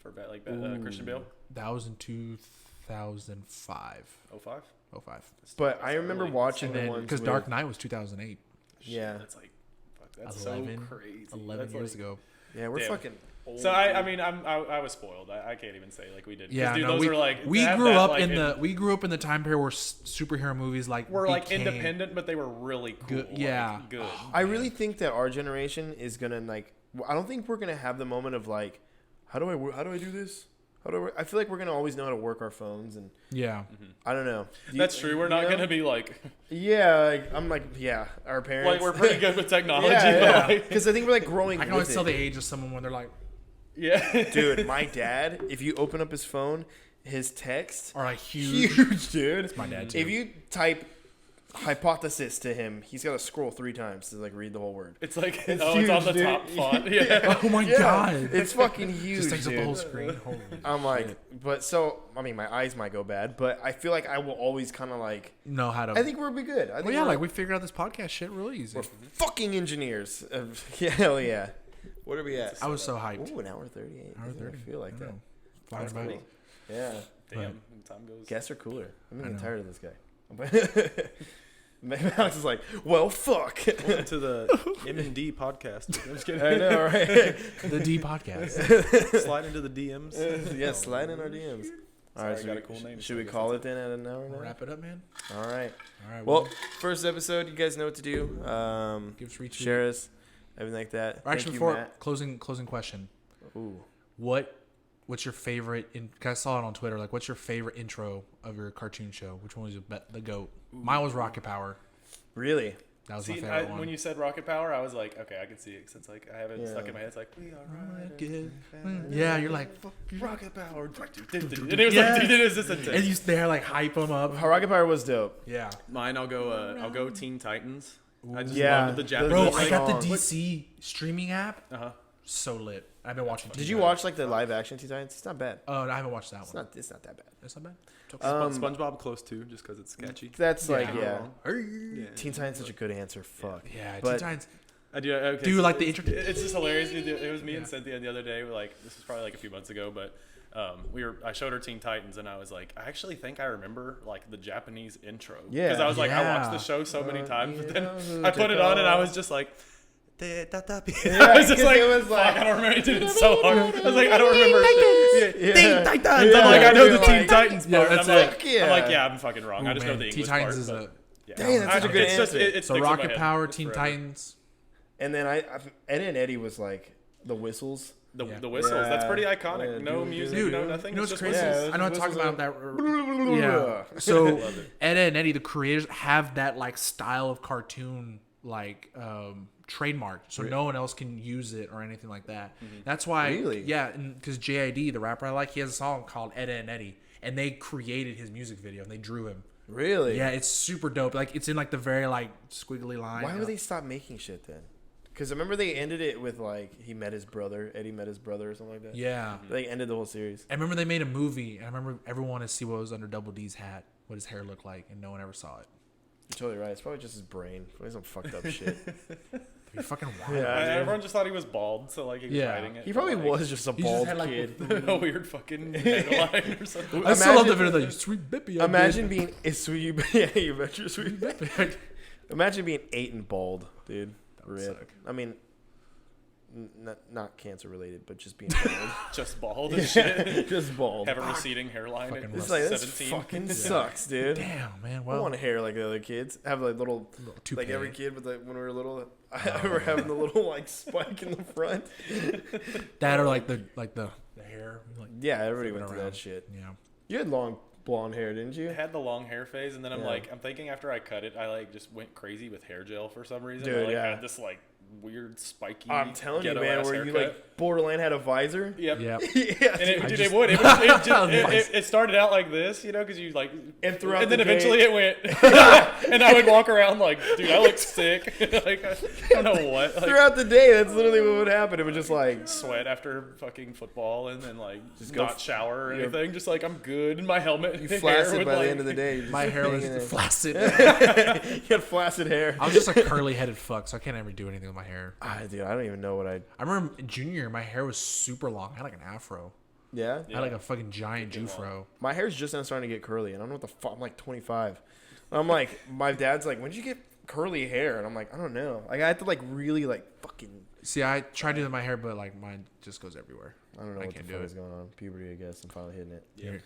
For Christian Ooh. Bale? That was in 2005. 05? 05. But I remember watching And the then ones because with- Dark Knight was 2008, Yeah. That's like, fuck, that's 11, so crazy. 11 That's years like ago. Yeah, we're Damn. fucking. old, old. So I mean, I was spoiled. I can't even say like we did. 'Cause, Yeah, dude, no, those we, were like we to have grew that, up like, in the we grew up in the time period where superhero movies like were like became- independent, but they were really cool. Good- like, yeah. good. I really think that our generation is gonna like. I don't think we're gonna have the moment of like, how do I do this? How do I feel like we're gonna always know how to work our phones, and Yeah, I don't know. Do you- That's true. We're not you know? gonna be like Yeah, like, I'm like, yeah, our parents. like we're pretty good with technology. Yeah, but, like, because I think we're like growing. I can with always tell it. the age of someone when they're like, yeah. Dude, my dad. If you open up his phone, his text are like huge. huge, dude. It's my dad too. If you type hypothesis to him, he's got to scroll 3 times to like read the whole word. It's like It's it's on the huge, dude. top font. Yeah. Oh my Yeah, god! it's fucking huge. Just takes up the dude. whole screen. Holy I'm like, shit. but so I mean, my eyes might go bad, but I feel like I will always kind of like. know how to. I think we'll be good. I think well, yeah, we're, like we figured out this podcast shit really easy. we're fucking engineers. Yeah, hell yeah. What are we at? I was so hyped. Ooh, an hour 38. Hour Doesn't 30. feel like I that. know. Flying That's by. cool. Yeah. Damn. Time goes. Guests are cooler. I'm I getting know. tired of this guy. Maybe Alex is like, well, fuck. Welcome to the M&D podcast. I'm just kidding. I know, right? The D podcast. Slide into the DMs. Yeah, slide in our DMs. All right, Sorry, I got a cool name, should so I we guess call that's it then at an hour now? Wrap it up, man. All right. All right. Well, first episode, you guys know what to do. give us retweet. Share us, everything like that. Or actually, Thank you, before Matt. closing question, Ooh. what's your favorite? Cause I saw it on Twitter. Like, what's your favorite intro of your cartoon show? Which one was the goat? Mine was Rocket Power. Really? That was my See, favorite one. when you said Rocket Power, I was like, okay, I can see it since like I have it Yeah. stuck in my head. It's like we are Yeah, you're like, fuck. Rocket Power. And it was like, dude, it is this intense. And you there like hype them up. Rocket Power was dope. Yeah. Mine, I'll go Teen Titans. I just Yeah, loved the those Japanese. Bro, Those I got the songs. DC streaming app. Uh-huh. So lit. I've been watching. Did you watch like the live action Teen Titans? It's not bad. Oh, no, I haven't watched that It's one. not. It's not that bad. That's not bad. SpongeBob close too, just because it's sketchy. That's like Yeah. yeah. Teen Titans such a good answer. Fuck. Yeah, But- Teen Titans. I do. Okay, Dude, like the it's, intro- it's just hilarious. It was me and Yeah. Cynthia the other day. Like this was probably like a few months ago, but I showed her Teen Titans, and I was like, I actually think I remember like the Japanese intro. Yeah. Because I was like, I Yeah. watched the show so many times, but then you know who I put to it on, and I call. was just like, Yeah, I was just 'cause like, it was fuck, like- I don't remember. It did it so hard. I was like, I don't remember shit. Yeah. Teen Titans. Yeah, I'm like, I know the like- Teen Titans Yeah, part. that's I'm like, it. Yeah. I'm like, yeah, I'm fucking wrong. I just know man, the Teen English Titans part. is but- a yeah. Dang, that's such a good it's just, answer. it so sticks in my Rocket head Power, just Teen forever. Titans. And then Ed and Eddie was like the whistles. The, Yeah. the whistles. That's Yeah. pretty iconic. Yeah, no dude, music, Dude, no nothing. You know It's what's just crazy? whistles. Yeah, I know I just talked whistles about and- that. Yeah. So Love it. Ed and Eddie, the creators, have that like style of cartoon like trademark, so no one else can use it or anything like that. That's why, Really? yeah, because JID, the rapper I like, he has a song called Ed and Eddie, and they created his music video and they drew him. Really? Yeah, it's super dope. Like it's in like the very like squiggly line. Why would they stop making shit then? Because I remember they ended it with like he met his brother, Eddie met his brother or something like that. Yeah. They ended the whole series. I remember they made a movie, and I remember everyone wanted to see what was under Double D's hat, what his hair looked like, and no one ever saw it. You're totally right. It's probably just his brain. Probably some fucked up shit. He fucking wild. Yeah. Everyone just thought he was bald, so like he was Yeah. hiding it. He but, probably like, was just a just bald had, like, kid. a weird fucking headline or something. I still love the Imagine- video. Like, sweet Bippy. I Imagine being sweet. Yeah, you bet your sweet. did. Imagine being 8 and bald, dude. would Rip. suck. I mean, not cancer related, but just being bald. Just bald and shit. Just bald. Have a receding hairline Fucking at It's like this 17. fucking sucks, dude. Damn, man. I Well, want hair like the other kids. Have like little, toupee. like every kid with like when we were little. I remember having the little like spike in the front. that or like the hair. Like, Yeah, everybody flip it went through around. that shit. Yeah. You had long blonde hair, didn't I you? had the long hair phase, and then I'm Yeah. like, I'm thinking after I cut it, I like just went crazy with hair gel for some reason. Dude, I like yeah. had this like weird spiky. I'm telling you, man, ghetto-ass where you haircut. like borderline had a visor. Yep. Yeah. Yeah, And it, dude. dude, just- it would. It started out like this, you know, because you like, And throughout and then the eventually day- it went, and I would walk around like, dude, I look sick. Like I don't know what. Like, Throughout the day, that's literally what would happen. It would just like sweat after fucking football, and then like Just go not shower or you're- anything. Just like I'm good. And my helmet, you hair flaccid would, by the like- end of the day. You're My just hair was hanging there. flaccid. You had flaccid hair. I was just a curly headed fuck, so I can't ever do anything with my hair. Dude, I don't even know what I. I remember in junior year, my hair was super long. I had like an afro. Yeah. I had like a fucking giant Jufro. My hair's just now starting to get curly, and I don't know what the fuck. I'm like 25. I'm like, my dad's like, when did you get curly hair? And I'm like, I don't know. Like, I had to like really like fucking. See, I tried to do my hair, but like mine just goes everywhere. I don't know I what the can't fuck do is going on. Puberty, I guess. I'm finally hitting it. Here,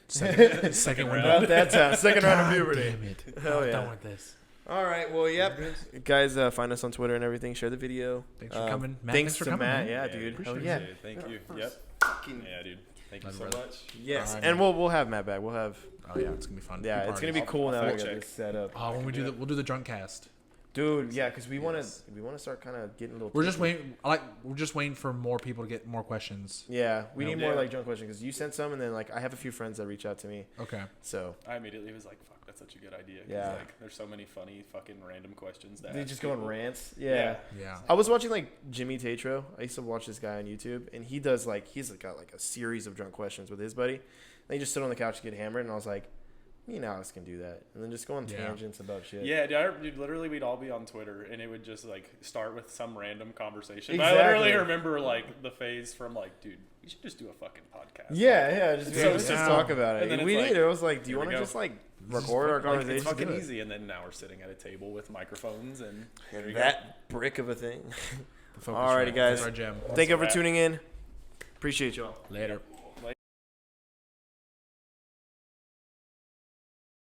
second window. About that time. Second round of God puberty. damn it. Hell I'm yeah. done with this. All right. Well, yep. Guys, find us on Twitter and everything. Share the video. Thanks for coming. Matt, Thanks thanks for to coming, Matt. man. Yeah, dude. Hell appreciate yeah. it. Thank you. Yep. Yeah, dude. Thank you so brother. much. Yes. All right, And man. we'll have Matt back. We'll have. Oh yeah, it's gonna be fun. Yeah, Two it's gonna be parties. cool now that we full got check. this set up. Oh, when we do the, we'll do the drunk cast. Dude, yeah, because we want to start kind of getting a little. We're just tipsy. waiting. We're just waiting for more people to get more questions. Yeah, we need more Yeah. like drunk questions because you sent some, and then like I have a few friends that reach out to me. Okay. So I immediately was like, fuck, that's such a good idea. 'Cause, Yeah. like, there's so many funny fucking random questions that they ask just go on people. rants. Yeah. Yeah. I was watching like Jimmy Tatro. I used to watch this guy on YouTube, and he does like he's got like a series of drunk questions with his buddy. And they just sit on the couch and get hammered, and I was like, me and Alex can do that, and then just go on Yeah. tangents about shit. Yeah, dude, literally, we'd all be on Twitter, and it would just like start with some random conversation. Exactly. But I literally remember like the phase from like, dude, we should just do a fucking podcast. Yeah, just, So let's just simple. talk about And it. then We it's need like, it. I was like, do you here we want to go. just like record our Like, conversation? it's fucking do it. easy, and then now we're sitting at a table with microphones, and here we go. That brick of a thing. The focus Alrighty, right. guys. That's our gem. Thank you for wrap. tuning in. Appreciate y'all. Later.